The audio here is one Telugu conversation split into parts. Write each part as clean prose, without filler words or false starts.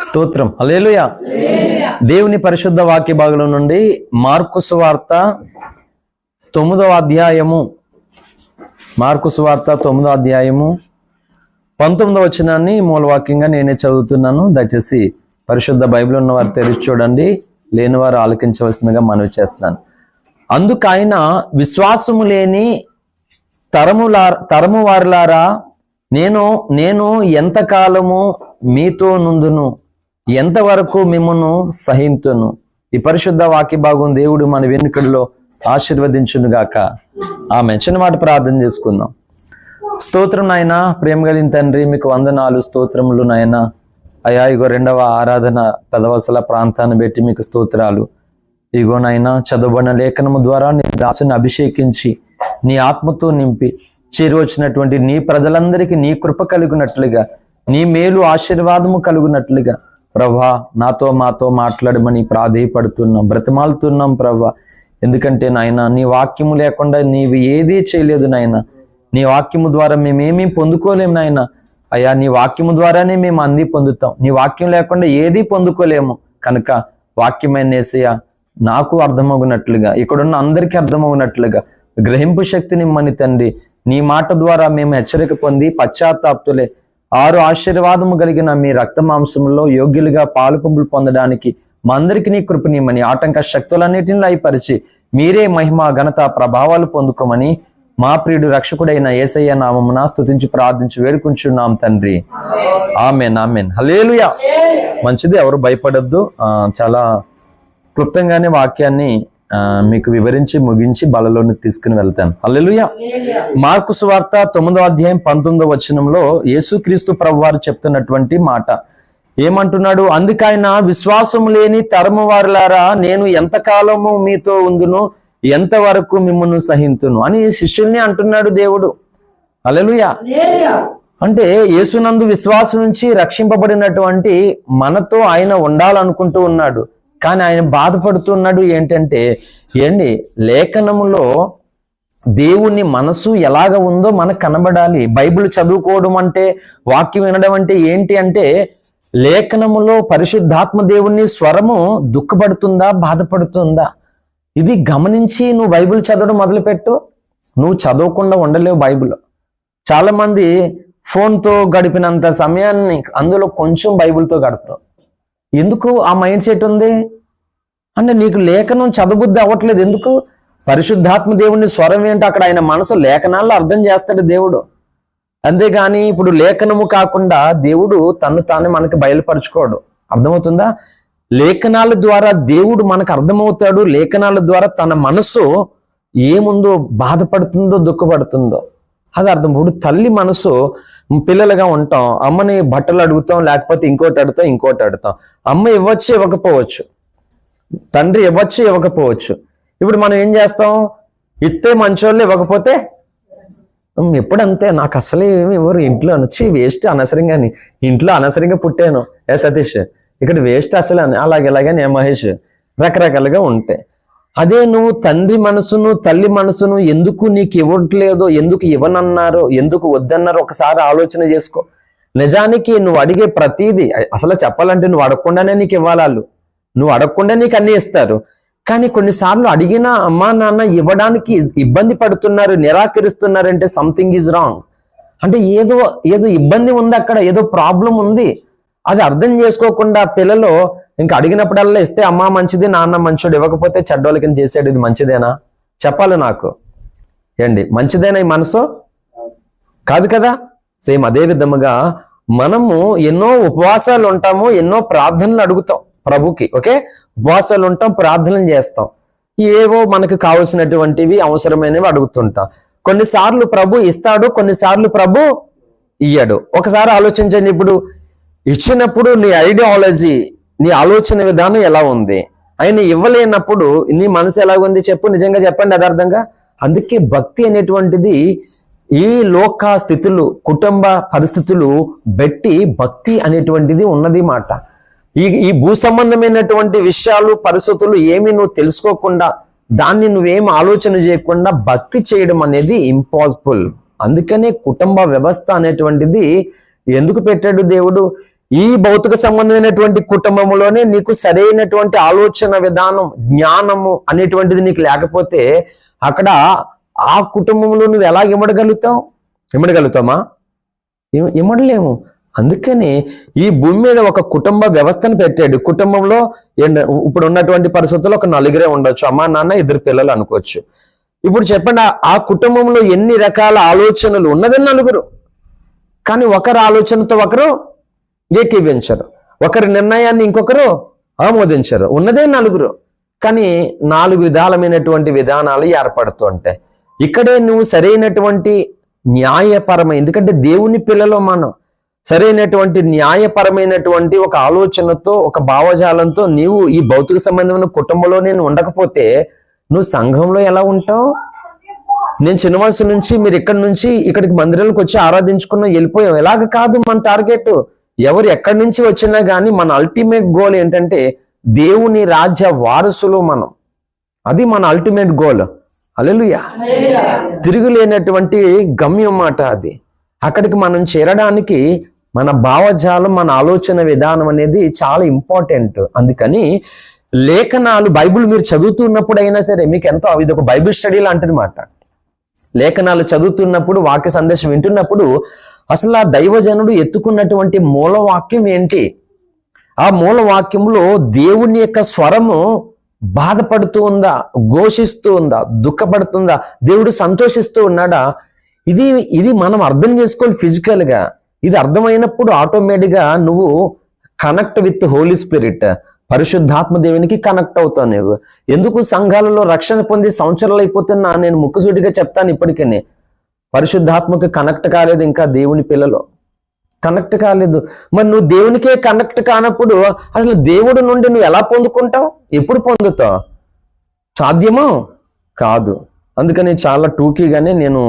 స్తోత్రం. హల్లెలూయా. దేవుని పరిశుద్ధ వాక్య భాగంలో నుండి మార్కు సువార్త 9వ అధ్యాయము 19వ వచనాన్ని మూలవాక్యంగా నేనే చదువుతున్నాను. దయచేసి పరిశుద్ధ బైబిల్ ఉన్న వారు తెరిచి చూడండి, లేని వారు ఆలకించవలసిందిగా మనవి చేస్తున్నాను. అందుకు ఆయన, విశ్వాసము లేని తరము వారులారా, నేను ఎంతకాలము మీతో నుందును, ఎంతవరకు మిమ్మును సహింతును. ఈ పరిశుద్ధ వాక్య భాగం దేవుడు మన వెనుకల్లో ఆశీర్వదించునుగాక. ఆమేన్. చిన్న మాట ప్రార్థన చేసుకుందాం. స్తోత్రం నాయన, ప్రేమ కలిగిన తండ్రి, మీకు వందనాలు, స్తోత్రములు నాయన. అయ్యా, ఇగో 2వ ఆరాధన పెదవసల ప్రాంతాన్ని పెట్టి మీకు స్తోత్రాలు. ఇగో నాయన, చదవబడిన లేఖనము ద్వారా నీ దాసుని అభిషేకించి నీ ఆత్మతో నింపి చేరువచ్చినటువంటి నీ ప్రజలందరికీ నీ కృప కలుగునట్లుగా, నీ మేలు ఆశీర్వాదము కలుగునట్లుగా ప్రభా మాతో మాట్లాడమని ప్రాధేయపడుతున్నాం, బ్రతిమాలుతున్నాం ప్రభా. ఎందుకంటే నాయన, నీ వాక్యము లేకుండా నీవు ఏదీ చేయలేదు నాయన. నీ వాక్యము ద్వారా మేమేమీ పొందుకోలేము నాయన. అయ్యా, నీ వాక్యము ద్వారానే మేము అన్ని పొందుతాం. నీ వాక్యం లేకుండా ఏదీ పొందుకోలేము. కనుక వాక్యమైన యేసయ్య నాకు అర్థమవునట్లుగా, ఇక్కడున్న అందరికీ అర్థమవునట్లుగా గ్రహింపు శక్తిని ఇమ్మని తండ్రి. నీ మాట ద్వారా మేము హెచ్చరిక పొంది పశ్చాత్తాప్తులే 6 ఆశీర్వాదము కలిగిన మీ రక్త మాంసంలో యోగ్యులుగా పాలు పంపులు పొందడానికి మా అందరికీ నీ కృపనిమ్మని, ఆటంక శక్తులన్నిటిని లయపరిచి మీరే మహిమ ఘనత ప్రభావాలు పొందుకోమని మా ప్రియుడు రక్షకుడైన యేసయ్య నామమున స్తుతించి ప్రార్థించి వేడుకుంటున్నాం తండ్రి. ఆమేన్, ఆమేన్. హల్లెలూయా. మంచిది, ఎవరు భయపడొద్దు. చాలా క్లుప్తంగానే వాక్యాన్ని మీకు వివరించి ముగించి బలలోనికి తీసుకుని వెళ్తాను. హల్లెలూయా. మార్కు సువార్త 9వ అధ్యాయం 19వ వచనంలో యేసుక్రీస్తు ప్రభువారు చెప్తున్నటువంటి మాట ఏమంటున్నాడు? అందుకైనా, విశ్వాసము లేని తరము వారులారా, నేను ఎంతకాలము మీతో ఉందును, ఎంతవరకు మిమ్మును సహింతును అని శిష్యుల్ని అంటున్నాడు దేవుడు. హల్లెలూయా. అంటే యేసునందు విశ్వాసం నుంచి రక్షింపబడినటువంటి మనతో ఆయన ఉండాలనుకుంటూ ఉన్నాడు. కానీ ఆయన బాధపడుతున్నాడు. ఏంటంటే లేఖనములో దేవుని మనసు ఎలాగ ఉందో మనకు కనబడాలి. బైబిల్ చదువుకోవడం అంటే, వాక్యం వినడం అంటే ఏంటి అంటే, లేఖనములో పరిశుద్ధాత్మ దేవుని స్వరము దుఃఖపడుతుందా, బాధపడుతుందా, ఇది గమనించి నువ్వు బైబిల్ చదవడం మొదలుపెట్టు. నువ్వు చదవకుండా ఉండలేవు. బైబిల్ చాలా మంది ఫోన్తో గడిపినంత సమయాన్ని అందులో కొంచెం బైబిల్తో గడపరు. ఎందుకు ఆ మైండ్ సెట్ ఉంది అంటే, నీకు లేఖనం చదవబుద్ధి అవ్వట్లేదు. ఎందుకు? పరిశుద్ధాత్మ దేవుని స్వరం ఏంటో అక్కడ ఆయన మనసు లేఖనాల్లో అర్థం చేస్తాడు దేవుడు. అంతేగాని ఇప్పుడు లేఖనము కాకుండా దేవుడు తను తాను మనకు బయలుపరచుకోడు. అర్థమవుతుందా? లేఖనాల ద్వారా దేవుడు మనకు అర్థమవుతాడు. లేఖనాల ద్వారా తన మనసు ఏముందో, బాధపడుతుందో, దుఃఖపడుతుందో అది అర్థం. ఇప్పుడు తల్లి మనసు, పిల్లలుగా ఉంటాం, అమ్మని బట్టలు అడుగుతాం, లేకపోతే ఇంకోటి అడుగుతాం. అమ్మ ఇవ్వచ్చు, ఇవ్వకపోవచ్చు. తండ్రి ఇవ్వచ్చు, ఇవ్వకపోవచ్చు. ఇప్పుడు మనం ఏం చేస్తాం? ఇస్తే మంచోళ్ళు, ఇవ్వకపోతే ఎప్పుడంతే. నాకు అసలే ఏమి ఎవరు ఇంట్లో వచ్చి వేస్ట్ అనవసరంగా, ఇంట్లో అనవసరంగా పుట్టాను సతీష్, ఇక్కడ వేస్ట్ అసలు అని, అలాగే మహేష్, రకరకాలుగా ఉంటాయి. అదే నువ్వు తండ్రి మనసును, తల్లి మనసును ఎందుకు నీకు ఇవ్వట్లేదో, ఎందుకు ఇవ్వనన్నారో, ఎందుకు వద్దన్నారో ఒకసారి ఆలోచన చేసుకో. నిజానికి నువ్వు అడిగే ప్రతిదీ, అసలు చెప్పాలంటే నువ్వు అడగకుండానే నీకు ఇవ్వాలి. నువ్వు అడగకుండా నీకు అన్ని ఇస్తారు. కానీ కొన్నిసార్లు అడిగినా అమ్మా నాన్న ఇవ్వడానికి ఇబ్బంది పడుతున్నారు, నిరాకరిస్తున్నారంటే సంథింగ్ ఈజ్ రాంగ్. అంటే ఏదో ఇబ్బంది ఉంది అక్కడ, ఏదో ప్రాబ్లం ఉంది. అది అర్థం చేసుకోకుండా పిల్లలు ఇంకా అడిగినప్పుడల్లా ఇస్తే అమ్మ మంచిది, నాన్న మంచోడు, ఇవ్వకపోతే చెడ్డోళ్ళకి చేసాడు. ఇది మంచిదేనా? చెప్పాలి నాకు. మంచిదేనా ఈ మనసు? కాదు కదా. సేమ్ అదే విధముగా మనము ఎన్నో ఉపవాసాలు ఉంటాము, ఎన్నో ప్రార్థనలు అడుగుతాం ప్రభుకి. ఓకే, ఉపవాసాలు ఉంటాం, ప్రార్థనలు చేస్తాం, ఏవో మనకు కావలసినటువంటివి అవసరమైనవి అడుగుతుంటాం. కొన్నిసార్లు ప్రభు ఇస్తాడు, కొన్నిసార్లు ప్రభు ఇయ్యడు. ఒకసారి ఆలోచించండి. ఇప్పుడు ఇచ్చినప్పుడు నీ ఐడియాలజీ, నీ ఆలోచన విధానం ఎలా ఉంది? ఆయన ఇవ్వలేనప్పుడు నీ మనసు ఎలాగుంది చెప్పు, నిజంగా చెప్పండి యథార్థంగా. అందుకే భక్తి అనేటువంటిది ఈ లోక స్థితులు, కుటుంబ పరిస్థితులు బట్టి భక్తి అనేటువంటిది ఉన్నది మాట. ఈ భూ సంబంధమైనటువంటి విషయాలు, పరిస్థితులు ఏమి నువ్వు తెలుసుకోకుండా, దాన్ని నువ్వేం ఆలోచన చేయకుండా భక్తి చేయడం అనేది ఇంపాసిబుల్. అందుకనే కుటుంబ వ్యవస్థ అనేటువంటిది ఎందుకు పెట్టాడు దేవుడు? ఈ భౌతిక సంబంధమైనటువంటి కుటుంబంలోనే నీకు సరైనటువంటి ఆలోచన విధానం, జ్ఞానము అనేటువంటిది నీకు లేకపోతే అక్కడ ఆ కుటుంబంలో నువ్వు ఎలా ఇమ్మడగలుగుతామా? ఇమ్మడలేము. అందుకని ఈ భూమి మీద ఒక కుటుంబ వ్యవస్థను పెట్టాడు. కుటుంబంలో ఇప్పుడు ఉన్నటువంటి పరిస్థితుల్లో ఒక నలుగురే ఉండొచ్చు, అమ్మా నాన్న 2 పిల్లలు అనుకోవచ్చు. ఇప్పుడు చెప్పండి, ఆ కుటుంబంలో ఎన్ని రకాల ఆలోచనలు ఉన్నది 4, కానీ ఒకరి ఆలోచనతో ఒకరు ఏకీవించరు, ఒకరి నిర్ణయాన్ని ఇంకొకరు ఆమోదించరు. ఉన్నదే 4, కానీ 4 విధాలమైనటువంటి విధానాలు ఏర్పడుతూ ఉంటాయి. ఇక్కడే నువ్వు సరైనటువంటి న్యాయపరమైన, ఎందుకంటే దేవుని పిల్లలు మనం, సరైనటువంటి న్యాయపరమైనటువంటి ఒక ఆలోచనతో, ఒక భావజాలంతో నీవు ఈ భౌతిక సంబంధమైన కుటుంబంలో నేను ఉండకపోతే నువ్వు సంఘంలో ఎలా ఉంటావు? నేను చిన్న వయసు నుంచి మీరు ఇక్కడి నుంచి ఇక్కడికి మందిరాలకు వచ్చి ఆరాధించుకున్నా వెళ్ళిపోయాం. ఎలాగ కాదు మన టార్గెట్. ఎవరు ఎక్కడి నుంచి వచ్చినా కానీ మన అల్టిమేట్ గోల్ ఏంటంటే దేవుని రాజ్య వారసులు మనం. అది మన అల్టిమేట్ గోల్. హల్లెలూయా. తిరుగులేనటువంటి గమ్యం మాట అది. అక్కడికి మనం చేరడానికి మన భావజాలం, మన ఆలోచన విధానం అనేది చాలా ఇంపార్టెంట్. అందుకని లేఖనాలు, బైబిల్ మీరు చదువుతున్నప్పుడు అయినా సరే మీకు ఎంతో, ఇది ఒక బైబిల్ స్టడీ లాంటిది మాట. లేఖనాలు చదువుతున్నప్పుడు, వాక్య సందేశం వింటున్నప్పుడు అసలు ఆ దైవజనుడు ఎత్తుకున్నటువంటి మూలవాక్యం ఏంటి? ఆ మూలవాక్యంలో దేవుని యొక్క స్వరము బాధపడుతూ ఉందా, ఘోషిస్తూ ఉందా, దుఃఖపడుతుందా, దేవుడు సంతోషిస్తూ ఉన్నాడా? ఇది మనం అర్థం చేసుకోవాలి ఫిజికల్ గా. ఇది అర్థమైనప్పుడు ఆటోమేటిక్గా నువ్వు కనెక్ట్ విత్ హోలీ స్పిరిట్, పరిశుద్ధాత్మ దేవునికి కనెక్ట్ అవుతావు నువ్వు. ఎందుకు సంఘాలలో రక్షణ పొంది సంవత్సరాలు అయిపోతున్నా నేను ముక్కుసూటిగా చెప్తాను, ఇప్పటికనే పరిశుద్ధాత్మకు కనెక్ట్ కాలేదు ఇంకా దేవుని పిల్లలు, కనెక్ట్ కాలేదు. మరి నువ్వు దేవునికే కనెక్ట్ కానప్పుడు అసలు దేవుడి నుండి నువ్వు ఎలా పొందుకుంటావు? ఎప్పుడు పొందుతావు? సాధ్యమో కాదు. అందుకని చాలా టూకీగానే నేను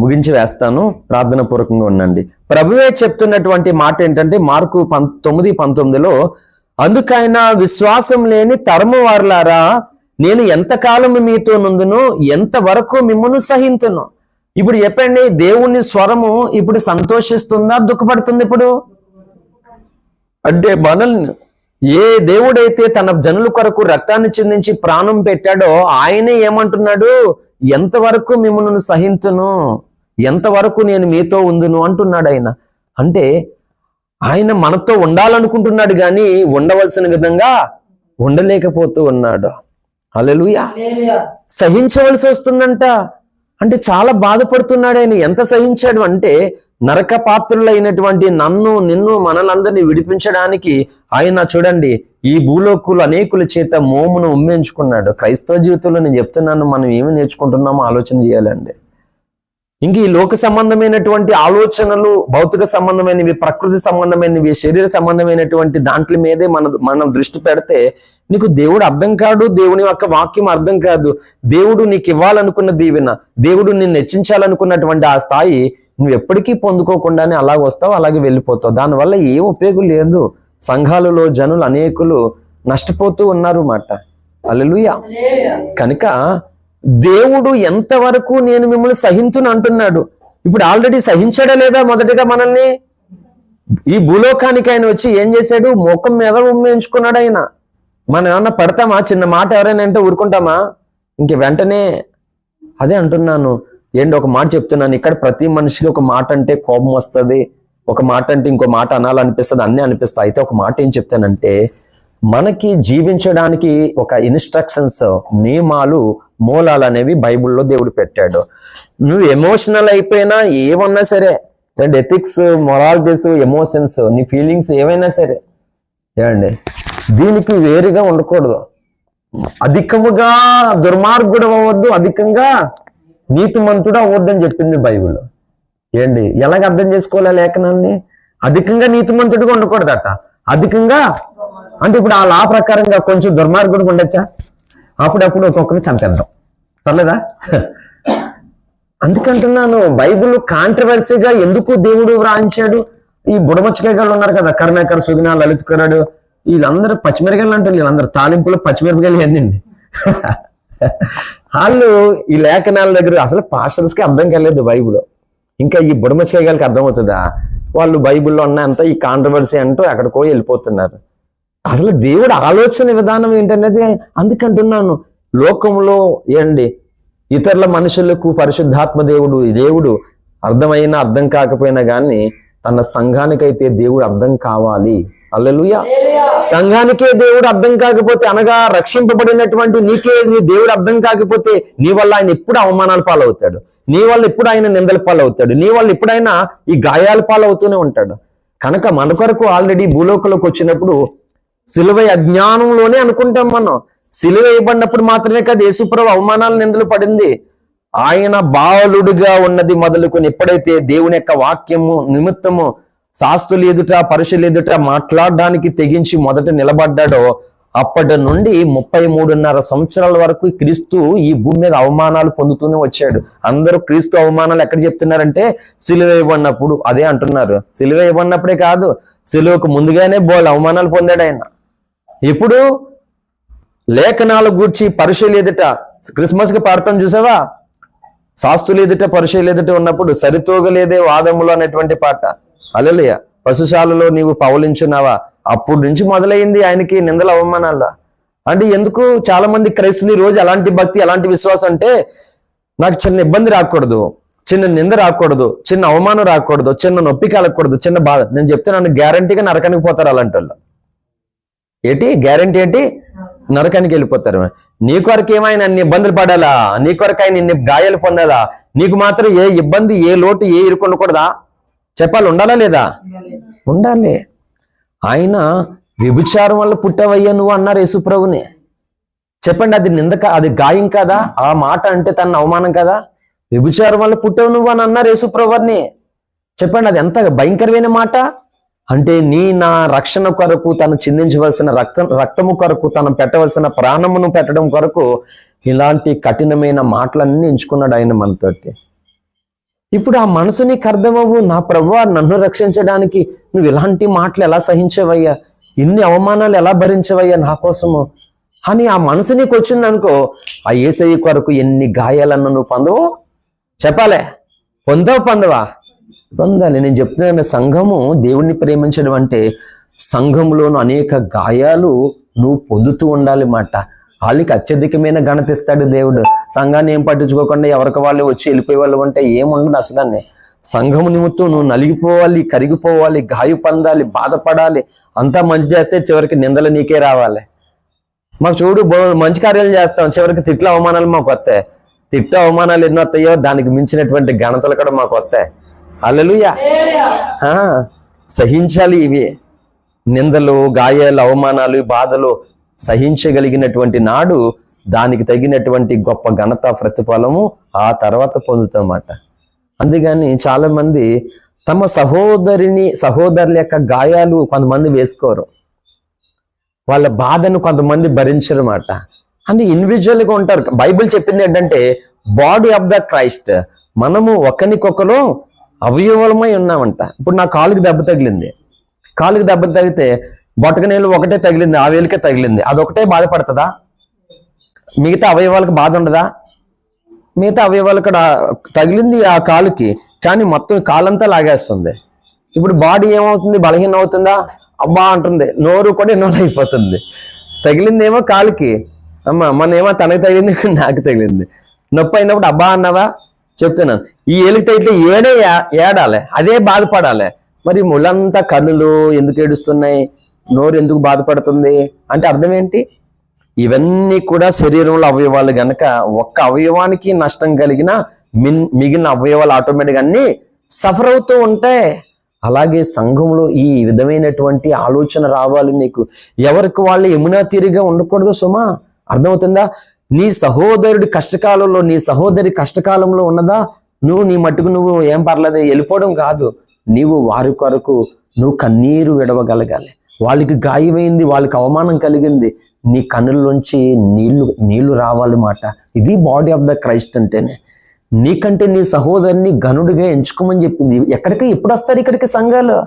ముగించి వేస్తాను. ప్రార్థన పూర్వకంగా ఉండండి. ప్రభువే చెప్తున్నటువంటి మాట ఏంటంటే మార్కు 9:19లో, అందుకైనా విశ్వాసం లేని తరము వారులారా, నేను ఎంతకాలం మీతో నుందును, ఎంతవరకు మిమ్మల్ని సహింతును. ఇప్పుడు చెప్పండి, దేవుని స్వరము ఇప్పుడు సంతోషిస్తుందా, దుఃఖపడుతుంది? ఇప్పుడు అంటే మనల్ని ఏ దేవుడైతే తన జనుల కొరకు రక్తాన్ని చిందించి ప్రాణం పెట్టాడో ఆయనే ఏమంటున్నాడు? ఎంతవరకు మిమ్మల్ని సహింతును, ఎంతవరకు నేను మీతో ఉందును అంటున్నాడు ఆయన. అంటే ఆయన మనతో ఉండాలనుకుంటున్నాడు కానీ ఉండవలసిన విధంగా ఉండలేకపోతూ ఉన్నాడు. హల్లెలూయా. సహించవలసి వస్తుందంట. అంటే చాలా బాధపడుతున్నాడు ఆయన. ఎంత సహించాడు అంటే నరక పాత్రులైనటువంటి నన్ను, నిన్ను, మనలందరినీ విడిపించడానికి ఆయన చూడండి ఈ భూలోకులు అనేకుల చేత మోమును ఉమ్మేంచుకున్నాడు. క్రైస్తవ జీవితంలో నేను చెప్తున్నాను, మనం ఏమి నేర్చుకుంటున్నామో ఆలోచన చేయాలండి. ఇంక ఈ లోక సంబంధమైనటువంటి ఆలోచనలు, భౌతిక సంబంధమైనవి, ప్రకృతి సంబంధమైనవి, శరీర సంబంధమైనటువంటి దాంట్ల మీదే మనం దృష్టి పెడితే నీకు దేవుడు అర్థం కాడు, దేవుని యొక్క వాక్యం అర్థం కాదు. దేవుడు నీకు ఇవ్వాలనుకున్న దీవెన, దేవుడు నిన్ను హెచ్చించాలనుకున్నటువంటి ఆ స్థాయి నువ్వు ఎప్పటికీ పొందుకోకుండానే అలాగ వస్తావు, అలాగే వెళ్ళిపోతావు. దానివల్ల ఏం ఉపయోగం లేదు. సంఘాలలో జనులు అనేకులు నష్టపోతూ ఉన్నారు మాట. హల్లెలూయా. కనుక దేవుడు ఎంతవరకు నేను మిమ్మల్ని సహించును అంటున్నాడు. ఇప్పుడు ఆల్రెడీ సహించాడా లేదా? మొదటిగా మనల్ని ఈ భూలోకానికి ఆయన వచ్చి ఏం చేశాడు? ముఖం మీద ఉమ్మేయించుకున్నాడు ఆయన. మనం ఏమన్నా పడతామా? చిన్న మాట ఎవరైనా అంటే ఊరుకుంటామా? ఇంక వెంటనే అదే అంటున్నాను. ఏంటి ఒక మాట చెప్తున్నాను, ఇక్కడ ప్రతి మనిషికి ఒక మాట అంటే కోపం వస్తుంది, ఒక మాట అంటే ఇంకో మాట అనాలనిపిస్తుంది, అన్నీ అనిపిస్తాయి. అయితే ఒక మాట ఏం చెప్తానంటే, మనకి జీవించడానికి ఒక ఇన్స్ట్రక్షన్స్, నియమాలు, మూలాలు అనేవి బైబిల్లో దేవుడు పెట్టాడు. నువ్వు ఎమోషనల్ అయిపోయినా ఏమన్నా సరే, అండ్ ఎథిక్స్, మొరాలిటీస్, ఎమోషన్స్, నీ ఫీలింగ్స్ ఏవైనా సరే ఏమండి, దీనికి వేరుగా ఉండకూడదు. అధికముగా దుర్మార్గుడు అవ్వద్దు, అధికంగా నీతిమంతుడు అవ్వద్దని చెప్పింది బైబిల్. ఏంటి, ఎలాగ అర్థం చేసుకోవాలి లేఖనాన్ని? అధికంగా నీతిమంతుడిగా ఉండకూడదట, అధికంగా అంటే ఇప్పుడు ఆ లా ప్రకారంగా కొంచెం దుర్మార్గుడు ఉండొచ్చా? అప్పుడప్పుడు ఒక్కొక్కరు చంపేద్దాం, పర్లేదా? అందుకంటున్నాను, బైబిల్ కాంట్రవర్సీగా ఎందుకు దేవుడు వ్రాయించాడు? ఈ బుడమచ్చకాయలు ఉన్నారు కదా, కరుణాకర్, సుగుణ, లలిత్ కరుడు, వీళ్ళందరూ పచ్చిమిరకాయలు అంటారు. వీళ్ళందరూ తాలింపులు పచ్చిమిరపకాయలు ఏంటండి. వాళ్ళు ఈ లేఖనాల దగ్గర అసలు పాస్టర్స్కి అర్థం కాలేదు బైబిల్. ఇంకా ఈ బుడమచ్చకాయలకి అర్థమవుతుందా? వాళ్ళు బైబిల్లో ఉన్నంత ఈ కాంట్రవర్సీ అంటూ ఎక్కడికో వెళ్ళిపోతున్నారు. అసలు దేవుడు ఆలోచన విధానం ఏంటనేది అందుకంటున్నాను. లోకంలో ఏంటి ఇతరుల మనుషులకు పరిశుద్ధాత్మ దేవుడు అర్థమైనా అర్థం కాకపోయినా కానీ తన సంఘానికైతే దేవుడు అర్థం కావాలి. హల్లెలూయా. సంఘానికే దేవుడు అర్థం కాకపోతే, అనగా రక్షింపబడినటువంటి నీకే నీ దేవుడు అర్థం కాకపోతే నీ వల్ల ఆయన ఎప్పుడు అవమానాల పాలవుతాడు, నీ వల్ల ఎప్పుడు ఆయన నిందల పాలవుతాడు, నీ వల్ల ఎప్పుడైనా ఈ గాయాల పాలవుతూనే ఉంటాడు. కనుక మన కొరకు ఆల్రెడీ భూలోకంలోకి వచ్చినప్పుడు సిలువ అజ్ఞానంలోనే అనుకుంటాం మనం. సిలువ ఇవ్వబడినప్పుడు మాత్రమే కదా యేసుప్రభు అవమానాలు నిందలు పడింది. ఆయన బాలుడుగా ఉన్నది మొదలుకొని ఎప్పుడైతే దేవుని యొక్క వాక్యము నిమిత్తము శాస్త్రులు ఎదుట పరుషులు ఎదుట మాట్లాడడానికి తెగించి మొదట నిలబడ్డాడో అప్పటి నుండి 33.5 సంవత్సరాల వరకు క్రీస్తు ఈ భూమి మీద అవమానాలు పొందుతూనే వచ్చాడు. అందరూ క్రీస్తు అవమానాలు ఎక్కడ చెప్తున్నారంటే సిలువ ఇవ్వబడినప్పుడు అదే అంటున్నారు. సిలువ ఇవ్వబడినప్పుడే కాదు, సిలువకు ముందుగానే బోల్ అవమానాలు పొందాడు ఆయన. ఇప్పుడు లేఖనాలు గూర్చి పరుషులు ఎదుట క్రిస్మస్ కి పాడతాం చూసావా, శాస్త్రులు ఎదుట పరుషులు ఎదుట ఉన్నప్పుడు సరితూగలేదే వాదములు అనేటువంటి పాట. హల్లెలూయా. పశుశాలలో నీవు పవలించున్నావా, అప్పుడు నుంచి మొదలైంది ఆయనకి నిందల అవమానాలు. అంటే ఎందుకు చాలా మంది క్రైస్తులు ఈ రోజు అలాంటి భక్తి అలాంటి విశ్వాసం అంటే నాకు చిన్న ఇబ్బంది రాకూడదు, చిన్న నింద రాకూడదు, చిన్న అవమానం రాకూడదు, చిన్న నొప్పి కలగకూడదు, చిన్న బాధ. నేను చెప్తున్నాను గ్యారంటీగా నరకానికి పోతారు అలాంటి వాళ్ళు. ఏంటి గ్యారంటీ ఏంటి? నరకానికి వెళ్ళిపోతారు. నీ కొరకు ఏమైనా అన్ని ఇబ్బందులు పడాలా, నీ కొరకు ఆయన ఇన్ని గాయాలు పొందాలా, నీకు మాత్రం ఏ ఇబ్బంది ఏ లోటు ఏ ఇరుకుండకూడదా? చెప్పాలి, ఉండాలా లేదా? ఉండాలి. ఆయన వ్యభిచారం వల్ల పుట్టవయ్యా నువ్వు అన్నారు యేసుప్రభుని. చెప్పండి, అది నిందక, అది గాయం కదా? ఆ మాట అంటే తన అవమానం కదా? వ్యభిచారం వల్ల పుట్టవు నువ్వు అని అన్నారు యేసుప్రభుని. చెప్పండి, అది ఎంత భయంకరమైన మాట అంటే, నా రక్షణ కొరకు తను చిందించవలసిన రక్తము కొరకు తను పెట్టవలసిన ప్రాణమును పెట్టడం కొరకు ఇలాంటి కఠినమైన మాటలన్నీ ఎంచుకున్నాడు ఆయన మనతోటి. ఇప్పుడు ఆ మనసు నీకు అర్థమవు, నా ప్రభువా నన్ను రక్షించడానికి నువ్వు ఇలాంటి మాటలు ఎలా సహించవయ్యా, ఇన్ని అవమానాలు ఎలా భరించవయ్యా నా కోసము అని ఆ మనసు నీకు వచ్చిందనుకో, ఆ యేసయ్య కొరకు ఎన్ని గాయాలన్నా నువ్వు పొందవు. చెప్పాలే, పొందవా? పొందాలి. నేను చెప్తున్నాను, సంఘము దేవుణ్ణి ప్రేమించడం అంటే సంఘంలోను అనేక గాయాలు నువ్వు పొందుతూ ఉండాలి మాట. వాళ్ళకి అత్యధికమైన ఘనత ఇస్తాడు దేవుడు. సంఘాన్ని ఏం పట్టించుకోకుండా ఎవరికి వాళ్ళు వచ్చి వెళ్ళిపోయే వాళ్ళు అంటే ఏముండదు అసలు. సంఘము నిమిత్తం నువ్వు నలిగిపోవాలి, కరిగిపోవాలి, గాయ పొందాలి, బాధపడాలి. అంతా మంచి చేస్తే చివరికి నిందలు నీకే రావాలి. మాకు చూడు మంచి కార్యాలు చేస్తాం, చివరికి తిట్ల అవమానాలు మాకు వస్తాయి. తిట్ల అవమానాలు ఎన్నో వస్తాయో దానికి మించినటువంటి ఘనతలు కూడా మాకు వస్తాయి. హల్లెలూయా. సహించాలి ఇవి నిందలు, గాయాలు, అవమానాలు, బాధలు సహించగలిగినటువంటి నాడు దానికి తగినటువంటి గొప్ప ఘనత ప్రతిఫలము ఆ తర్వాత పొందుతామాట. అందుకని చాలా మంది తమ సహోదరుల యొక్క గాయాలు కొంతమంది వేసుకోరు, వాళ్ళ బాధను కొంతమంది భరించరు మాట. అంటే ఇండివిజువల్గా ఉంటారు. బైబిల్ చెప్పింది ఏంటంటే బాడీ ఆఫ్ ద క్రైస్ట్, మనము ఒకరికొకరు అవయవలమై ఉన్నామంట. ఇప్పుడు నా కాలుకి దెబ్బ తగిలింది, కాలుకి దెబ్బ తగిలితే బొటకనేలు ఒకటే తగిలింది, ఆ వేలికే తగిలింది, అదొకటే బాధపడుతుందా? మిగతా అవయవాలకు బాధ ఉండదా? మిగతా అవయవాలు కూడా తగిలింది ఆ కాలుకి, కానీ మొత్తం కాలంతా లాగేస్తుంది. ఇప్పుడు బాడీ ఏమవుతుంది? బలహీనం అవుతుందా? అబ్బా అంటుంది, నోరు కూడా ఎన్నో అయిపోతుంది. తగిలిందేమో కాలుకి, అమ్మ మొన్నేమో తనకి తగిలింది, నాకు తగిలింది. నొప్పి అయినప్పుడు అబ్బా అన్నావా? చెప్తున్నాను, ఈ ఏలికి తగిలితే ఏడాలి, అదే బాధపడాలి. మరి ముళ్ళంతా కన్నులు ఎందుకు ఏడుస్తున్నాయి, నోరు ఎందుకు బాధపడుతుంది అంటే అర్థం ఏంటి? ఇవన్నీ కూడా శరీరంలో అవయవాలు గనక ఒక్క అవయవానికి నష్టం కలిగిన మిగిలిన అవయవాలు ఆటోమేటిక్గా అన్ని సఫర్ అవుతూ ఉంటాయి. అలాగే సంఘంలో ఈ విధమైనటువంటి ఆలోచన రావాలి నీకు. ఎవరికి వాళ్ళు యమునా తీరుగా ఉండకూడదు సుమా. అర్థమవుతుందా? నీ సహోదరుడి కష్టకాలంలో, నీ సహోదరి కష్టకాలంలో ఉన్నదా, నువ్వు నీ మట్టుకు నువ్వు ఏం పర్లేదు వెళ్ళిపోవడం కాదు. నీవు వారి కొరకు నువ్వు కన్నీరు విడవగలగాలి. వాళ్ళకి గాయమైంది, వాళ్ళకి అవమానం కలిగింది, నీ కన్నుల్లోంచి నీళ్లు రావాలి మాట. ఇది బాడీ ఆఫ్ ద క్రైస్ట్ అంటేనే. నీకంటే నీ సహోదరుని ఘనుడిగా ఎంచుకోమని చెప్పింది. ఎప్పుడు వస్తారు ఇక్కడికి సంఘాలు?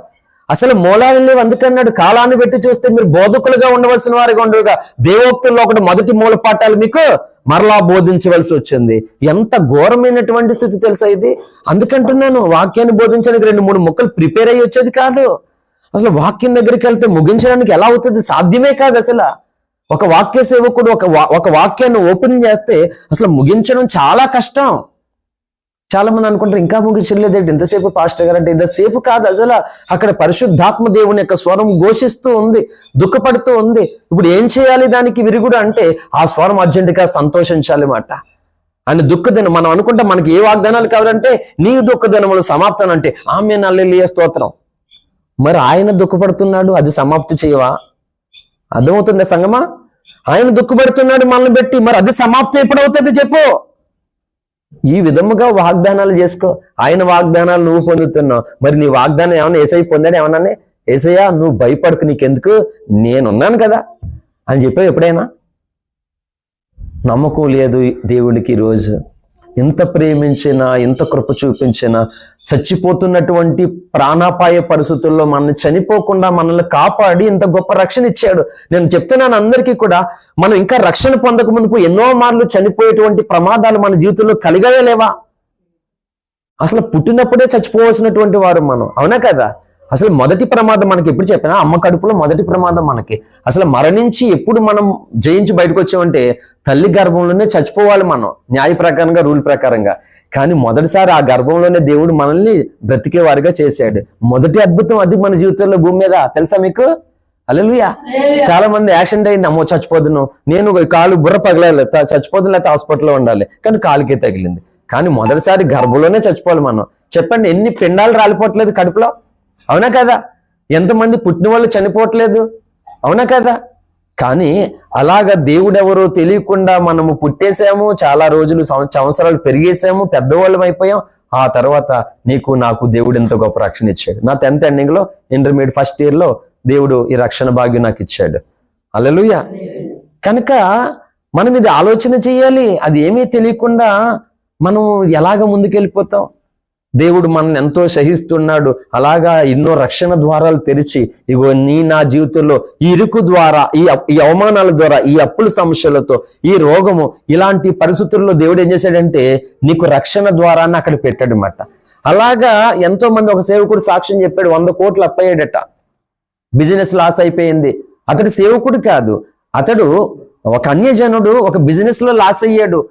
అసలు మూలాలు లేవు. అందుకన్నాడు కాలాన్ని పెట్టి చూస్తే మీరు బోధకులుగా ఉండవలసిన వారిగా ఉండరుగా. దేవోక్తుల్లో ఒకటి మొదటి మూల పాఠాలు మీకు మరలా బోధించవలసి వచ్చింది. ఎంత ఘోరమైనటువంటి స్థితి తెలుసా ఇది. అందుకంటున్నాను, వాక్యాన్ని బోధించడానికి 2-3 ముక్కలు ప్రిపేర్ అయ్యి వచ్చేది కాదు. అసలు వాక్యం దగ్గరికి వెళ్తే ముగించడానికి ఎలా అవుతుంది? సాధ్యమే కాదు. అసలు ఒక వాక్య సేవకుడు ఒక వాక్యాన్ని ఓపెన్ చేస్తే అసలు ముగించడం చాలా కష్టం. చాలా మంది అనుకుంటారు ఇంకా ముగించలేదంటే ఇంతసేపు పాస్టర్ గారు అంటే ఇంతసేపు కాదు. అసలు అక్కడ పరిశుద్ధాత్మ దేవుని యొక్క స్వరం ఘోషిస్తూ ఉంది, దుఃఖపడుతూ ఉంది. ఇప్పుడు ఏం చేయాలి దానికి విరుగుడు అంటే ఆ స్వరం అర్జెంటుగా సంతోషించాలి మాట. అని దుఃఖదినం మనం అనుకుంటాం మనకి ఏ వాగ్దానాలు కావాలంటే నీ దుఃఖదినములు సమాప్తం అంటే ఆమేన్ హల్లెలూయా స్తోత్రం. మరి ఆయన దుఃఖపడుతున్నాడు, అది సమాప్తి చేయవా? అర్థమవుతుందా సంగమా? ఆయన దుఃఖపడుతున్నాడు మనల్ని పెట్టి, మరి అది సమాప్తి ఎప్పుడవుతుంది చెప్పు? ఈ విధముగా వాగ్దానాలు చేసుకో. ఆయన వాగ్దానాలు నువ్వు పొందుతున్నావు. మరి నీ వాగ్దానం ఏమన్నా యేసయ్య పొందాడు? ఏమన్నా యేసయ్య నువ్వు భయపడకు, నీకెందుకు, నేనున్నాను కదా అని చెప్పావు ఎప్పుడైనా? నమ్మకం లేదు దేవుడికి. ఈరోజు ఎంత ప్రేమించినా, ఎంత కృప చూపించినా, చచ్చిపోతున్నటువంటి ప్రాణాపాయ పరిస్థితుల్లో మనల్ని చనిపోకుండా మనల్ని కాపాడి ఇంత గొప్ప రక్షణ ఇచ్చాడు. నేను చెప్తున్నాను అందరికీ కూడా, మనం ఇంకా రక్షణ పొందక మునుపు ఎన్నో మార్లు చనిపోయేటువంటి ప్రమాదాలు మన జీవితంలో కలిగాయా లేవా? అసలు పుట్టినప్పుడే చచ్చిపోవాల్సినటువంటి వారు మనం, అవునా కదా? అసలు మొదటి ప్రమాదం మనకి ఎప్పుడు చెప్పినా అమ్మ కడుపులో మొదటి ప్రమాదం మనకి. అసలు మరణించి ఎప్పుడు మనం జయించి బయటకు వచ్చామంటే తల్లి గర్భంలోనే చచ్చిపోవాలి మనం, న్యాయ ప్రకారంగా, రూల్ ప్రకారంగా. కానీ మొదటిసారి ఆ గర్భంలోనే దేవుడు మనల్ని బ్రతికే వారిగా చేశాడు. మొదటి అద్భుతం అది మన జీవితంలో భూమి మీద, తెలుసా మీకు? హల్లెలూయా. చాలా మంది యాక్సిడెంట్ అయింది, అమ్మో చచ్చిపోతున్నాం, నేను కాలు బుర్ర పగలాలి, చచ్చిపోతున్నా, లేకపోతే హాస్పిటల్లో ఉండాలి, కానీ కాలుకే తగిలింది. కానీ మొదటిసారి గర్భంలోనే చచ్చిపోవాలి మనం. చెప్పండి, ఎన్ని పిండాలు రాలిపోవట్లేదు కడుపులో, అవునా కదా? ఎంతమంది పుట్టిన వాళ్ళు చనిపోవట్లేదు, అవునా కదా? కానీ అలాగ దేవుడెవరో తెలియకుండా మనము పుట్టేసాము, చాలా రోజులు సంవత్సరాలు పెరిగేసాము, పెద్దవాళ్ళం అయిపోయాం. ఆ తర్వాత నీకు నాకు దేవుడు ఎంత గొప్ప రక్షణ ఇచ్చాడు. నా 10th ఎండింగ్ లో, ఇంటర్మీడియట్ ఫస్ట్ ఇయర్ లో దేవుడు ఈ రక్షణ భాగ్యం నాకు ఇచ్చాడు. హల్లెలూయా. కనుక మనం ఇది ఆలోచన చేయాలి. అది ఏమీ తెలియకుండా మనం ఎలాగ ముందుకెళ్ళిపోతాం? దేవుడు మనల్ని ఎంతో సహిస్తున్నాడు. అలాగా ఎన్నో రక్షణ ద్వారాలు తెరిచి, ఇగో నా జీవితంలో ఈ ఇరుకు ద్వారా, ఈ అవమానాల ద్వారా, ఈ అప్పుల సమస్యలతో, ఈ రోగము, ఇలాంటి పరిస్థితుల్లో దేవుడు ఏం చేశాడంటే నీకు రక్షణ ద్వారాన్ని అక్కడ పెట్టాడు అన్నమాట. అలాగా ఎంతో మంది, ఒక సేవకుడు సాక్ష్యం చెప్పాడు, 100 కోట్లు అప్పయ్యాడట, బిజినెస్ లాస్ అయిపోయింది. అతడు సేవకుడు కాదు, అతడు ఒక అన్యజనుడు, ఒక బిజినెస్ లో లాస్ అయ్యాడు.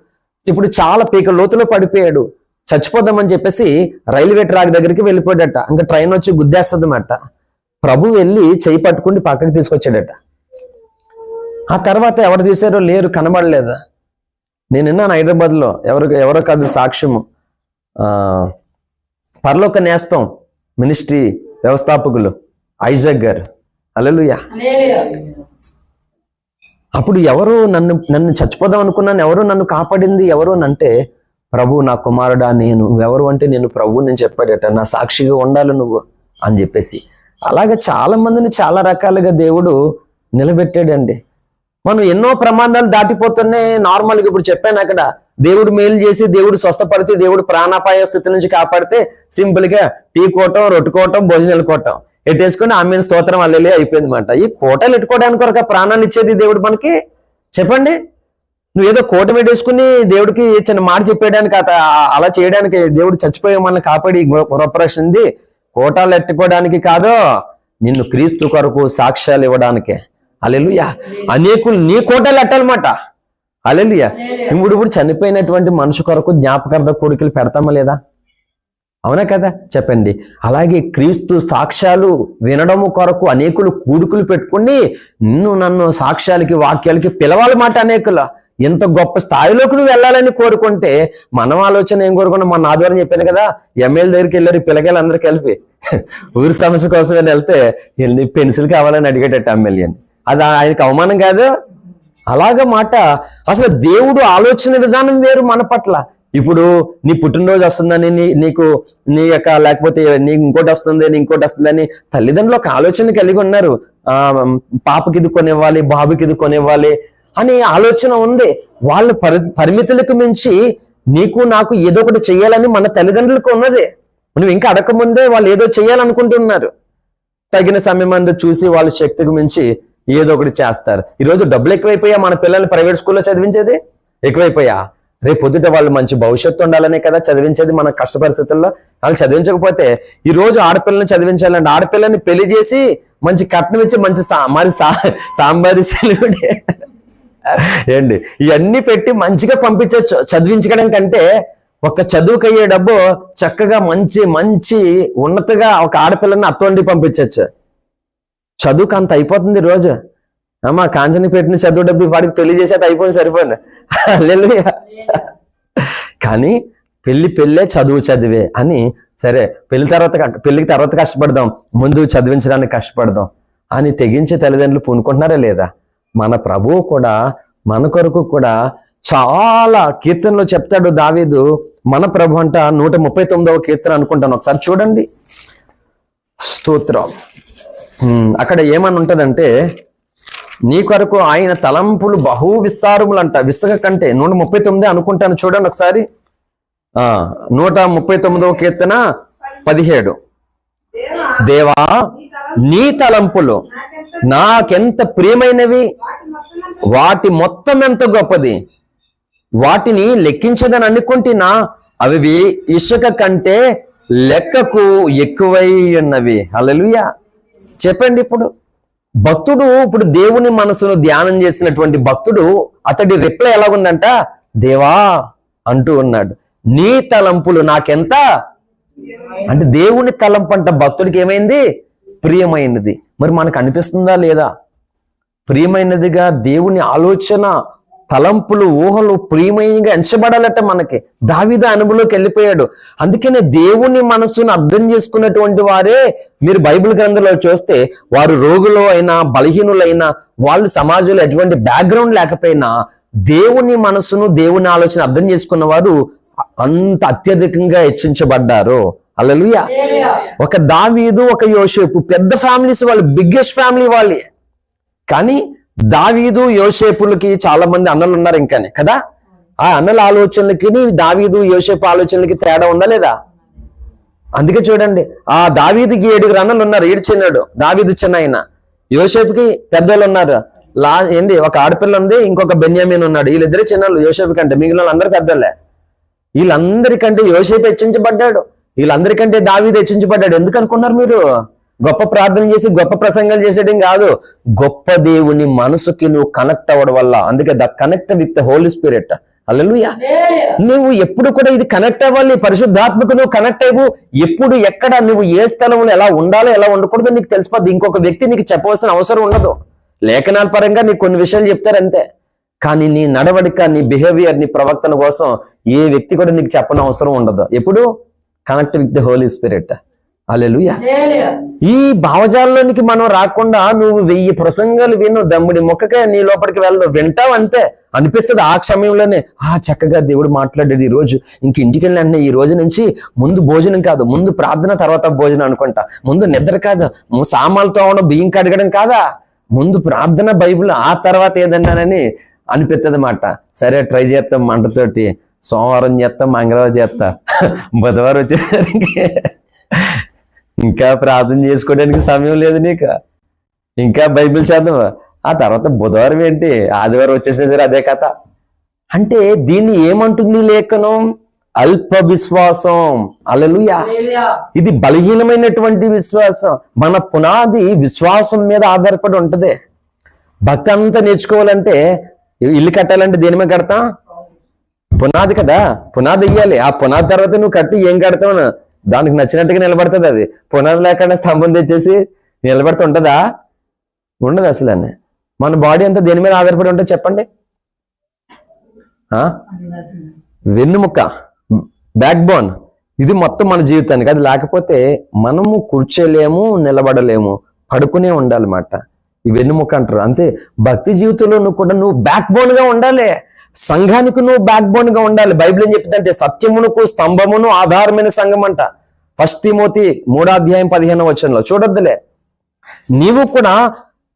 ఇప్పుడు చాలా పీక లోతులో పడిపోయాడు. చచ్చిపోదామని చెప్పేసి రైల్వే ట్రాక్ దగ్గరికి వెళ్ళిపోయాడట. ఇంకా ట్రైన్ వచ్చి గుద్దేస్తుంది అన్నమాట. ప్రభు వెళ్ళి చేయి పట్టుకుని పక్కకి తీసుకొచ్చాడట. ఆ తర్వాత ఎవరు తీశారో లేరు, కనబడలేదు. నేను విన్నాను హైదరాబాద్ లో, ఎవరో కాదు సాక్ష్యము, పరలోక నేస్తం మినిస్ట్రీ వ్యవస్థాపకులు ఐజాక్ గారు. హల్లెలూయా. అప్పుడు ఎవరు నన్ను చచ్చిపోదాం అనుకున్నాను, ఎవరు నన్ను కాపాడింది ఎవరు అంటే, ప్రభు నా కుమారుడా నేను, ఎవరు అంటే నేను ప్రభు నేను చెప్పాడట, నా సాక్షిగా ఉండాలి నువ్వు అని చెప్పేసి. అలాగే చాలా మందిని చాలా రకాలుగా దేవుడు నిలబెట్టాడండి. మనం ఎన్నో ప్రమాదాలు దాటిపోతున్నాయి. నార్మల్గా ఇప్పుడు చెప్పాను అక్కడ, దేవుడు మేలు చేసి, దేవుడు స్వస్థపడితే, దేవుడు ప్రాణాపాయ స్థితి నుంచి కాపాడితే సింపుల్ గా టీ కోటం, రొట్టు కోటం, భోజనాలు కోటం ఎట్టేసుకుని ఆమె స్తోత్రం అల్లెలే అయిపోయింది అనమాట. ఈ కోటలు ఎట్టుకోవడానికి ఒక ప్రాణాన్ని ఇచ్చేది దేవుడు మనకి, చెప్పండి. నువ్వు ఏదో కోట పెట్టేసుకుని దేవుడికి చిన్న మాట చెప్పేయడానికి, అలా చేయడానికి దేవుడు చచ్చిపోయే మనల్ని కాపాడి గొప్పరక్షింది కోటాలు ఎట్టుకోవడానికి కాదు, నిన్ను క్రీస్తు కొరకు సాక్ష్యాలు ఇవ్వడానికే. హల్లెలూయా. అనేకులు నీ కోటలు ఎట్టాలన్నమాట. హల్లెలూయా. ఇప్పుడు చనిపోయినటువంటి మనిషి కొరకు జ్ఞాపకార్థ కోరికలు పెడతామా లేదా? అవునా కదా? చెప్పండి. అలాగే క్రీస్తు సాక్ష్యాలు వినడము కొరకు అనేకులు కూడుకులు పెట్టుకుని నన్ను సాక్ష్యాలకి, వాక్యాలకి పిలవాలన్నమాట. అనేకులు ఎంత గొప్ప స్థాయిలోకి నువ్వు వెళ్ళాలని కోరుకుంటే, మనం ఆలోచన ఏం కోరుకున్నాం? మన ఆదివారం చెప్పాను కదా, ఎమ్మెల్యే దగ్గరికి వెళ్ళారు పిల్లకాయలు అందరూ కలిపి ఊరి సమస్య కోసం వెళ్తే పెన్సిల్ కావాలని అడిగేటట్టు ఎమ్మెల్యేని. అది ఆయనకు అవమానం కాదు? అలాగ మాట. అసలు దేవుడు ఆలోచన విధానం వేరు మన పట్ల. ఇప్పుడు నీ పుట్టినరోజు వస్తుందని నీకు నీ యొక్క, లేకపోతే నీకు ఇంకోటి వస్తుంది, నీ ఇంకోటి వస్తుందని తల్లిదండ్రులు ఒక ఆలోచన కలిగి ఉన్నారు. పాపకి ఇది కొనివ్వాలి, బాబుకి ఇది కొనివ్వాలి అని ఆలోచన ఉంది. వాళ్ళ పరిమితులకు మించి నీకు నాకు ఏదో ఒకటి చెయ్యాలని మన తల్లిదండ్రులకు ఉన్నది. నువ్వు ఇంకా అడగకముందే వాళ్ళు ఏదో చెయ్యాలనుకుంటున్నారు. తగిన సమయం అందు చూసి వాళ్ళ శక్తికి మించి ఏదో ఒకటి చేస్తారు. ఈరోజు డబ్బులు ఎక్కువైపోయా మన పిల్లల్ని ప్రైవేట్ స్కూల్లో చదివించేది? ఎక్కువైపోయా? రేపు పొద్దుట వాళ్ళు మంచి భవిష్యత్తు ఉండాలనే కదా చదివించేది మన కష్ట పరిస్థితుల్లో. వాళ్ళు చదివించకపోతే ఈ రోజు ఆడపిల్లని చదివించాలంటే ఆడపిల్లని పెళ్లి చేసి మంచి కట్నం ఇచ్చి మంచి సాంబారి సెలవుడే ఏంటి ఇవన్నీ పెట్టి మంచిగా పంపించవచ్చు చదివించడం కంటే. ఒక చదువుకు అయ్యే డబ్బు చక్కగా మంచి మంచి ఉన్నతగా ఒక ఆడపిల్లని అత్తోండి పంపించవచ్చు. చదువుకు అంత అయిపోతుంది రోజు. అమ్మా కాంచని పెట్టిన చదువు డబ్బు వాడికి పెళ్లి చేసేది అయిపోయింది, సరిపోయింది. హల్లెలూయా. కానీ పెళ్ళే చదివే అని, సరే పెళ్లికి తర్వాత కష్టపడదాం, ముందు చదివించడానికి కష్టపడదాం అని తెగించే తల్లిదండ్రులు పూనుకుంటున్నారా లేదా? మన ప్రభువు కూడా మన కొరకు కూడా చాలా కీర్తనలు చెప్తాడు దావీదు. మన ప్రభు అంట 139వ కీర్తన అనుకుంటాను, ఒకసారి చూడండి. స్తోత్రం. అక్కడ ఏమని ఉంటదంటే, నీ కొరకు ఆయన తలంపులు బహు విస్తారములంట, విసుగ కంటే. 139 అనుకుంటాను, చూడండి ఒకసారి. 139వ కీర్తన 17. దేవా నీ తలంపులు నాకెంత ప్రియమైనవి, వాటి మొత్తం ఎంత గొప్పది, వాటిని లెక్కించదని అనుకుంటున్నా, అవి ఇసుక కంటే లెక్కకు ఎక్కువై ఉన్నవి. హల్లెలూయా. చెప్పండి. ఇప్పుడు దేవుని మనసును ధ్యానం చేసినటువంటి భక్తుడు, అతడి రిప్లై ఎలాగుందంట? దేవా అంటూ ఉన్నాడు, నీ తలంపులు నాకెంత అంటే దేవుని తలంపు అంట భక్తుడికి ఏమైంది? ప్రియమైనది. మరి మనకు అనిపిస్తుందా లేదా? ప్రియమైనదిగా దేవుని ఆలోచన, తలంపులు, ఊహలు ప్రియమైనగా ఎంచబడాలట మనకి. దావీదు అనుభవంలోకి వెళ్ళిపోయాడు. అందుకనే దేవుని మనసును అర్థం చేసుకున్నటువంటి వారే, మీరు బైబిల్ గ్రంథంలో చూస్తే, వారు రోగులు అయినా బలహీనులైనా, వాళ్ళు సమాజంలో ఎటువంటి బ్యాక్గ్రౌండ్ లేకపోయినా దేవుని మనసును దేవుని ఆలోచన అర్థం చేసుకున్న వారు అంత అత్యధికంగా హెచ్చించబడ్డారు. హల్లెలూయా. ఒక దావీదు, ఒక యోసేపు పెద్ద ఫ్యామిలీస్, వాళ్ళు బిగ్గెస్ట్ ఫ్యామిలీ వాళ్ళే. కానీ దావీదు యోసేపులకి చాలా మంది అన్నలు ఉన్నారు ఇంకానే కదా. ఆ అన్నల ఆలోచనలకి దావీదు యోసేపు ఆలోచనలకి తేడా ఉందా లేదా? అందుకే చూడండి, ఆ దావీదుకి 7 అన్నలు ఉన్నారు. 7 చిన్నాడు, దావీదు చిన్న ఆయన. యోసేపుకి పెద్దోళ్ళు ఉన్నారు. ఒక ఆడపిల్ల ఉంది, ఇంకొక బెన్యామీన్ ఉన్నాడు. వీళ్ళిద్దరే చిన్నోళ్ళు యోసేపు కంటే, మిగిలిన అందరూ పెద్దోళ్ళే. వీళ్ళందరికంటే యోసేపు హెచ్చించబడ్డాడు, వీళ్ళందరికంటే దావీదు హెచ్చించబడ్డాడు. ఎందుకు అనుకున్నారు మీరు? గొప్ప ప్రార్థన చేసి గొప్ప ప్రసంగాలు చేసేయడం కాదు, గొప్ప దేవుని మనసుకి నువ్వు కనెక్ట్ అవ్వడం వల్ల. అందుకే the connect with the holy spirit. Hallelujah. నువ్వు ఎప్పుడు కూడా ఇది కనెక్ట్ అవ్వాలి, పరిశుద్ధాత్మకు నువ్వు కనెక్ట్ అవ్వు. ఎప్పుడు ఎక్కడ నువ్వు ఏ స్థలంలో ఎలా ఉండాలో ఎలా ఉండకూడదో నీకు తెలిసిపోద్ది. ఇంకొక వ్యక్తి నీకు చెప్పవలసిన అవసరం ఉండదు. లేఖనాల పరంగా నీకు కొన్ని విషయాలు చెప్తారంతే. కానీ నీ నడవడిక, నీ బిహేవియర్, నీ ప్రవర్తన కోసం ఏ వ్యక్తి కూడా నీకు చెప్పని అవసరం ఉండదు. ఎప్పుడు connect with the holy spirit. Hallelujah. ఈ భావజాలంలోనికి మనం రాకుండా నువ్వు 1000 ప్రసంగాలు విను, దమ్ముడి మొక్కకే నీ లోపలికి వెళ్దాం, వింటావు అంతే. అనిపిస్తుంది ఆ క్షమయంలోనే, చక్కగా దేవుడు మాట్లాడాడు ఈ రోజు, ఇంక ఇంటికి వెళ్ళిన ఈ రోజు నుంచి ముందు భోజనం కాదు, ముందు ప్రార్థన, తర్వాత భోజనం అనుకుంటా. ముందు నిద్ర కాదు, సామాన్లతో అవడం, బియ్యం కడగడం కాదా, ముందు ప్రార్థన, బైబిల్, ఆ తర్వాత ఏదన్నానని అనిపిస్తుంది మాట. సరే ట్రై చేస్తాం, మంటతోటి సోమవారం చేస్తాం, మంగళవారం చేస్తా, బుధవారం వచ్చేసరికి ఇంకా ప్రార్థన చేసుకోవడానికి సమయం లేదు నీకు, ఇంకా బైబిల్ చదువు, ఆ తర్వాత బుధవారం ఏంటి, ఆదివారం వచ్చేసినా సరే అదే కథ. అంటే దీన్ని ఏమంటుంది లేఖనం? అల్ప విశ్వాసం. హల్లెలూయా. ఇది బలహీనమైనటువంటి విశ్వాసం. మన పునాది విశ్వాసం మీద ఆధారపడి ఉంటది. భక్తి అంతా నేర్చుకోవాలంటే, ఇల్లు కట్టాలంటే దేని మీద కడతాం? పునాది కదా, పునాది వెయ్యాలి. ఆ పునాది తర్వాత నువ్వు కట్టి ఏం కడతావు, దానికి నచ్చినట్టుగా నిలబడుతుంది. అది పునాది లేకుండా స్తంభం తెచ్చేసి నిలబడుతూ ఉంటుందా? ఉండదు అసలు. అని మన బాడీ అంతా దేని మీద ఆధారపడి ఉంటుంది చెప్పండి? వెన్నుముక్క, బ్యాక్ బోన్, ఇది మొత్తం మన జీవితానికి. అది లేకపోతే మనము కూర్చోలేము, నిలబడలేము, పడుకునే ఉండాలన్నమాట. ఈ వెన్నుముక్క అంటారు. అంతే భక్తి జీవితంలో నువ్వు బ్యాక్ బోన్ గా ఉండాలి. సంఘానికి నువ్వు బ్యాక్ బోన్ గా ఉండాలి. బైబిల్ ఏం చెప్తుందంటే, సత్యమునకు స్తంభమును ఆధారమైన సంఘం అంట. 1 తిమోతి 3:15 చూడొద్దులే. నీవు కూడా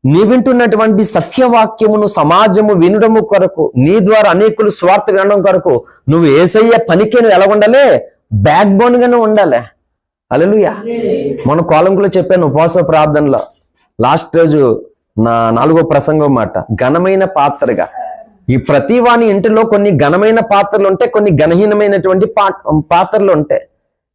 నీ వింటున్నటువంటి సత్యవాక్యమును సమాజము వినడము కొరకు, నీ ద్వారా అనేకులు స్వార్థ వినడం కొరకు నువ్వు యేసయ్య పనికి నువ్వు ఎలా ఉండాలి? బ్యాక్ బోన్ గానే ఉండాలి. హల్లెలూయా. మన కాలంలో చెప్పాను ఉపవాస ప్రార్థనలో లాస్ట్ రోజు నా 4వ ప్రసంగం మాట, ఘనమైన పాత్రగా. ఈ ప్రతి వాని ఇంటిలో కొన్ని ఘనమైన పాత్రలు ఉంటాయి, కొన్ని ఘనహీనమైనటువంటి పాత్రలు ఉంటాయి.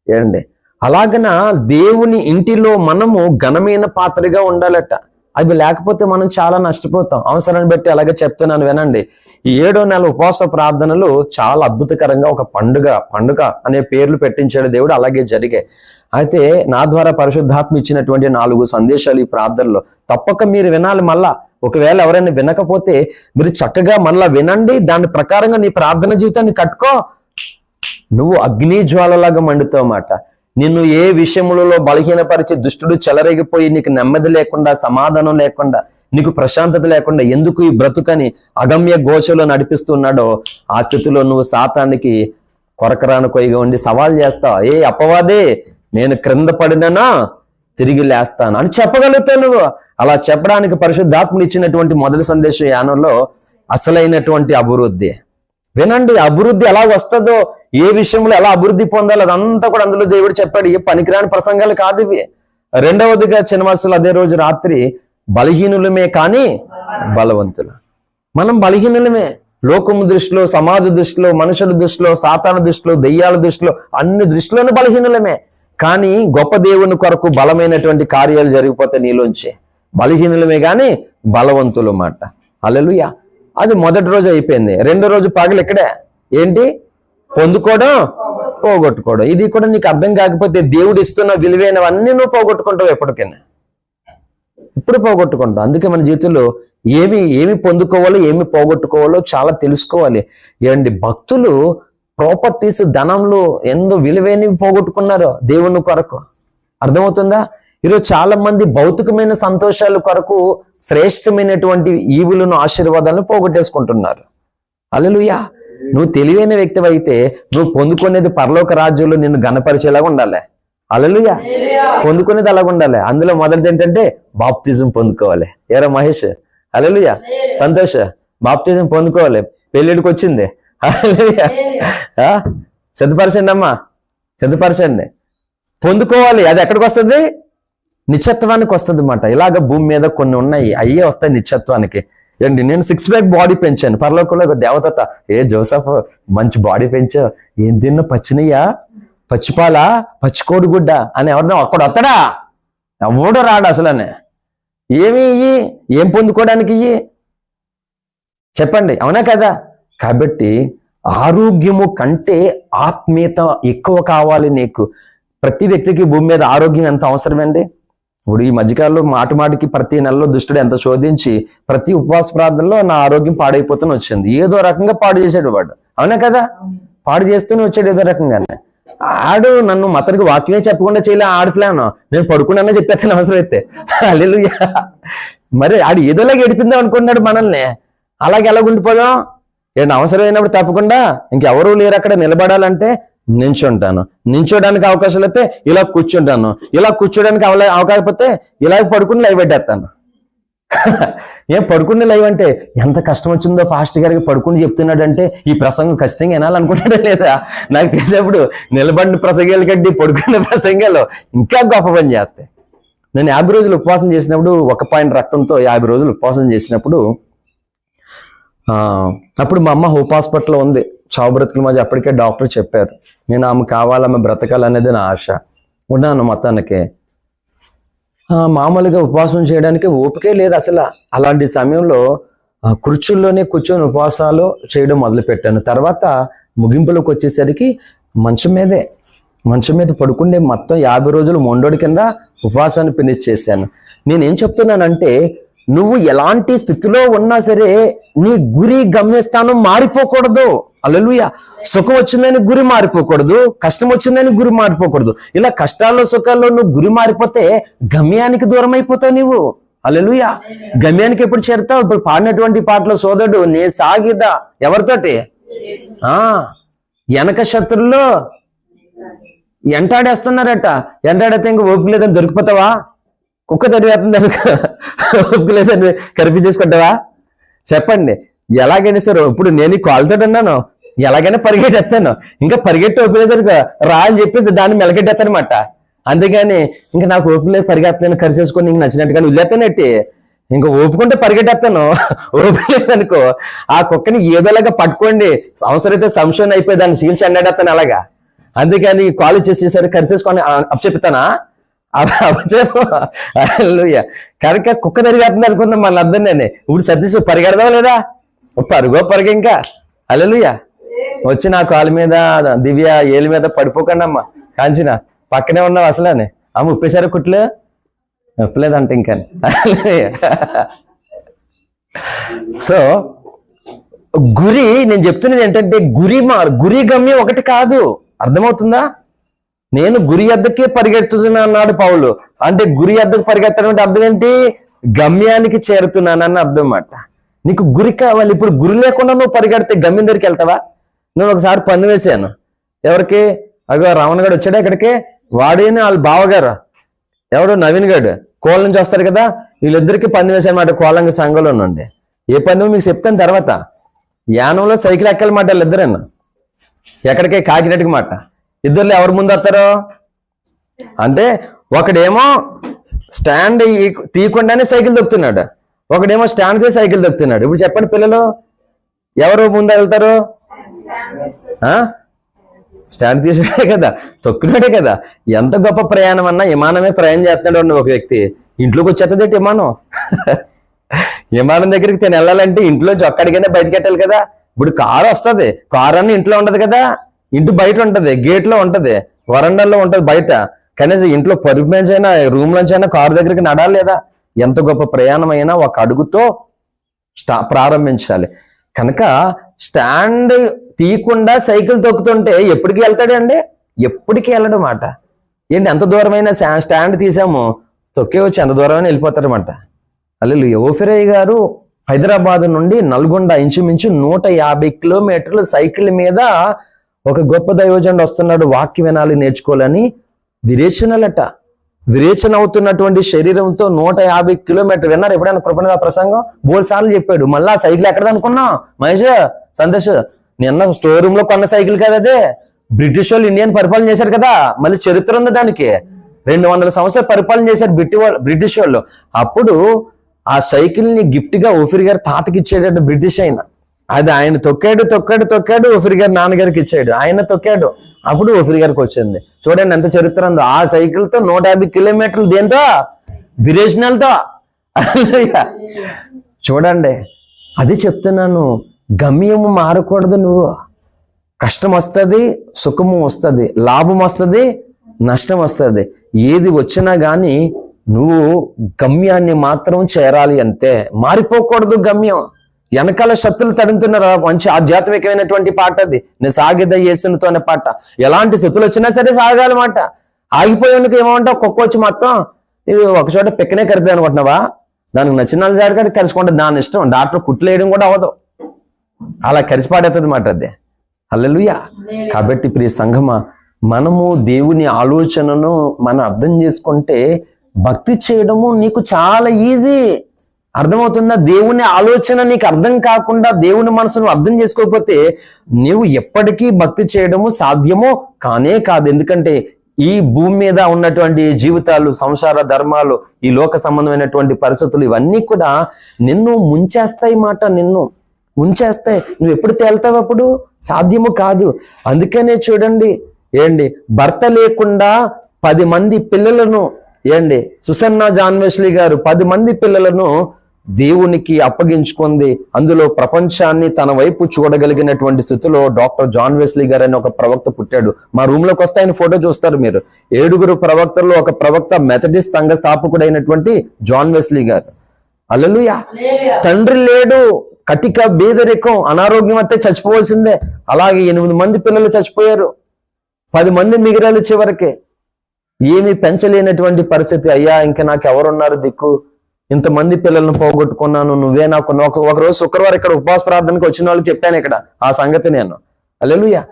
ఏండి అలాగన దేవుని ఇంటిలో మనము ఘనమైన పాత్రగా ఉండాలట. అవి లేకపోతే మనం చాలా నష్టపోతాం. అవసరాన్ని బట్టి అలాగే చెప్తున్నాను వినండి. ఈ 7వ నెల ఉపవాస ప్రార్థనలు చాలా అద్భుతకరంగా ఒక పండుగ అనే పేర్లు పెట్టించాడు దేవుడు. అలాగే జరిగాయి. అయితే నా ద్వారా పరిశుద్ధాత్మ ఇచ్చినటువంటి 4 సందేశాలు ఈ ప్రార్థనలో తప్పక మీరు వినాలి. మళ్ళా ఒకవేళ ఎవరైనా వినకపోతే మీరు చక్కగా మళ్ళా వినండి. దాని ప్రకారంగా నీ ప్రార్థన జీవితాన్ని కట్టుకో. నువ్వు అగ్ని జ్వాలలాగా మండుతావు మాట. నిన్ను ఏ విషయములలో బలహీనపరిచి దుష్టుడు చెలరేగిపోయి నీకు నెమ్మది లేకుండా, సమాధానం లేకుండా, నీకు ప్రశాంతత లేకుండా ఎందుకు ఈ బ్రతుకని అగమ్య గోచలో నడిపిస్తున్నాడో ఆ స్థితిలో నువ్వు సాతానికి కొరకరాను కొయ్యగా ఉండి సవాల్ చేస్తావు. ఏ అపవాదే, నేను క్రింద పడిననా తిరిగి లేస్తాను అని చెప్పగలుగుతావు నువ్వు. అలా చెప్పడానికి పరిశుద్ధాత్ముడు ఇచ్చినటువంటి మొదటి సందేశం యానంలో అసలైనటువంటి అభివృద్ధి. వినండి, అభివృద్ధి ఎలా వస్తుందో, ఏ విషయంలో ఎలా అభివృద్ధి పొందాలో అదంతా కూడా అందులో దేవుడు చెప్పాడు. ఏ పనికిరాని ప్రసంగాలు కాదు ఇవి. రెండవదిగా చిన్నవాసులు అదే రోజు రాత్రి బలహీనులమే కానీ బలవంతులు. మనం బలహీనులమే. లోకము దృష్టిలో, సమాజ దృష్టిలో, మనుషుల దృష్టిలో, సాతాను దృష్టిలో, దెయ్యాల దృష్టిలో, అన్ని దృష్టిలోనూ బలహీనులమే. కానీ గొప్ప దేవుని కొరకు బలమైనటువంటి కార్యాలు జరిగిపోతే నీలోంచి బలహీనులమే కానీ బలవంతులు మాట. హల్లెలూయా. అది మొదటి రోజు అయిపోయింది. రెండో రోజు పగలు ఇక్కడే ఏంటి? పొందుకోవడం, పోగొట్టుకోవడం. ఇది కూడా నీకు అర్థం కాకపోతే దేవుడు ఇస్తున్న విలువైనవన్నీ నువ్వు పోగొట్టుకుంటావు. ఎప్పటికైనా ఇప్పుడు పోగొట్టుకుంటావు. అందుకే మన జీవితంలో ఏమి పొందుకోవాలో, ఏమి పోగొట్టుకోవాలో చాలా తెలుసుకోవాలి. ఏంటి భక్తులు ప్రాపర్టీస్, ధనంలో ఎంతో విలువైనవి పోగొట్టుకున్నారు దేవుని కొరకు. అర్థమవుతుందా? ఈరోజు చాలా మంది భౌతికమైన సంతోషాల కొరకు శ్రేష్టమైనటువంటి ఈవులను, ఆశీర్వాదాలను పోగొట్టేసుకుంటున్నారు. హల్లెలూయా. నువ్వు తెలివైన వ్యక్తి అయితే నువ్వు పొందుకునేది పరలోక రాజ్యంలో నిన్ను ఘనపరిచేలాగా ఉండాలి. హల్లెలూయా. పొందుకునేది అలాగ ఉండాలి. అందులో మొదటిది ఏంటంటే బాప్తిజం పొందుకోవాలి. ఏరా మహేష్? హల్లెలూయా. సంతోష్, బాప్తిజం పొందుకోవాలి. పెళ్ళిడికి వచ్చింది. హల్లెలూయా. సిద్ధపరచండి అమ్మా, సిద్ధపరచండి. పొందుకోవాలి. అది ఎక్కడికి వస్తుంది? నిత్యత్వానికి వస్తుంది అన్నమాట. ఇలాగ భూమి మీద కొన్ని ఉన్నాయి, అయ్యే వస్తాయి నిత్యత్వానికి. ఏంటి, నేను 6 ప్యాక్ బాడీ పెంచాను. పరలోకంలో ఒక దేవత, ఏ జోసఫ్ మంచి బాడీ పెంచావు, ఏం తిన్నా, పచ్చినయ్యా, పచ్చిపాలా, పచ్చికోడి గుడ్డ అని ఎవరినో అక్కడ వస్తాడా? ఎవడో రాడు అసలనే. ఏమి ఇయ్యి, ఏం పొందుకోవడానికి ఇయ్యి చెప్పండి, అవునా కదా? కాబట్టి ఆరోగ్యము కంటే ఆత్మీయత ఎక్కువ కావాలి నీకు. ప్రతి వ్యక్తికి భూమి మీద ఆరోగ్యం ఎంత అవసరమండి. ఇప్పుడు ఈ మధ్యకాలంలో మాటికి ప్రతి నెలలో దుష్టుడు ఎంత శోధించి ప్రతి ఉపవాస ప్రార్థనలో నా ఆరోగ్యం పాడైపోతూనే వచ్చింది. ఏదో రకంగా పాడు చేసాడు వాడు, అవునా కదా? పాడు చేస్తూనే వచ్చాడు ఏదో రకంగానే. ఆడు నన్ను మతనికి వాక్యమే చెప్పకుండా చేయలే. ఆడు ప్లాన్ నేను పడుకున్నా చెప్పేస్తాను అవసరం అయితే. హల్లెలూయా. మరి ఆడు ఏదోలాగా గడిపిందాం అనుకున్నాడు మనల్ని. అలాగే ఎలా ఉండిపోదాం? ఏంటి, అవసరమైనప్పుడు తప్పకుండా ఇంకెవరూ లేరు అక్కడ నిలబడాలంటే నించుంటాను. నించోడానికి అవకాశాలు అయితే ఇలా కూర్చుంటాను. ఇలా కూర్చోడానికి అవకాశం పోతే ఇలా పడుకుని లైవ్ పెట్టేస్తాను. ఏం పడుకుని లైవ్ అంటే ఎంత కష్టం వచ్చిందో పాస్టర్ గారికి పడుకుని చెప్తున్నాడంటే ఈ ప్రసంగం ఖచ్చితంగా వినాలనుకుంటాడా లేదా నాకు తెలిసినప్పుడు. నిలబడిన ప్రసంగాలు కంటే పడుకున్న ప్రసంగాలు ఇంకా గొప్ప పని చేస్తాయి. నేను 50 రోజులు ఉపవాసం చేసినప్పుడు, 1 పాయింట్ రక్తంతో 50 రోజులు ఉపవాసం చేసినప్పుడు, అప్పుడు మా అమ్మ హోప్ హాస్పిటల్లో ఉంది, చావు బ్రతుకుల మధ్య. అప్పటికే డాక్టర్ చెప్పారు నేను ఆమె కావాలి, ఆమె బ్రతకాలనేది నా ఆశ. ఉన్నాను మొత్తానికి. మామూలుగా ఉపవాసం చేయడానికి ఓపికే లేదు అసలు. అలాంటి సమయంలో కుర్చీల్లోనే కూర్చొని ఉపవాసాలు చేయడం మొదలుపెట్టాను. తర్వాత ముగింపులోకి వచ్చేసరికి మంచం మీద పడుకుండే మొత్తం 50 రోజులు మొండోడి కింద ఉపవాసాన్ని ఫినిష్ చేశాను. నేనేం చెప్తున్నానంటే, నువ్వు ఎలాంటి స్థితిలో ఉన్నా సరే నీ గురి, గమ్యస్థానం మారిపోకూడదు. హల్లెలూయా. సుఖం వచ్చిందని గురి మారిపోకూడదు, కష్టం వచ్చిందని గురి మారిపోకూడదు. ఇలా కష్టాల్లో, సుఖాల్లో నువ్వు గురి మారిపోతే గమ్యానికి దూరం అయిపోతావు నువ్వు. హల్లెలూయా. గమ్యానికి ఎప్పుడు చేరుతావు? ఇప్పుడు పాడినటువంటి పాటలో సోదరుడు, నే సాగిదా ఎవరితోటి? వెనక శత్రుల్లో ఎంటాడేస్తున్నారట. ఎంటాడితే ఇంక ఓపిక లేదని దొరికిపోతావా? కుక్క తడివేస్తుంది ఓపిక లేదని కరిపి చేసుకుంటావా? చెప్పండి. ఎలాగైనా సరే ఇప్పుడు నేను కాలుతో అన్నాను, ఎలాగైనా పరిగెట్టేస్తాను. ఇంకా పరిగెట్టి ఓపిక లేదు రా అని చెప్పేసి దాన్ని మెలకెట్టేస్తానమాట. అందుకని ఇంకా నాకు ఓపిక లేదు, పరిగెత్తలేను, కరిసేసుకొని ఇంక నచ్చినట్టుగా వదిలేస్తానట్టి. ఇంకా ఓపుకుంటే పరిగెట్టేస్తాను. ఓపిక లేదనుకో ఆ కుక్కని ఏదోలాగా పట్టుకోండి, అవసరమైతే సంశయం అయిపోయి దాన్ని చీల్చి అన్నాడేస్తాను అలాగా. అందుకని కాల్ ఇచ్చేసేసరి కరిసేసుకొని అప్పచెప్తానా అప్పచెప్పు. కనుక కుక్క తిరిగేస్తుంది అనుకుందాం మన అర్థం. నేను ఇప్పుడు సతీష్ పరిగెడదాం లేదా, పరుగు ఇంకా. హల్లెలూయా. వచ్చి నా కాలు మీద దివ్య ఏలి మీద పడిపోకండి అమ్మ, కాంచిన పక్కనే ఉన్నావు అసలని. అమ్మ ఉప్పేశారు కుట్లు, ఉప్పలేదంట ఇంకా. సో గురి, నేను చెప్తున్నది ఏంటంటే గురి గమ్యం ఒకటి కాదు. అర్థమవుతుందా? నేను గురి వద్దకే పరిగెడుతున్నా అన్నాడు పౌలు. అంటే గురి వద్దకు పరిగెత్తడం అంటే అర్థం ఏంటి? గమ్యానికి చేరుతున్నానని అర్థం అన్నమాట. నీకు గురి కావాలి. ఇప్పుడు గురి లేకుండా నువ్వు పరిగెడితే గమ్యం దగ్గరికి వెళ్తావా? నేను ఒకసారి పన్ను వేసాను. ఎవరికి? అగో రావణ గారు వచ్చాడు ఇక్కడికి, వాడేని వాళ్ళ బావగారు ఎవడు నవీన్ గారు కోళ్ళ నుంచి వస్తారు కదా, వీళ్ళిద్దరికి పన్ను వేసానమాట కోలంగ సంఘంలో నుండి. ఏ పన్ను మీకు చెప్తాను తర్వాత. యానంలో సైకిల్ ఎక్కాలన్నమాట వీళ్ళిద్దరన్నా. ఎక్కడికే? కాకినాడకి మాట. ఇద్దరులో ఎవరు ముందు వస్తారు అంటే, ఒకడేమో స్టాండ్ తీయకుండానే సైకిల్ దొక్కుతున్నాడు, ఒకడేమో స్టాండ్ తీసి సైకిల్ దొక్కుతున్నాడు. ఇప్పుడు చెప్పండి పిల్లలు, ఎవరు ముందు వెళ్తారు? స్టాండ్ తీసాడే కదా, తొక్కున్నాడే కదా. ఎంత గొప్ప ప్రయాణం అన్నా విమానమే ప్రయాణం చేస్తున్నాడు ఒక వ్యక్తి. ఇంట్లోకి వచ్చేస్తుంది విమానం. విమానం దగ్గరికి తిని వెళ్ళాలంటే ఇంట్లోంచి ఒక్కడికైనా బయటకు వెళ్ళాలి కదా. ఇప్పుడు కారు వస్తుంది, కారు అన్న ఇంట్లో ఉంటది కదా, ఇంటి బయట ఉంటది, గేట్ లో ఉంటది, వరండాల్లో ఉంటది బయట. కనీసం ఇంట్లో పరుపు నుంచి అయినా రూమ్ నుంచి అయినా కారు దగ్గరికి నడాలి లేదా? ఎంత గొప్ప ప్రయాణం అయినా ఒక అడుగుతో ప్రారంభించాలి. కనుక స్టాండ్ తీయకుండా సైకిల్ తొక్కుతుంటే ఎప్పటికి వెళ్తాడండి? ఎప్పటికీ వెళ్ళడం మాట. ఏంటి ఎంత దూరమైనా స్టాండ్ తీసాము తొక్కే వచ్చి ఎంత దూరమైనా వెళ్ళిపోతారన్నమాట. హల్లెలూయా. ఓఫిరయ్య గారు హైదరాబాద్ నుండి నల్గొండ ఇంచుమించు 150 కిలోమీటర్లు సైకిల్ మీద ఒక గొప్ప దైవజనుడు వస్తున్నాడు వాక్యం వినాలి నేర్చుకోవాలని. విరేచన అవుతున్నటువంటి శరీరంతో 150 కిలోమీటర్లు. విన్నారు ఎప్పుడైనా కృపణ ప్రసంగం? బోల్ సార్లు చెప్పాడు. మళ్ళా సైకిల్ ఎక్కడ అనుకున్నాం మహేష్ సందేశ్? నిన్న స్టోర్ రూమ్ లో కొన్న సైకిల్ కదా అదే. బ్రిటిష్ వాళ్ళు ఇండియన్ పరిపాలన చేశారు కదా, మళ్ళీ చరిత్ర ఉంది దానికి. 200 సంవత్సరాలు పరిపాలన చేశారు బ్రిటిష్ వాళ్ళు. అప్పుడు ఆ సైకిల్ ని గిఫ్ట్ గా ఓఫిర్ గారు తాతకి ఇచ్చాడట బ్రిటిష్ ఆయన. అది ఆయన తొక్కాడు ఓఫిర్ గారు నాన్నగారికి ఇచ్చాడు, ఆయన తొక్కాడు, అప్పుడు ఓఫిర్ గారికి వచ్చింది. చూడండి ఎంత చరిత్ర ఉందో. ఆ సైకిల్ తో 150 కిలోమీటర్లు దేంతో? విరేచనాలతో. చూడండి, అది చెప్తున్నాను. గమ్యము మారకూడదు. నువ్వు కష్టం వస్తుంది, సుఖము వస్తుంది, లాభం వస్తుంది, నష్టం వస్తుంది. ఏది వచ్చినా గాని నువ్వు గమ్యాన్ని మాత్రం చేరాలి అంతే. మారిపోకూడదు గమ్యం. వెనకాల శత్రులు తడుతున్నారు. మంచి ఆధ్యాత్మికమైనటువంటి పాట అది. నేను సాగిద యేసునితో అనే పాట. ఎలాంటి స్థితులు వచ్చినా సరే సాగాలన్నమాట. ఆగిపోయేందుకు ఏమంటావు? కుక్క వచ్చి మొత్తం ఇది ఒకచోట పిక్కనే కరుతుంది అనుకుంటున్నావా? దానికి నచ్చిన జాడికాడికి కలుసుకుంటే దాని ఇష్టం. డాక్టర్ కుట్లు వేయడం కూడా అవ్వదు, అలా కలిసి పాడేస్తుంది మాట అదే. హల్లెలూయా. కాబట్టి ప్రియ సంఘమా, మనము దేవుని ఆలోచనను మనం అర్థం చేసుకుంటే భక్తి చేయడము నీకు చాలా ఈజీ. అర్థమవుతుందా? దేవుని ఆలోచన నీకు అర్థం కాకుండా దేవుని మనసును అర్థం చేసుకోకపోతే నీవు ఎప్పటికీ భక్తి చేయడము సాధ్యమో కానే కాదు. ఎందుకంటే ఈ భూమి మీద ఉన్నటువంటి జీవితాలు, సంసార ధర్మాలు, ఈ లోక సంబంధమైనటువంటి పరిస్థితులు ఇవన్నీ కూడా నిన్ను ముంచేస్తాయి మాట. నిన్ను ముంచేస్తాయి. నువ్వు ఎప్పుడు తేల్తావు? అప్పుడు సాధ్యము కాదు. అందుకనే చూడండి, భర్త లేకుండా 10 మంది పిల్లలను, సుసన్నా జాన్ వెస్లీ గారు 10 మంది పిల్లలను దేవునికి అప్పగించుకుంది. అందులో ప్రపంచాన్ని తన వైపు చూడగలిగినటువంటి స్థితిలో డాక్టర్ జాన్ వెస్లీ గారు అని ఒక ప్రవక్త పుట్టాడు. మా రూమ్ లోకి వస్తే ఆయన ఫోటో చూస్తారు మీరు. 7 ప్రవక్తల్లో ఒక ప్రవక్త మెథడిస్ట్ సంఘ స్థాపకుడైనటువంటి జాన్ వెస్లీ గారు. హల్లెలూయా. తండ్రి లేడు, కటిక బేదరికం, అనారోగ్యం అయితే చచ్చిపోవాల్సిందే. అలాగే 8 మంది పిల్లలు చచ్చిపోయారు, 10 మంది మిగిరాలు. చివరికి ఏమీ పెంచలేనటువంటి పరిస్థితి. అయ్యా ఇంకా నాకు ఎవరున్నారు దిక్కు? ఇంతమంది పిల్లలను పోగొట్టుకున్నాను, నువ్వే నాకు. ఒకరోజు శుక్రవారం ఇక్కడ ఉపవాస ప్రార్థనకు వచ్చిన వాళ్ళు చెప్పాను ఇక్కడ ఆ సంగతి నేను. హల్లెలూయా.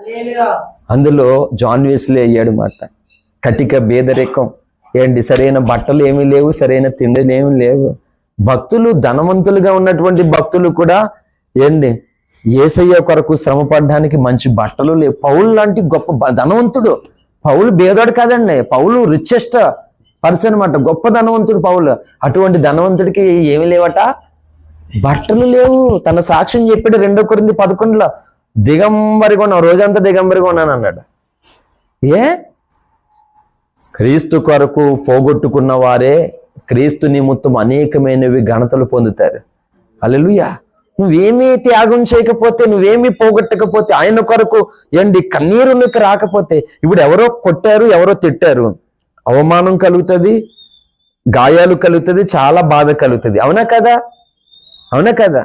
అందులో జాన్ వెస్లీ అయ్యాడు మాట. కటిక బేదరికం, సరైన బట్టలు ఏమీ లేవు, సరైన తిండిలు ఏమీ లేవు. భక్తులు, ధనవంతులుగా ఉన్నటువంటి భక్తులు కూడా యేసయ్య కొరకు శ్రమ పడడానికి మంచి బట్టలు లేవు. పౌలు లాంటి గొప్ప ధనవంతుడు, పౌలు భేదోడు కాదండి, పౌలు రిచెస్ట్ పర్సన్ అనమాట, గొప్ప ధనవంతుడు పౌలు. అటువంటి ధనవంతుడికి ఏమి లేవట, బట్టలు లేవు. తన సాక్ష్యం చెప్పాడు 2 కొరింథీ 11లో, దిగంబరిగా ఉన్నావు, రోజంతా దిగంబరిగా ఉన్నాను అన్నాడు. క్రీస్తు కొరకు పోగొట్టుకున్న వారే క్రీస్తు నిమిత్తం అనేకమైనవి ఘనతలు పొందుతారు. హల్లెలూయా. నువ్వేమీ త్యాగం చేయకపోతే, నువ్వేమీ పోగొట్టకపోతే, ఆయన కొరకు కన్నీరు నీకు రాకపోతే, ఇప్పుడు ఎవరో కొట్టారు, ఎవరో తిట్టారు, అవమానం కలుగుతుంది, గాయాలు కలుగుతుంది, చాలా బాధ కలుగుతుంది. అవునా కదా? అవునా కదా?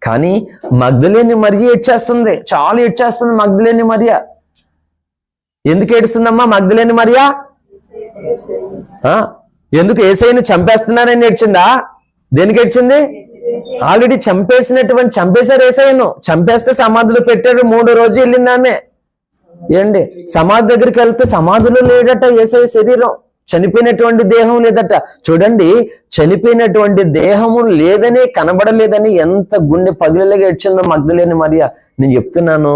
కానీ మగ్దలేని మరియ ఏడ్చేస్తుంది, చాలా ఏడ్చేస్తుంది మగ్దలేని మరియ. ఎందుకు ఏడుస్తుందమ్మా మగ్దలేని మరియ? ఎందుకు? యేసయ్యని చంపేస్తున్నారని ఏడ్చిందా? దేనికి ఏడ్చింది? ఆల్రెడీ చంపేశారు యేసయ్యను. చంపేస్తే సమాధిలో పెట్టాడు, 3వ రోజు వెళ్ళింది ఆమె. సమాధి దగ్గరికి వెళ్తే సమాధిలో లేడట యేసయ్య శరీరం, చనిపోయినటువంటి దేహం లేదట. చూడండి, చనిపోయినటువంటి దేహము లేదని, కనబడలేదని ఎంత గుండె పగిలేలాగా ఏడ్చిందో మగ్దలేని మరియ. నేను చెప్తున్నాను,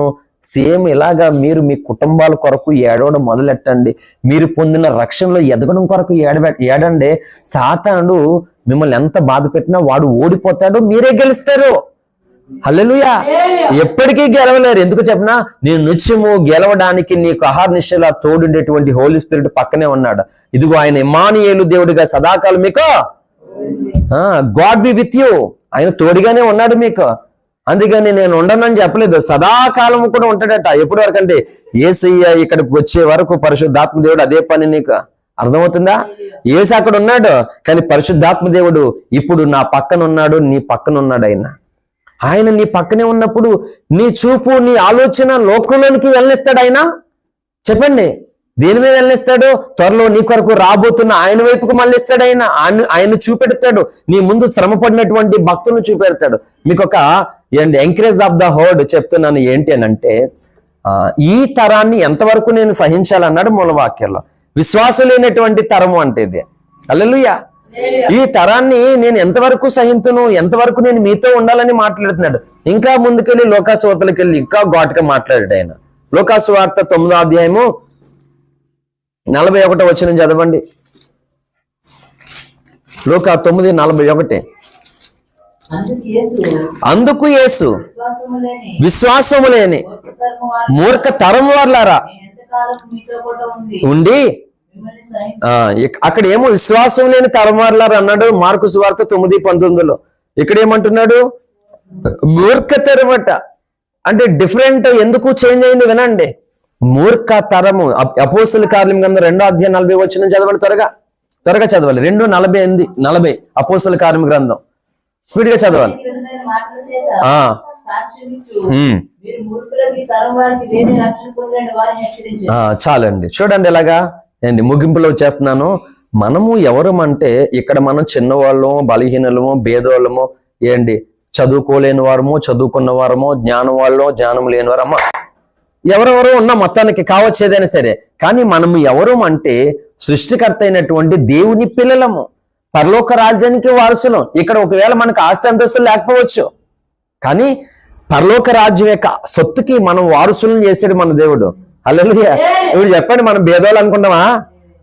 సేమ్ ఇలాగా మీరు మీ కుటుంబాల కొరకు ఏడవడం మొదలెట్టండి. మీరు పొందిన రక్షణలో ఎదగడం కొరకు ఏడండి. సాతానుడు మిమ్మల్ని ఎంత బాధ పెట్టినా వాడు ఓడిపోతాడు, మీరే గెలుస్తారు. హల్లెలూయా. ఎప్పటికీ గెలవలేరు. ఎందుకు చెప్పినా, నేను నిత్యము గెలవడానికి నీకు అహర్నిశలా తోడుండేటువంటి హోలీ స్పిరిట్ పక్కనే ఉన్నాడు. ఇదిగో ఆయన ఇమ్మానుయేలు దేవుడిగా సదాకాలం మీకు, గాడ్ బి విత్ యూ, ఆయన తోడుగానే ఉన్నాడు మీకు. అందుకని నేను ఉండనని చెప్పలేదు, సదాకాలం కూడా ఉంటాడట. ఎప్పటి వరకు అంటే యేసయ్య ఇక్కడికి వచ్చే వరకు పరిశుద్ధాత్మ దేవుడు అదే పని. నీకు అర్థమవుతుందా? యేసు అక్కడ ఉన్నాడు, కానీ పరిశుద్ధాత్మ దేవుడు ఇప్పుడు నా పక్కన ఉన్నాడు, నీ పక్కన ఉన్నాడు. ఆయన నీ పక్కనే ఉన్నప్పుడు నీ చూపు, నీ ఆలోచన లోకంలోనికి వెళ్ళనిస్తాడు ఆయన. చెప్పండి, దేని మీద వెళ్ళనిస్తాడు? త్వరలో నీ కొరకు రాబోతున్న ఆయన వైపుకు మళ్ళిస్తాడు. ఆయన చూపెడతాడు. నీ ముందు శ్రమ పడినటువంటి భక్తులను చూపెడతాడు. మీకు ఒక ఎంకరేజ్ ఆఫ్ ద హర్డ్ చెప్తున్నాను. ఏంటి అని అంటే, ఈ తరాన్ని ఎంతవరకు నేను సహించాలన్నాడు మూలవాక్యంలో. విశ్వాసం లేనటువంటి తరము అంటే ఇది. హల్లెలూయా. ఈ తరాన్ని నేను ఎంతవరకు సహింతును, ఎంతవరకు నేను మీతో ఉండాలని మాట్లాడుతున్నాడు. ఇంకా ముందుకెళ్ళి లోకాసువార్తలకు వెళ్ళి ఇంకా ఘాటుగా మాట్లాడాడు ఆయన. లోకాసువార్త 9వ అధ్యాయము 41వ వచనం చదవండి. లోకా 9:41. అందుకు యేసు, విశ్వాసము లేని మూర్ఖ తరం వారులారా ఉండి, అక్కడ ఏమో విశ్వాసం లేని తరం వారులారా అన్నాడు మార్కు సువార్త 9:19లో. ఇక్కడ ఏమంటున్నాడు? మూర్ఖ తరమట. అంటే డిఫరెంట్. ఎందుకు చేంజ్ అయింది వినండి. మూర్ఖ తరము. అపోస్తుల కార్యం గ్రంథం 2వ అధ్యాయం 40 వచనం చదవండి. త్వరగా చదవాలి. 2:40 అపోస్తుల కార్యం గ్రంథం. స్పీడ్ గా చదవాలి. చాలండి. చూడండి ఎలాగా ముగింపులో వచ్చేస్తున్నాను. మనము ఎవరమంటే, ఇక్కడ మనం చిన్నవాళ్ళము, బలహీనలము, భేదవాళ్ళము, చదువుకోలేని వారము, చదువుకున్న వారము, జ్ఞానం వాళ్ళు, జ్ఞానం లేని వారమ్మ, ఎవరెవరో ఉన్న మొత్తానికి కావచ్చేదైనా సరే. కానీ మనము ఎవరు అంటే సృష్టికర్త అయినటువంటి దేవుని పిల్లలము, పరలోక రాజ్యానికి వారసులం. ఇక్కడ ఒకవేళ మనకు ఆస్తి అంతస్తులు లేకపోవచ్చు, కానీ పరలోక రాజ్యం యొక్క సొత్తుకి మనం వారసులను చేసాడు మన దేవుడు. హల్లెలూయా. ఇప్పుడు చెప్పండి, మనం భేదవాళ్ళు అనుకుంటామా?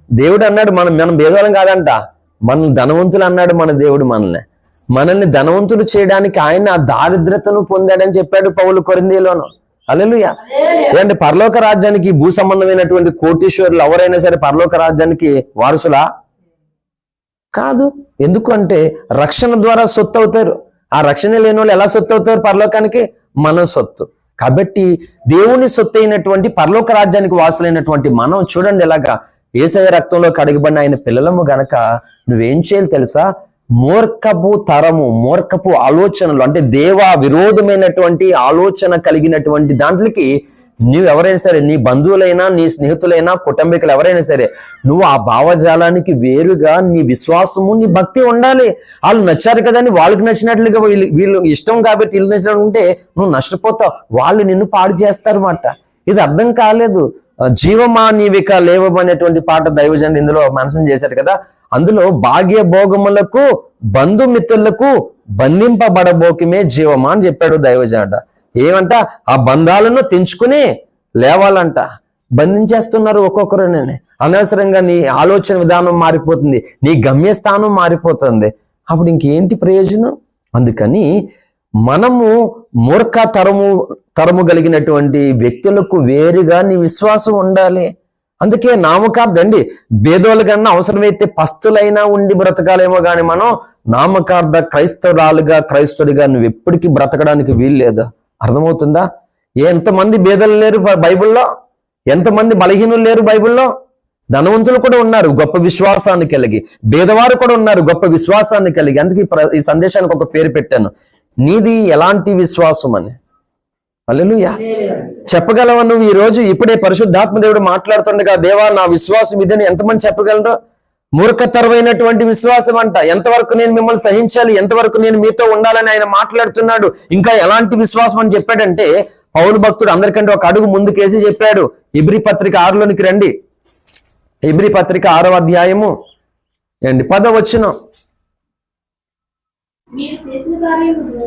దేవుడు అన్నాడు మనం భేదవాళ్ళం కాదంట, మనం ధనవంతులు అన్నాడు మన దేవుడు. మనల్ని ధనవంతులు చేయడానికి ఆయన ఆ దారిద్రతను పొందాడని చెప్పాడు పౌలు కొరింథీలోను. హల్లెలూయా. పరలోక రాజ్యానికి భూ సంబంధమైనటువంటి కోటీశ్వరులు ఎవరైనా సరే పరలోక రాజ్యానికి వారసులా? కాదు. ఎందుకంటే రక్షణ ద్వారా సొత్తు అవుతారు. ఆ రక్షణ లేని వాళ్ళు ఎలా సొత్తు అవుతారు పరలోకానికి? మన సొత్తు. కాబట్టి దేవుని సొత్తు అయినటువంటి పరలోక రాజ్యానికి వాసులైనటువంటి మనం చూడండి ఎలాగా యేసయ్య రక్తంలో కడిగబడిన ఆయన పిల్లలము గనక నువ్వేం చేయాలి తెలుసా? మూర్ఖపు తరము, మూర్ఖపు ఆలోచనలు, అంటే దేవా విరోధమైనటువంటి ఆలోచన కలిగినటువంటి దాంట్లోకి నువ్వు ఎవరైనా సరే, నీ బంధువులైనా, నీ స్నేహితులైనా, కుటుంబీకులు ఎవరైనా సరే, నువ్వు ఆ భావజాలానికి వేరుగా నీ విశ్వాసము, నీ భక్తి ఉండాలి. వాళ్ళు నచ్చారు కదా అని వాళ్ళకి నచ్చినట్లుగా వీళ్ళు ఇష్టం కాబట్టి వీళ్ళు నచ్చినట్టు ఉంటే నువ్వు నష్టపోతావు. వాళ్ళు నిన్ను పాడు చేస్తారు అన్నమాట. ఇది అర్థం కాలేదు. జీవమా నీవిక లేవమనేటువంటి పాట దైవజనుడు ఇందులో మెన్షన్ చేశారు కదా. అందులో భాగ్య భోగములకు బంధుమిత్రులకు బంధింపబడబోకమే జీవమా అని చెప్పాడు దైవజనుడు. ఏమంట? ఆ బంధాలను తెంచుకుని లేవాలంట. బంధించేస్తున్నారు ఒక్కొక్కరునే. అనవసరంగా నీ ఆలోచన విధానం మారిపోతుంది, నీ గమ్యస్థానం మారిపోతుంది. అప్పుడు ఇంకేంటి ప్రయోజనం? అందుకని మనము మూర్ఖ తరము కలిగినటువంటి వ్యక్తులకు వేరుగా నీ విశ్వాసం ఉండాలి. అందుకే నామకార్థండి భేదోలు కన్నా అవసరమైతే పస్తులైనా ఉండి బ్రతకాలేమో కానీ మనం నామకార్థ క్రైస్తవుడిగా నువ్వు ఎప్పటికీ బ్రతకడానికి వీల్లేదు. అర్థమవుతుందా? ఎంతమంది భేదలు లేరు బైబిల్లో, ఎంతమంది బలహీనులు లేరు బైబిల్లో. ధనవంతులు కూడా ఉన్నారు గొప్ప విశ్వాసాన్ని కలిగి, భేదవారు కూడా ఉన్నారు గొప్ప విశ్వాసాన్ని కలిగి. అందుకే ఈ సందేశానికి ఒక పేరు పెట్టాను, నీది ఎలాంటి విశ్వాసం అని. హల్లెలూయా. చెప్పగలవా నువ్వు? ఈ రోజు ఇప్పుడే పరిశుద్ధాత్మ దేవుడు మాట్లాడుతుండగా, దేవా నా విశ్వాసం ఇదని ఎంతమంది చెప్పగలరు? మూర్ఖతరమైనటువంటి విశ్వాసం అంట. ఎంతవరకు నేను మిమ్మల్ని సహించాలి, ఎంతవరకు నేను మీతో ఉండాలని ఆయన మాట్లాడుతున్నాడు. ఇంకా ఎలాంటి విశ్వాసం అని చెప్పాడంటే, పౌలు భక్తుడు అందరికంటే ఒక అడుగు ముందుకేసి చెప్పాడు. ఇబ్రీ పత్రిక 6లోనికి రండి. ఇబ్రీ పత్రిక 6వ అధ్యాయము 10వ వచనం.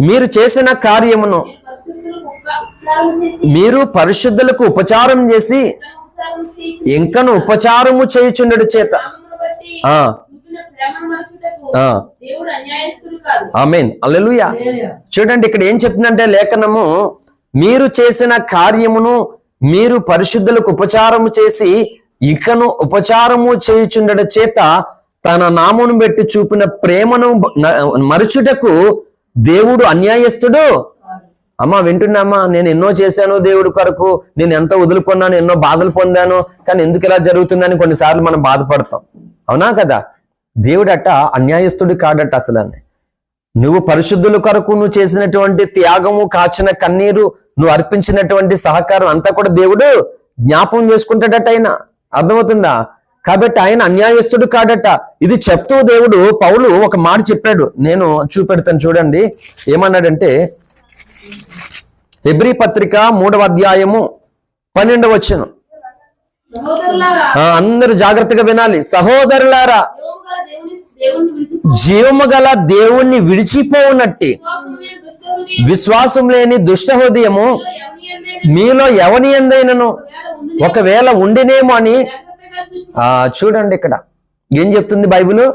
మీరు చేసిన కార్యమును మీరు పరిశుద్ధులకు ఉపచారం చేసి ఇంకను ఉపచారము చేయుచుండెడు చేత. ఆమేన్, హల్లెలూయా. చూడండి ఇక్కడ ఏం చెప్తుందంటే లేఖనము, మీరు చేసిన కార్యమును మీరు పరిశుద్ధులకు ఉపచారము చేసి ఇంకను ఉపచారము చేయుచుండెడు చేత తన నామమును బట్టి చూపిన ప్రేమను మరచుటకు దేవుడు అన్యాయస్తుడు. అమ్మా వింటున్నామా? నేను ఎన్నో చేశాను దేవుడి కొరకు, నేను ఎంతో వదులుకున్నాను, ఎన్నో బాధలు పొందాను, కానీ ఎందుకు ఇలా జరుగుతుందని కొన్నిసార్లు మనం బాధపడతాం. అవునా కదా? దేవుడట అన్యాయస్తుడు కాడట. అసలు నువ్వు పరిశుద్ధుల కొరకు నువ్వు చేసినటువంటి త్యాగము, కాచిన కన్నీరు, నువ్వు అర్పించినటువంటి సహకారం అంతా కూడా దేవుడు జ్ఞాపకం చేసుకుంటాడట ఆయన. అర్థమవుతుందా? కాబట్టి ఆయన అన్యాయస్తుడు కాడట. ఇది చెప్తూ దేవుడు పౌలు ఒక మాట చెప్పాడు, నేను చూపెడతాను చూడండి. ఏమన్నాడంటే హెబ్రీ పత్రిక 3వ అధ్యాయము 12వ వచనం. అందరూ జాగ్రత్తగా వినాలి. సహోదరులారా, జీవము గల దేవుణ్ణి విడిచిపోవునట్టి విశ్వాసం లేని దుష్ట హృదయము మీలో ఎవని ఎందైనను ఒకవేళ ఉండినేమో అని. చూడండి ఇక్కడ ఏం చెప్తుంది బైబిల్?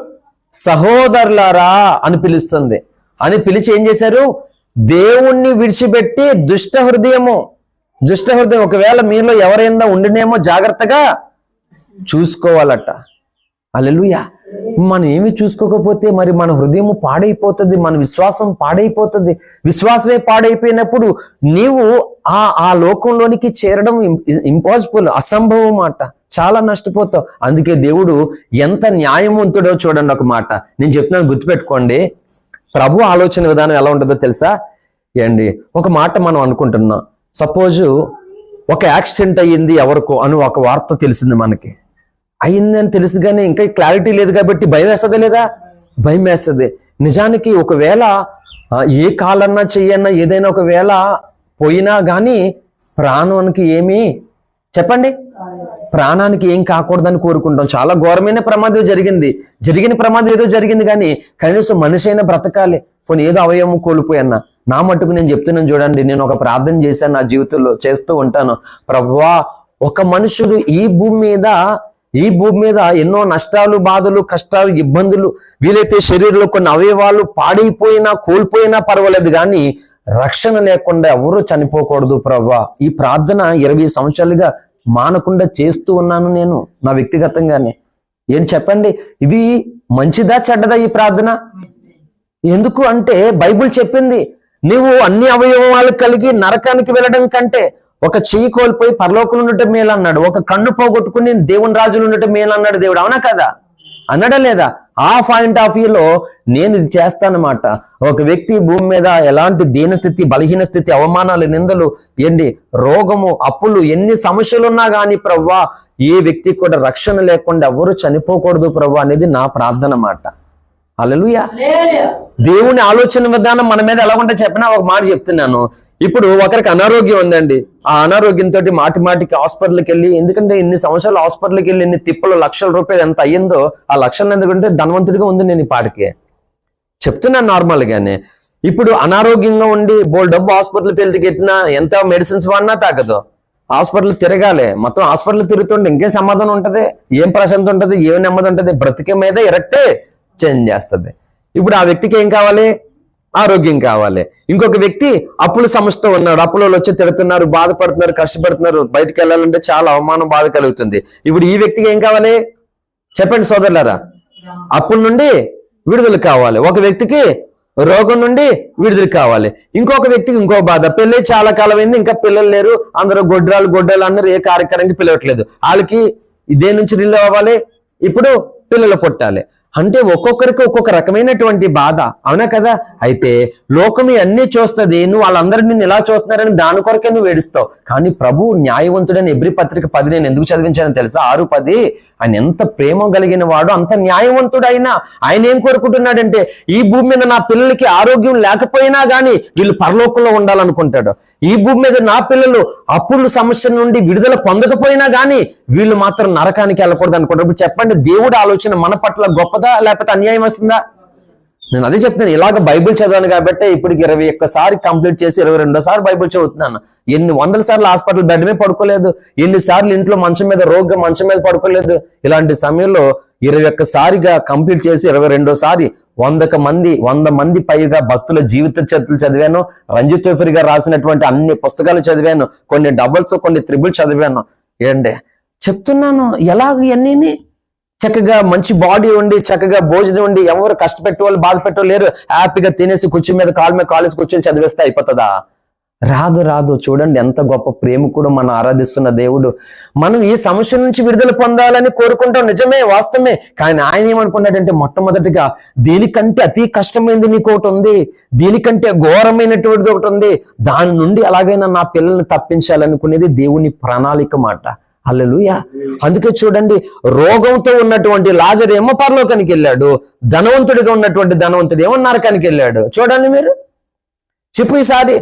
సహోదరులారా అని పిలుస్తుంది. అని పిలిచి ఏం చేశారు? దేవుణ్ణి విడిచిపెట్టి దుష్ట హృదయం ఒకవేళ మీలో ఎవరైనా ఉండినేమో జాగ్రత్తగా చూసుకోవాలట. హల్లెలూయా. మనం ఏమి చూసుకోకపోతే మరి మన హృదయం పాడైపోతుంది, మన విశ్వాసం పాడైపోతుంది. విశ్వాసమే పాడైపోయినప్పుడు నీవు ఆ లోకంలోనికి చేరడం ఇంపాసిబుల్, అసంభవం మాట. చాలా నష్టపోతావు. అందుకే దేవుడు ఎంత న్యాయవంతుడో చూడండి. ఒక మాట నేను చెప్తున్నాను, గుర్తుపెట్టుకోండి. ప్రభు ఆలోచన విధానం ఎలా ఉంటుందో తెలుసా ఏండి? ఒక మాట మనం అనుకుంటున్నాం, సపోజు ఒక యాక్సిడెంట్ అయ్యింది ఎవరికో అని ఒక వార్త తెలిసింది మనకి. అయిందని తెలుసు కానీ ఇంకా క్లారిటీ లేదు కాబట్టి భయం వేస్తుందా లేదా? భయం వేస్తుంది. నిజానికి ఒకవేళ ఏ కాలన్నా చెయ్యన్నా ఏదైనా ఒకవేళ పోయినా కానీ ప్రాణానికి ఏమి చెప్పండి, ప్రాణానికి ఏం కాకూడదని కోరుకుంటాం. చాలా ఘోరమైన ప్రమాదం జరిగిన ప్రమాదం ఏదో జరిగింది కానీ కనీసం మనిషి అయినా బ్రతకాలి. కొన్ని ఏదో అవయవం కోల్పోయన్నా. నా మట్టుకు నేను చెప్తున్నాను చూడండి, నేను ఒక ప్రార్థన చేశాను నా జీవితంలో, చేస్తూ ఉంటాను. ప్రభువా, ఒక మనుషుడు ఈ భూమి మీద ఎన్నో నష్టాలు, బాధలు, కష్టాలు, ఇబ్బందులు, వీలైతే శరీరంలో కొన్ని అవయవాలు పాడైపోయినా కోల్పోయినా పర్వాలేదు కానీ రక్షణ లేకుండా ఎవరూ చనిపోకూడదు ప్రభువా. ఈ ప్రార్థన 20 సంవత్సరాలుగా మానకుండా చేస్తూ ఉన్నాను నేను నా వ్యక్తిగతంగానే. ఏం చెప్పండి, ఇది మంచిదా చెడ్డదా ఈ ప్రార్థన? ఎందుకు అంటే బైబిల్ చెప్పింది, నువ్వు అన్ని అవయవాలు కలిగి నరకానికి వెళ్ళడం కంటే ఒక చెయ్యి కోల్పోయి పరలోకంలో ఉండటం మేలు అన్నాడు. ఒక కన్ను పోగొట్టుకుని దేవుని రాజులు ఉండటం మేలు అన్నాడు దేవుడు. అవునా కదా? అన్నాడా లేదా? ఆ పాయింట్ ఆఫ్ వ్యూలో నేను ఇది చేస్తానమాట. ఒక వ్యక్తి భూమి మీద ఎలాంటి దీనస్థితి, బలహీన స్థితి, అవమానాలు, నిందలు, రోగము, అప్పులు, ఎన్ని సమస్యలు ఉన్నా కానీ ప్రవ్వా ఏ వ్యక్తి కూడా రక్షణ లేకుండా ఎవరు చనిపోకూడదు ప్రవ్వా అనేది నా ప్రార్థన మాట. హల్లెలూయా. దేవుని ఆలోచన విధానం మన మీద ఎలా ఉంటే చెప్పినా ఒక మాట చెప్తున్నాను. ఇప్పుడు ఒకరికి అనారోగ్యం ఉందండి, ఆ అనారోగ్యంతో మాటికి హాస్పిటల్కి వెళ్ళి, ఎందుకంటే ఇన్ని సంవత్సరాలు హాస్పిటల్కి వెళ్ళి ఇన్ని తిప్పలు, లక్షల రూపాయలు ఎంత అయ్యిందో, ఆ లక్షలు ఎందుకంటే ధనవంతుడిగా ఉంది నేను ఈ పాటికి చెప్తున్నాను నార్మల్గానే. ఇప్పుడు అనారోగ్యంగా ఉండి డబ్బు హాస్పిటల్కి వెళ్తే పెట్టినా ఎంత మెడిసిన్స్ వాడినా తాగదు. హాస్పిటల్ తిరగాలి, మొత్తం హాస్పిటల్ తిరుగుతుంటే ఇంకేం సమాధానం ఉంటది, ఏం ప్రశాంతత ఉంటది, ఏం నెమ్మది ఉంటది? బ్రతికే మీద ఇరక్తే చేంజ్ చేస్తుంది. ఇప్పుడు ఆ వ్యక్తికి ఏం కావాలి? ఆరోగ్యం కావాలి. ఇంకొక వ్యక్తి అప్పుల సమస్యతో ఉన్నాడు, అప్పులలో వచ్చి తిడుతున్నారు, బాధపడుతున్నారు, కష్టపడుతున్నారు, బయటకు వెళ్ళాలంటే చాలా అవమానం, బాధ కలుగుతుంది. ఇప్పుడు ఈ వ్యక్తికి ఏం కావాలి చెప్పండి సోదరులారా? అప్పుల నుండి విడుదల కావాలి. ఒక వ్యక్తికి రోగం నుండి విడుదల కావాలి. ఇంకొక వ్యక్తికి ఇంకో బాధ, పెళ్ళి చాలా కాలం అయింది, ఇంకా పిల్లలు లేరు, అందరూ గొడ్రాలు అన్నారు, ఏ కార్యక్రమానికి పిలవట్లేదు, వాళ్ళకి ఇదే నుంచి రిలీవ్ అవ్వాలి, ఇప్పుడు పిల్లలు పుట్టాలి. అంటే ఒక్కొక్కరికి ఒక్కొక్క రకమైనటువంటి బాధ, అవునా కదా? అయితే లోకం అన్ని చూస్తుంది, నువ్వు వాళ్ళందరూ నిన్ను ఇలా చూస్తున్నారని దాని కొరకే నువ్వు ఏడుస్తావు. కానీ ప్రభు న్యాయవంతుడని ఎబ్రీ పత్రిక 10 నేను ఎందుకు చదివించానో తెలుసా? 6:10. ఆయన ఎంత ప్రేమ కలిగిన వాడు, అంత న్యాయవంతుడు. ఆయన ఏం కోరుకుంటున్నాడంటే ఈ భూమి మీద నా పిల్లలకి ఆరోగ్యం లేకపోయినా గానీ వీళ్ళు పరలోకంలో ఉండాలనుకుంటాడు. ఈ భూమి మీద నా పిల్లలు అప్పుల సమస్య నుండి విడుదల పొందకపోయినా గానీ వీళ్ళు మాత్రం నరకానికి వెళ్ళకూడదు అనుకుంటారు. ఇప్పుడు చెప్పండి, దేవుడి ఆలోచన మన పట్ల గొప్పదా లేకపోతే అన్యాయం వస్తుందా? నేను అదే చెప్తాను. ఇలాగ బైబిల్ చదివాను కాబట్టి ఇప్పటికి 21 కంప్లీట్ చేసి 22 బైబిల్ చదువుతున్నాను. ఎన్ని వందల సార్లు హాస్పిటల్ బెడ్ మీద పడుకోలేదు, ఎన్నిసార్లు ఇంట్లో మంచం మీద పడుకోలేదు. ఇలాంటి సమయంలో 21 కంప్లీట్ చేసి 22 100 మంది పైగా భక్తుల జీవిత చరిత్రలు చదివాను. రంజిత్ తోఫిర్ గారు రాసినటువంటి అన్ని పుస్తకాలు చదివాను, కొన్ని డబుల్స్ కొన్ని త్రిబుల్ చదివాను. ఏంటంటే చెప్తున్నాను, ఎలాగ ఇవన్నీ చక్కగా మంచి బాడీ ఉండి చక్కగా భోజనం ఉండి ఎవరు కష్టపెట్టే వాళ్ళు బాధ పెట్టే లేరు, హ్యాపీగా తినేసి కూర్చుని మీద కాలేజ్ కూర్చొని చదివేస్తే అయిపోతుందా? రాదు. చూడండి ఎంత గొప్ప ప్రేమ కూడా మనం ఆరాధిస్తున్న దేవుడు. మనం ఈ సమస్య నుంచి విడుదల పొందాలని కోరుకుంటాం, నిజమే, వాస్తవమే. కానీ ఆయన ఏమనుకున్నాడంటే మొట్టమొదటిగా దీనికంటే అతి కష్టమైనది నీకు ఒకటి ఉంది, దీనికంటే ఘోరమైనటువంటిది ఒకటి ఉంది, దాని నుండి ఎలాగైనా నా పిల్లల్ని తప్పించాలనుకునేది దేవుని ప్రణాళిక మాట. హల్లెలూయా. అందుకే చూడండి, రోగంతో ఉన్నటువంటి లాజరు ఏమో పరలోకానికి వెళ్ళాడు, ధనవంతుడిగా ఉన్నటువంటి ధనవంతుడు ఏమో నరకానికి వెళ్ళాడు. చూడండి మీరు. చెప్పు, ఈసారి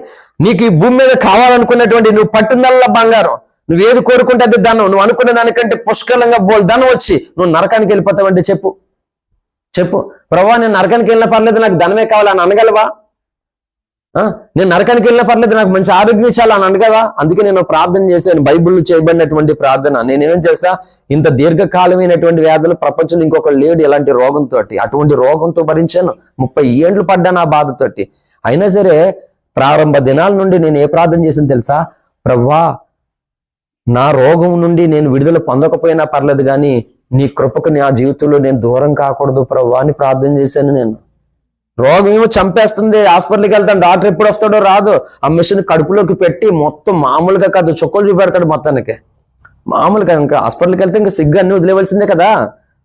నీకు ఈ భూమి మీద కావాలనుకున్నటువంటి నువ్వు పట్టిందల్లా బంగారం, నువ్వు ఏది కోరుకుంటే అది ధనం, నువ్వు అనుకున్న దానికంటే పుష్కలంగా ధనం వచ్చి నువ్వు నరకానికి వెళ్ళిపోతావంటే చెప్పు ప్రభువా, నేను నరకానికి వెళ్ళిన పర్లేదు, నాకు ధనమే కావాలని అనగలవా? నేను నరకానికి వెళ్ళిన పర్లేదు, నాకు మంచి ఆరోగ్యం ఇచ్చాలి అని అనగలవా? అందుకే నేను ప్రార్థన చేశాను, బైబిల్లో చేయబడినటువంటి ప్రార్థన. నేనేం చేసా, ఇంత దీర్ఘకాలమైనటువంటి వ్యాధులు ప్రపంచంలో ఇంకొక లేడు ఇలాంటి రోగంతో, అటువంటి రోగంతో భరించాను. 30 ఏండ్లు పడ్డాను ఆ బాధతోటి. అయినా సరే ప్రారంభ దినాల నుండి నేను ఏ ప్రార్థన చేసింది తెలుసా? ప్రభువా, నా రోగం నుండి నేను విడుదల పొందకపోయినా పర్లేదు, కానీ నీ కృపకు నా జీవితంలో నేను దూరం కాకూడదు ప్రభువా అని ప్రార్థన చేశాను. నేను రోగం ఏమో చంపేస్తుంది, హాస్పిటల్కి వెళ్తాను, డాక్టర్ ఎప్పుడు వస్తాడో రాదు, ఆ మిషన్ కడుపులోకి పెట్టి మొత్తం మామూలుగా కాదు చుక్కలు చూపెడతాడు మొత్తానికి. మామూలుగా ఇంకా హాస్పిటల్కి వెళ్తే ఇంకా సిగ్గు అన్ని వదిలేవలసిందే కదా,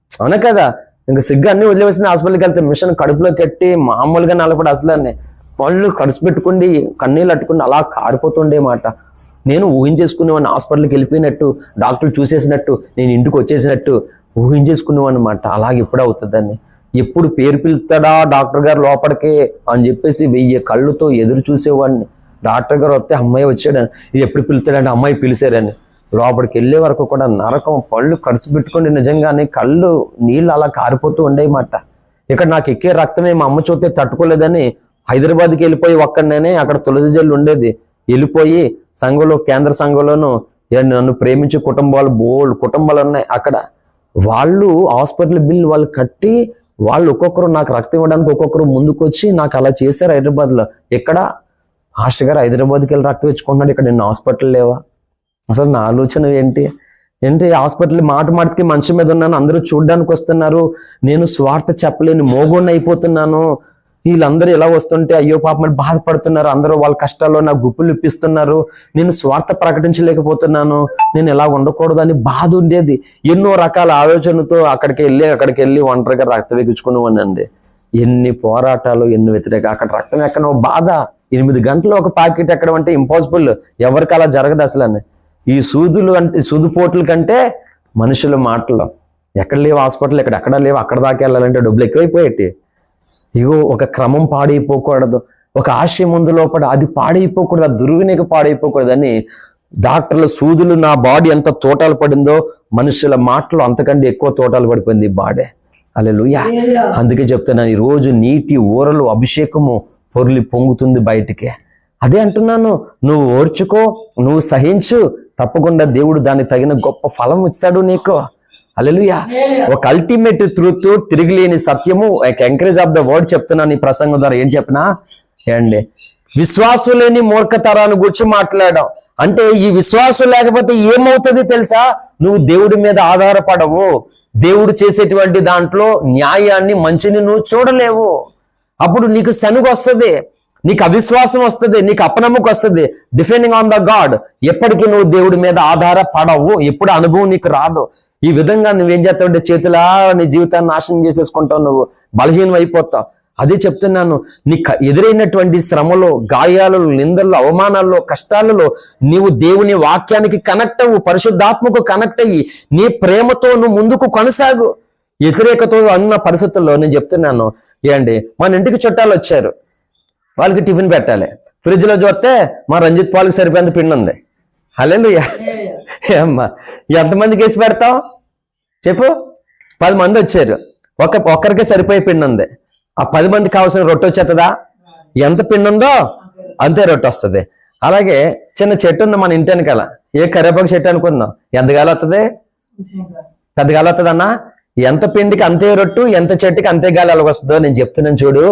అవునా కదా? ఇంకా సిగ్గు అన్ని వదిలేవలసిందే. హాస్పిటల్కి వెళ్తే మిషన్ కడుపులోకి పెట్టి మామూలుగా నలపడు, అసలు పళ్ళు కడుసు పెట్టుకుండి కన్నీళ్ళు అట్టుకుని అలా కారిపోతుండే మాట. నేను ఊహించేసుకునేవాడిని హాస్పిటల్కి వెళ్ళిపోయినట్టు, డాక్టర్లు చూసేసినట్టు, నేను ఇంటికి వచ్చేసినట్టు ఊహించేసుకునేవాడిని అనమాట. అలాగే ఎప్పుడు అవుతుందని, ఎప్పుడు పేరు పిలుస్తాడా డాక్టర్ గారు లోపలికి అని చెప్పేసి 1000 కళ్ళుతో ఎదురు చూసేవాడిని. డాక్టర్ గారు వస్తే అమ్మాయి వచ్చాడని, ఇది ఎప్పుడు పిలుస్తాడంటే అమ్మాయి పిలిచారని. లోపలికి వెళ్ళే వరకు కూడా నరకం, పళ్ళు కడుసు పెట్టుకుని నిజంగానే కళ్ళు నీళ్ళు అలా కారిపోతూ ఉండేమాట. ఇక్కడ నాకు ఎక్కే రక్తమే మా అమ్మ చూస్తే తట్టుకోలేదని హైదరాబాద్కి వెళ్ళిపోయి ఒక్కడనే, అక్కడ తులసి జల్లు ఉండేది, వెళ్ళిపోయి సంఘంలో, కేంద్ర సంఘంలోనూ నన్ను ప్రేమించే బోల్డ్ కుటుంబాలు ఉన్నాయి అక్కడ. వాళ్ళు హాస్పిటల్ బిల్ వాళ్ళు కట్టి, వాళ్ళు ఒక్కొక్కరు నాకు రక్తం ఇవ్వడానికి ఒక్కొక్కరు ముందుకు వచ్చి నాకు అలా చేశారు హైదరాబాద్లో. ఎక్కడ హాస్టర్ గారు హైదరాబాద్కి వెళ్ళి రక్తం ఇచ్చుకుంటున్నాడు, ఇక్కడ నేను హాస్పిటల్ లేవా? అసలు నా ఆలోచన ఏంటి హాస్పిటల్ మాటకి మంచం మీద ఉన్నాను, అందరూ చూడ్డానికి వస్తున్నారు, నేను స్వార్థ చెప్పలేని మోగోడిని అయిపోతున్నాను. వీళ్ళందరూ ఎలా వస్తుంటే అయ్యో పాపం బాధపడుతున్నారు, అందరూ వాళ్ళ కష్టాల్లో నాకు గుప్పులు ఇప్పిస్తున్నారు, నేను స్వార్థ ప్రకటించలేకపోతున్నాను, నేను ఎలా ఉండకూడదు అని బాధ ఉండేది. ఎన్నో రకాల ఆలోచనలతో అక్కడికి వెళ్ళి ఒంటరిగా రక్తం ఎక్కించుకునేవాడినండి. ఎన్ని పోరాటాలు, ఎన్ని వ్యతిరేక, అక్కడ రక్తం ఎక్కడో బాధ. 8 గంటలు ఒక ప్యాకెట్ ఎక్కడం అంటే ఇంపాసిబుల్, ఎవరికి అలా జరగదు అసలు అని. ఈ సూదుపోట్ల కంటే మనుషుల మాటలు ఎక్కడ లేవు, హాస్పిటల్ ఎక్కడ లేవు, అక్కడ దాకా వెళ్ళాలంటే డబ్బులు ఎక్కువైపోయేటి. ఇగో ఒక క్రమం పాడైపోకూడదు, ఒక ఆశయం ముందు లోపల అది పాడైపోకూడదు, ఆ దుర్వినియోగం పాడైపోకూడదని డాక్టర్ల సూదులు నా బాడీ ఎంత తోటాలు పడిందో మనుషుల మాటలు అంతకంటే ఎక్కువ తోటాలు పడిపోయింది ఈ బాడీ. హల్లెలూయా. అందుకే చెప్తున్నాను, ఈ రోజు నీటి ఊరలు అభిషేకము పొర్లి పొంగుతుంది బయటికి. అదే అంటున్నాను, నువ్వు ఓర్చుకో, నువ్వు సహించు, తప్పకుండా దేవుడు దానికి తగిన గొప్ప ఫలం ఇస్తాడు నీకు. హల్లెలూయా. ఒక అల్టిమేట్ ట్రూత్, తిరిగిలేని సత్యము, ఎంకరేజ్ ఆఫ్ ద వర్డ్ చెప్తున్నాను ఈ ప్రసంగం ద్వారా. ఏం చెప్పినా ఏండి, విశ్వాసం లేని మూర్ఖతరాన్ని గురించి మాట్లాడాం. అంటే ఈ విశ్వాసం లేకపోతే ఏమవుతుంది తెలుసా? నువ్వు దేవుడి మీద ఆధారపడవు. దేవుడు చేసేటువంటి దాంట్లో న్యాయాన్ని, మంచిని నువ్వు చూడలేవు. అప్పుడు నీకు శనుగు వస్తుంది, నీకు అవిశ్వాసం వస్తుంది, నీకు అపనమ్మకం వస్తుంది. Depending on the God. ఎప్పటికీ నువ్వు దేవుడి మీద ఆధారపడవు. ఎప్పుడు అనుభవం నీకు రాదు. ఈ విధంగా నువ్వేం చేస్తావు? చేతులా నీ జీవితాన్ని నాశనం చేసేసుకుంటావు, నువ్వు బలహీనం అయిపోతావు. అదే చెప్తున్నాను, నీ ఎదురైనటువంటి శ్రమలో, గాయాలలో, నిందల్లో, అవమానాల్లో, కష్టాలలో నీవు దేవుని వాక్యానికి కనెక్ట్ అవ్వు, పరిశుద్ధాత్మకు కనెక్ట్ అయ్యి నీ ప్రేమతో నువ్వు ముందుకు కొనసాగు. వ్యతిరేకతో అన్న పరిస్థితుల్లో నేను చెప్తున్నాను, ఏంటి, మన ఇంటికి చుట్టాలు వచ్చారు, వాళ్ళకి టిఫిన్ పెట్టాలి. ఫ్రిడ్జ్లో చూస్తే మా రంజిత్ పాలకి సరిపోయేంత పిండి ఉంది. హల్లెలూయా. అమ్మా, ఎంతమందికి వేసి పెడతావు చెప్పు? 10 మంది వచ్చారు, ఒక్కరికే సరిపోయే పిండి ఉంది. ఆ 10 మందికి కావాల్సిన రొట్టె వచ్చేస్తుందా? ఎంత పిండి ఉందో అంతే రొట్టె వస్తుంది. అలాగే చిన్న చెట్టు ఉంది మన ఇంటి వెనకాల, ఏ కరివేపాకు చెట్టు అనుకుందాం, ఎంత గాలి వస్తుంది? పెద్ద గాలి వస్తుంది అన్నా. ఎంత పిండికి అంతే రొట్టు, ఎంత చెట్టుకి అంతే గాలి అలాగ వస్తుందో. నేను చెప్తున్నాను చూడు,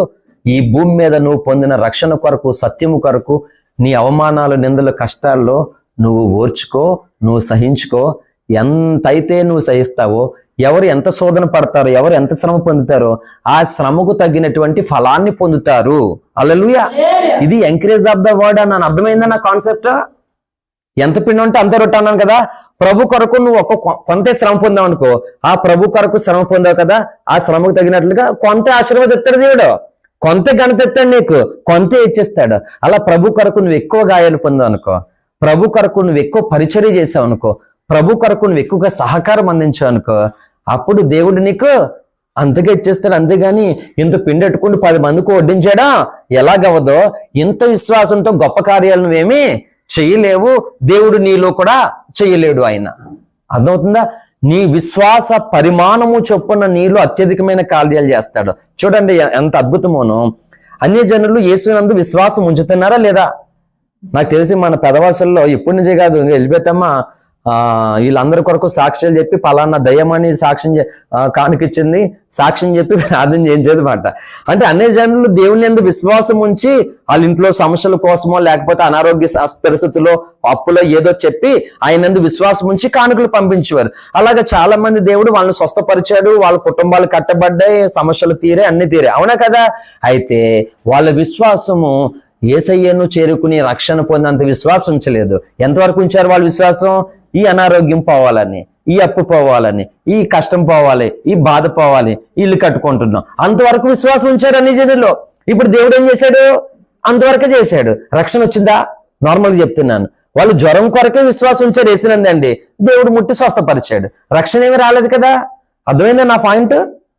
ఈ భూమి మీద నువ్వు పొందిన రక్షణ కొరకు, సత్యము కొరకు, నీ అవమానాలు, నిందలు, కష్టాల్లో నువ్వు ఓర్చుకో, నువ్వు సహించుకో. ఎంతైతే నువ్వు సహిస్తావో, ఎవరు ఎంత శోధన పడతారో, ఎవరు ఎంత శ్రమ పొందుతారో ఆ శ్రమకు తగ్గినటువంటి ఫలాన్ని పొందుతారు. హల్లెలూయా. ఇది ఎంకరేజ్ ఆఫ్ ద వర్డ్ అన్నాను. అర్థమైందా నా కాన్సెప్ట్? ఎంత పిండి ఉంటే అంత రొట్టె అన్నాను కదా. ప్రభు కొరకు నువ్వు కొంత శ్రమ పొందావు అనుకో, ఆ ప్రభు కొరకు శ్రమ పొందావు కదా, ఆ శ్రమకు తగినట్లుగా కొంత ఆశీర్వాదిస్తాడు దేవుడు, కొంత ఘనత ఇస్తాడు నీకు, కొంత ఇచ్చేస్తాడు. అలా ప్రభు కొరకు నువ్వు ఎక్కువ గాయాలు పొందావు అనుకో, ప్రభు కొరకు నువ్వు ఎక్కువ పరిచర్య చేసావు అనుకో, ప్రభు కొరకు నువ్వు ఎక్కువగా సహకారం అందించావు అనుకో, అప్పుడు దేవుడు నీకు అంతగా ఇచ్చేస్తాడు. అంతేగాని ఇంత పిండెట్టుకుంటూ 10 మందికి వడ్డించాడా ఎలాగవదో, ఇంత విశ్వాసంతో గొప్ప కార్యాలు నువ్వేమీ చెయ్యలేవు, దేవుడు నీలో కూడా చెయ్యలేడు. ఆయన అర్థమవుతుందా? నీ విశ్వాస పరిమాణము చొప్పున నీలో అత్యధికమైన కార్యాలు చేస్తాడు. చూడండి ఎంత అద్భుతమోను. అన్య జనులు యేసునందు విశ్వాసం ఉంచుతున్నారా లేదా? నాకు తెలిసి మన పెదవాసల్లో ఎప్పటి నుంచే కాదు, వెళ్ళిపోతామా వీళ్ళందరి కొరకు సాక్ష్యాలు చెప్పి పలానా దయ్యమని సాక్ష్యం కానుకిచ్చింది, సాక్ష్యం చెప్పి ప్రార్థన చేయించేది మాట. అంటే అన్ని జనులు దేవుని యందు విశ్వాసం ఉంచి వాళ్ళ ఇంట్లో సమస్యల కోసమో లేకపోతే అనారోగ్య పరిస్థితుల్లో అప్పులో ఏదో చెప్పి ఆయన యందు విశ్వాసం ఉంచి కానుకలు పంపించేవారు. అలాగే చాలా మంది దేవుడు వాళ్ళని స్వస్థపరిచాడు, వాళ్ళ కుటుంబాలు కట్టబడ్డాయి, సమస్యలు తీరే, అన్ని తీరే. అవునా కదా? అయితే వాళ్ళ విశ్వాసము యేసయ్యను చేరుకుని రక్షణ పొందేంత విశ్వాసం ఉంచలేదు. ఎంతవరకు ఉంచారు వాళ్ళ విశ్వాసం? ఈ అనారోగ్యం పోవాలని, ఈ అప్పు పోవాలని, ఈ కష్టం పోవాలి, ఈ బాధ పోవాలి, ఇల్లు కట్టుకుంటున్నాం, అంతవరకు విశ్వాసం ఉంచారు అన్ని జనుల్లో. ఇప్పుడు దేవుడు ఏం చేశాడు? అంతవరకే చేశాడు. రక్షణ వచ్చిందా? నార్మల్గా చెప్తున్నాను. వాళ్ళు జ్వరం కొరకే విశ్వాసం ఉంచారు, వేసినందండి, దేవుడు ముట్టి స్వస్థపరిచాడు. రక్షణ ఏమీ రాలేదు కదా. అర్థమైందా నా పాయింట్?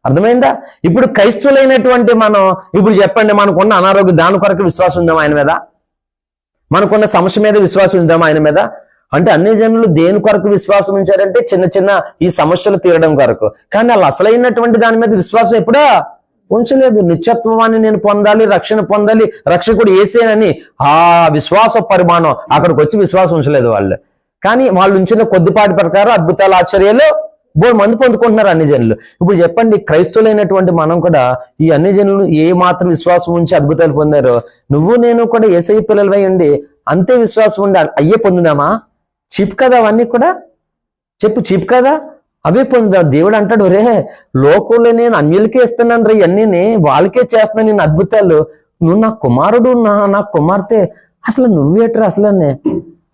అర్థమైందా? ఇప్పుడు క్రైస్తవులైనటువంటి మనం ఇప్పుడు చెప్పండి, మనకున్న అనారోగ్యం దాని కొరకు విశ్వాసం ఉందాం ఆయన మీద? మనకున్న సమస్య మీద విశ్వాసం ఉందాం ఆయన మీద? అంటే అన్ని జనులు దేని కొరకు విశ్వాసం ఉంచారంటే చిన్న చిన్న ఈ సమస్యలు తీరడం కొరకు. కానీ వాళ్ళు అసలైనటువంటి దాని మీద విశ్వాసం ఎప్పుడా ఉంచలేదు. నిత్యత్వాన్ని నేను పొందాలి, రక్షణ పొందాలి, రక్షకుడు యేసేనని ఆ విశ్వాస పరిమాణం అక్కడికి వచ్చి విశ్వాసం ఉంచలేదు వాళ్ళు. కానీ వాళ్ళు ఉంచిన కొద్దిపాటి ప్రకారం అద్భుతాలు, ఆశ్చర్యాలు బోడు మంది పొందుకుంటున్నారు అన్ని జనులు. ఇప్పుడు చెప్పండి, క్రైస్తవులైనటువంటి మనం కూడా ఈ అన్ని జనులు ఏ మాత్రం విశ్వాసం ఉంచి అద్భుతాలు పొందారో, నువ్వు నేను కూడా యేసయ్య పిల్లలు అయ్యండి అంతే విశ్వాసం ఉండి అయ్యే పొందుదామా? చీప్ కదా అవన్నీ కూడా, చెప్పు చీప్ కదా, అవే పొందుదా. దేవుడు అంటాడు, రే లోకంలో నేను అన్యులకే ఇస్తున్నాను రే, అన్నీ వాళ్ళకే చేస్తున్నాను నేను అద్భుతాలు, నువ్వు నా కుమారుడు, నా కుమార్తె, అసలు నువ్వేట్రా అసలు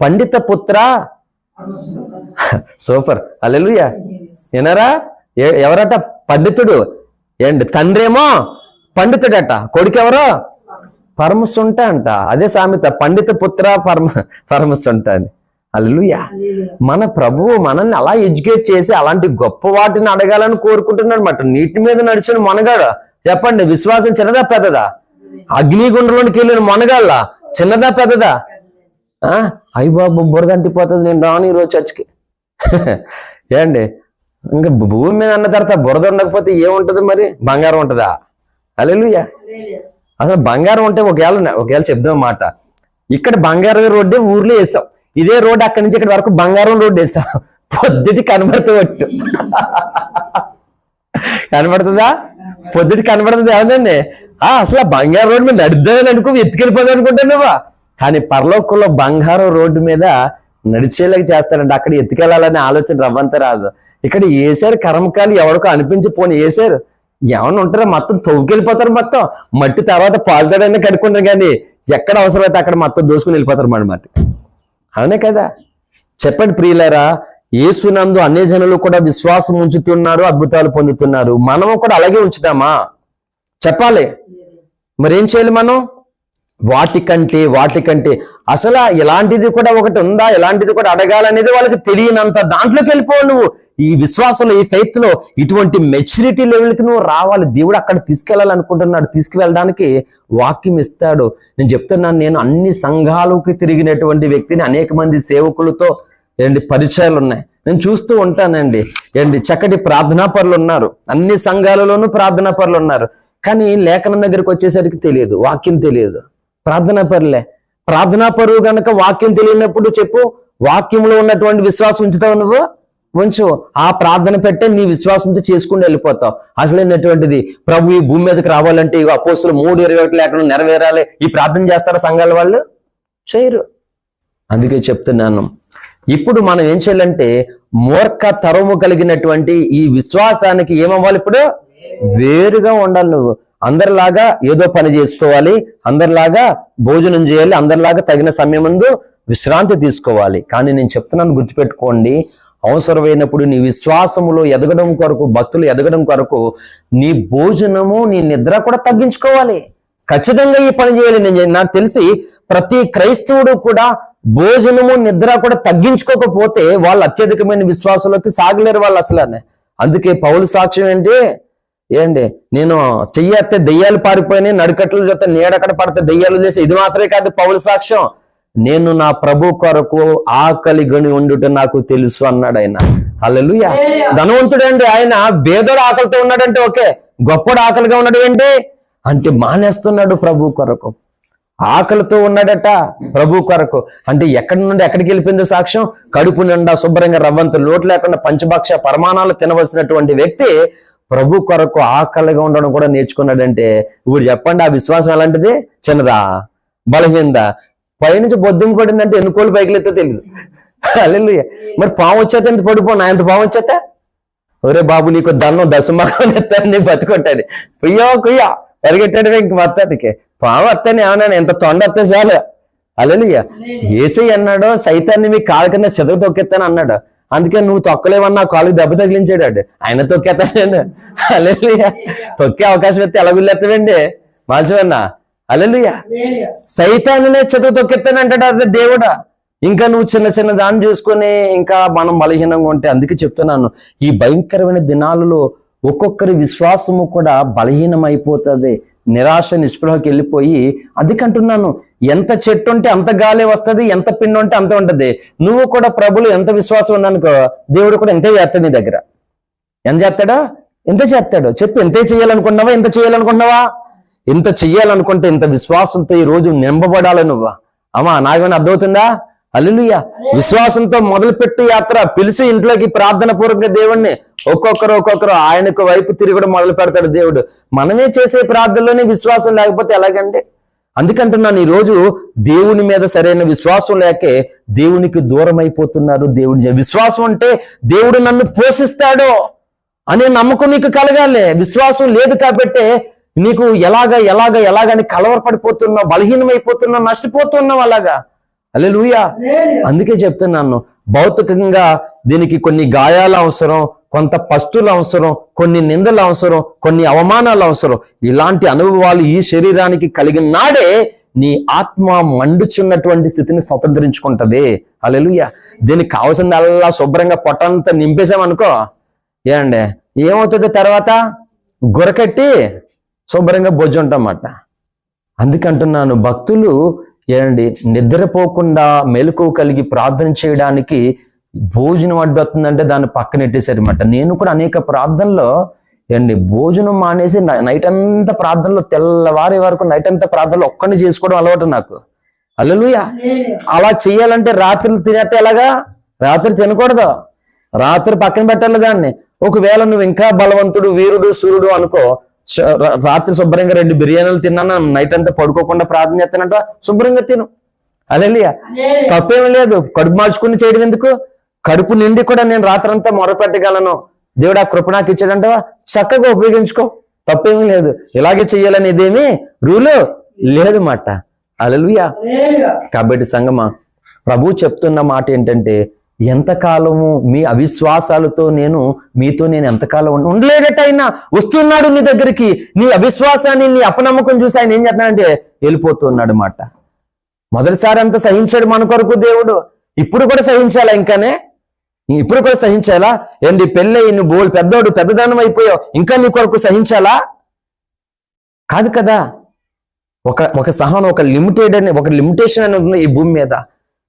పండిత పుత్ర. సూపర్, హల్లెలూయా. ఏనారా? ఎవరట పండితుడు? ఏంటి తండ్రేమో పండితుడట, కొడుకెవరో పరమసుంట అంట. అదే సామెత, పండిత పుత్ర పరమసుంట అని. హల్లెలూయా. మన ప్రభువు మనల్ని అలా ఎడ్యుకేట్ చేసి అలాంటి గొప్ప వాటిని అడగాలని కోరుకుంటున్నాడు మాట. నీటి మీద నడిచిన మొనగాడు. చెప్పండి, విశ్వాసం చిన్నదా పెద్దదా? అగ్నిగుండంలోనికి వెళ్ళిన మొనగాళ్ళ చిన్నదా పెద్దదా? అయ్య బాబు బురద అంటిపోతుంది, నేను రాను ఈరోజు చర్చికి. ఏండి, ఇంకా భూమి మీద అన్న తర్వాత బురద ఉండకపోతే ఏముంటది మరి? బంగారం ఉంటుందా? హల్లెలూయా. అసలు బంగారం ఉంటే ఒకవేళ చెప్దాం మాట, ఇక్కడ బంగారం రోడ్డే ఊర్లో వేసాం, ఇదే రోడ్డు అక్కడి నుంచి ఇక్కడి వరకు బంగారం రోడ్డు వేసాం. పొద్దుటి కనబడుతూ కనబడుతుందా? పొద్దుటి కనబడుతుంది ఏమనండి? అసలు బంగారం రోడ్డు మీద నడుద్దామని అనుకో, ఎత్తుకెళ్ళిపోదాం అనుకుంటానువా. కానీ పరలోకంలో బంగారం రోడ్డు మీద నడిచేలాగా చేస్తారండి. అక్కడ ఎత్తుకెళ్ళాలనే ఆలోచన రవ్వంతా రాదు. ఇక్కడ వేసారు కర్మకాలు, ఎవరికో అనిపించి పోనీ వేసారు. ఏమన్నా ఉంటారో మొత్తం తవ్వుకెళ్ళిపోతారు. మొత్తం మట్టి తర్వాత పాలుతాడని కడుక్కుంటారు, కానీ ఎక్కడ అవసరమైతే అక్కడ మొత్తం దోసుకుని వెళ్ళిపోతారు మాట. అవునే కదా? చెప్పండి ప్రియులారా, యేసునందు అన్ని జనులు కూడా విశ్వాసం ఉంచుతున్నారు, అద్భుతాలు పొందుతున్నారు. మనము కూడా అలాగే ఉంచుతామా? చెప్పాలి. మరేం చేయాలి మనం? వాటికంటే అసలు ఇలాంటిది కూడా ఒకటి ఉందా, ఇలాంటిది కూడా అడగాలనేది వాళ్ళకి తెలియనంత దాంట్లోకి వెళ్ళిపోవాలి. నువ్వు ఈ విశ్వాసంలో, ఈ ఫెయిత్ లో ఇటువంటి మెచ్యూరిటీ లెవెల్కి నువ్వు రావాలి. దేవుడు అక్కడ తీసుకెళ్లాలనుకుంటున్నాడు. తీసుకువెళ్ళడానికి వాక్యం ఇస్తాడు. నేను చెప్తున్నాను, నేను అన్ని సంఘాలకు తిరిగినటువంటి వ్యక్తిని, అనేక మంది సేవకులతో పరిచయాలు ఉన్నాయి. నేను చూస్తూ ఉంటానండి. చక్కటి ప్రార్థనా పరులు ఉన్నారు, అన్ని సంఘాలలోనూ ప్రార్థనా పరులు ఉన్నారు. కానీ లేఖనం దగ్గరికి వచ్చేసరికి తెలియదు, వాక్యం తెలియదు. ప్రార్థనా పరువు గనక వాక్యం తెలియనప్పుడు చెప్పు, వాక్యంలో ఉన్నటువంటి విశ్వాసం ఉంచుతావు నువ్వు? ఉంచు. ఆ ప్రార్థన పెట్టే నీ విశ్వాసంతో చేసుకుని వెళ్ళిపోతావు. అసలైనటువంటిది ప్రభు ఈ భూమి మీదకి రావాలంటే అపోస్తులు 3:21 లేఖనం నెరవేరాలి. ఈ ప్రార్థన చేస్తారా సంఘాల వాళ్ళు? చేయరు. అందుకే చెప్తున్నాను, ఇప్పుడు మనం ఏం చేయాలంటే మూర్ఖ తరము కలిగినటువంటి ఈ విశ్వాసానికి ఏమవ్వాలి? ఇప్పుడు వేరుగా ఉండాలి. నువ్వు అందరిలాగా ఏదో పని చేసుకోవాలి, అందరిలాగా భోజనం చేయాలి, అందరిలాగా తగిన సమయం ముందు విశ్రాంతి తీసుకోవాలి. కానీ నేను చెప్తున్నాను, గుర్తుపెట్టుకోండి, అవసరమైనప్పుడు నీ విశ్వాసములో ఎదగడం కొరకు, భక్తులు ఎదగడం కొరకు నీ భోజనము, నీ నిద్ర కూడా తగ్గించుకోవాలి. ఖచ్చితంగా ఈ పని చేయాలి. నాకు తెలిసి ప్రతి క్రైస్తవుడు కూడా భోజనము, నిద్ర కూడా తగ్గించుకోకపోతే వాళ్ళు అత్యధికమైన విశ్వాసంలోకి సాగలేరు వాళ్ళు అసలు. అందుకే పౌలు సాక్ష్యం నేను చెయ్యేస్తే దెయ్యాలు పారిపోయినాయి, నడుకట్లు చేస్తే నీడక్కడ పడితే దెయ్యాలు చేసి, ఇది మాత్రమే కాదు పౌలు సాక్ష్యం, నేను నా ప్రభు కొరకు ఆకలి గొని ఉండుట నాకు తెలుసు అన్నాడు ఆయన. హల్లెలూయా. ధనవంతుడండి ఆయన, బేదోడు ఆకలితో ఉన్నాడంటే ఓకే, గొప్పడు ఆకలిగా ఉన్నాడు ఏంటి అంటే మానేస్తున్నాడు ప్రభు కొరకు. ఆకలితో ఉన్నాడట ప్రభు కొరకు. అంటే ఎక్కడి నుండి ఎక్కడికి వెళ్ళిపోయిందో సాక్ష్యం? కడుపు నిండా శుభ్రంగా రవ్వంత లోటు లేకుండా పంచభక్ష పరమాణాలు తినవలసినటువంటి వ్యక్తి ప్రభు కొరకు ఆకలిగా ఉండడం కూడా నేర్చుకున్నాడంటే ఇప్పుడు చెప్పండి, ఆ విశ్వాసం ఎలాంటిది? చిన్నదా, బలహీనదా? పైనుంచి బొద్దుంగి పడిందంటే ఎన్ని కోళ్ళు పైకి లేదో తెలియదు. హల్లెలూయా. మరి పాము వచ్చేత ఎంత పడిపోను, ఆయన పాము వచ్చేత, ఒరే బాబు నీకు దండం దశమాగం ఎత్తాను, నీ బతుకొట్టాడు, కుయ్యో పరిగెట్టాడు ఇంక మొత్తానికి. పాము వస్తాను ఏమన్నా, ఎంత తొండ వస్తే చాలు. హల్లెలూయా. యేసయ్య అన్నాడు, సైతాన్ని మీ కాళ్ళ కింద చెదకు తొక్కెత్తాను అన్నాడు. అందుకే నువ్వు తొక్కలేవన్నా కాళ్ళకి దెబ్బ తగిలించాడు. ఆయన తొక్కేస్తాను. హల్లెలూయా. తొక్కే అవకాశం ఎత్తే ఎలా గుళ్ళెత్తాడండి మార్చవన్నా. హల్లెలూయా. సైతాన్నే చెదకు తొక్కెత్తాను అంటాడు అదే దేవుడా. ఇంకా నువ్వు చిన్న దాన్ని చూసుకొని ఇంకా మనం బలహీనంగా ఉంటే, అందుకే చెప్తున్నాను, ఈ భయంకరమైన దినాలలో ఒక్కొక్కరి విశ్వాసము కూడా బలహీనమైపోతుంది. నిరాశ నిస్పృహకి వెళ్ళిపోయి, అందుకంటున్నాను, ఎంత చెట్టు ఉంటే అంత గాలి వస్తుంది, ఎంత పిండి ఉంటే అంత ఉంటది. నువ్వు కూడా ప్రభులు ఎంత విశ్వాసం ఉన్నానుకో, దేవుడు కూడా ఎంతే చేస్తాడు నీ దగ్గర. ఎంత చేస్తాడో ఎంత చేస్తాడో చెప్పు. ఎంతే చేయాలనుకున్నావా? ఎంత చేయాలనుకున్నావా? ఇంత చెయ్యాలనుకుంటే ఇంత విశ్వాసంతో ఈ రోజు నింపబడాలి నువ్వు. అమ్మా నాకేమైనా అర్థమవుతుందా? హల్లెలూయా. విశ్వాసంతో మొదలుపెట్టి యాత్ర, పిలిచి ఇంట్లోకి ప్రార్థన పూర్వక దేవుణ్ణి ఒక్కొక్కరు ఆయనకు వైపు తిరగడం మొదలు పెడతాడు దేవుడు. మనమే చేసే ప్రార్థనలోనే విశ్వాసం లేకపోతే ఎలాగండి? అందుకంటున్నాను, ఈరోజు దేవుని మీద సరైన విశ్వాసం లేకే దేవునికి దూరం అయిపోతున్నారు. దేవుని విశ్వాసం అంటే దేవుడు నన్ను పోషిస్తాడు అనే నమ్మకం నీకు కలగాలి. విశ్వాసం లేదు కాబట్టి నీకు ఎలాగని కలవరపడిపోతున్నావు, బలహీనమైపోతున్నావు, నష్టపోతున్నావు అలాగా. హల్లెలూయా. అందుకే చెప్తున్నాను, భౌతికంగా దీనికి కొన్ని గాయాల అవసరం, కొంత పస్తులు అవసరం, కొన్ని నిందలు అవసరం, కొన్ని అవమానాలు అవసరం. ఇలాంటి అనుభవాలు ఈ శరీరానికి కలిగిన నాడే నీ ఆత్మ మండుచున్నటువంటి స్థితిని స్వతంత్రించుకుంటది. హల్లెలూయా. దీనికి కావాల్సిందల్లా శుభ్రంగా పొట్టంతా నింపేసామనుకో, ఏమవుతుంది? తర్వాత గురకట్టి శుభ్రంగా బొజ్జుంటామన్నమాట. అందుకంటున్నాను, భక్తులు నిద్రపోకుండా మెలకువ కలిగి ప్రార్థన చేయడానికి భోజనం అడ్డొస్తుందంటే దాన్ని పక్కనెట్టేశారన్నమాట. నేను కూడా అనేక ప్రార్థనలో భోజనం మానేసి నైట్ అంతా ప్రార్థనలో, తెల్లవారి వరకు నైట్ అంతా ప్రార్థనలో ఒక్కడిని చేసుకోవడం అలవాటు నాకు. హల్లెలూయా. అలా చెయ్యాలంటే రాత్రులు తినేస్తే ఎలాగా? రాత్రి తినకూడదు, రాత్రి పక్కన పెట్టాలి దాన్ని. ఒకవేళ నువ్వు ఇంకా బలవంతుడు, వీరుడు, సూర్యుడు అనుకో, రాత్రి శుభ్రంగా 2 బిర్యానీలు తిన్నాను, నైట్ అంతా పడుకోకుండా ప్రార్థన చేస్తానంట, శుభ్రంగా తిను. హల్లెలూయా. తప్పేమీ లేదు. కడుపు మార్చుకుని చేయడం ఎందుకు? కడుపు నిండి కూడా నేను రాత్రి అంతా మొరపెట్టగలను, దేవుడు ఆ కృప నాకు ఇచ్చాడంటవా, చక్కగా ఉపయోగించుకో, తప్పేమీ లేదు. ఇలాగే చెయ్యాలని ఇదేమీ రూలు లేదు మాట. హల్లెలూయా. కాబట్టి సంగమా, ప్రభు చెప్తున్న మాట ఏంటంటే, ఎంతకాలము మీ అవిశ్వాసాలతో మీతో నేను ఎంతకాలం ఉండలేదట. ఆయన వస్తున్నాడు నీ దగ్గరికి, నీ అవిశ్వాసాన్ని, నీ అపనమ్మకం చూసి ఆయన ఏం చేస్తున్నాడంటే వెళ్ళిపోతున్నాడు మాట. మొదటిసారి అంత సహించాడు మన కొరకు దేవుడు, ఇప్పుడు కూడా సహించాలా? ఇప్పుడు కూడా సహించాలా? ఏంటి పెళ్ళి, నువ్వు బోల్ పెద్దోడు, పెద్దదానం అయిపోయావు, ఇంకా నీ కొరకు సహించాలా? కాదు కదా. ఒక సహనం, ఒక లిమిటేషన్ అని ఉంది ఈ భూమి మీద.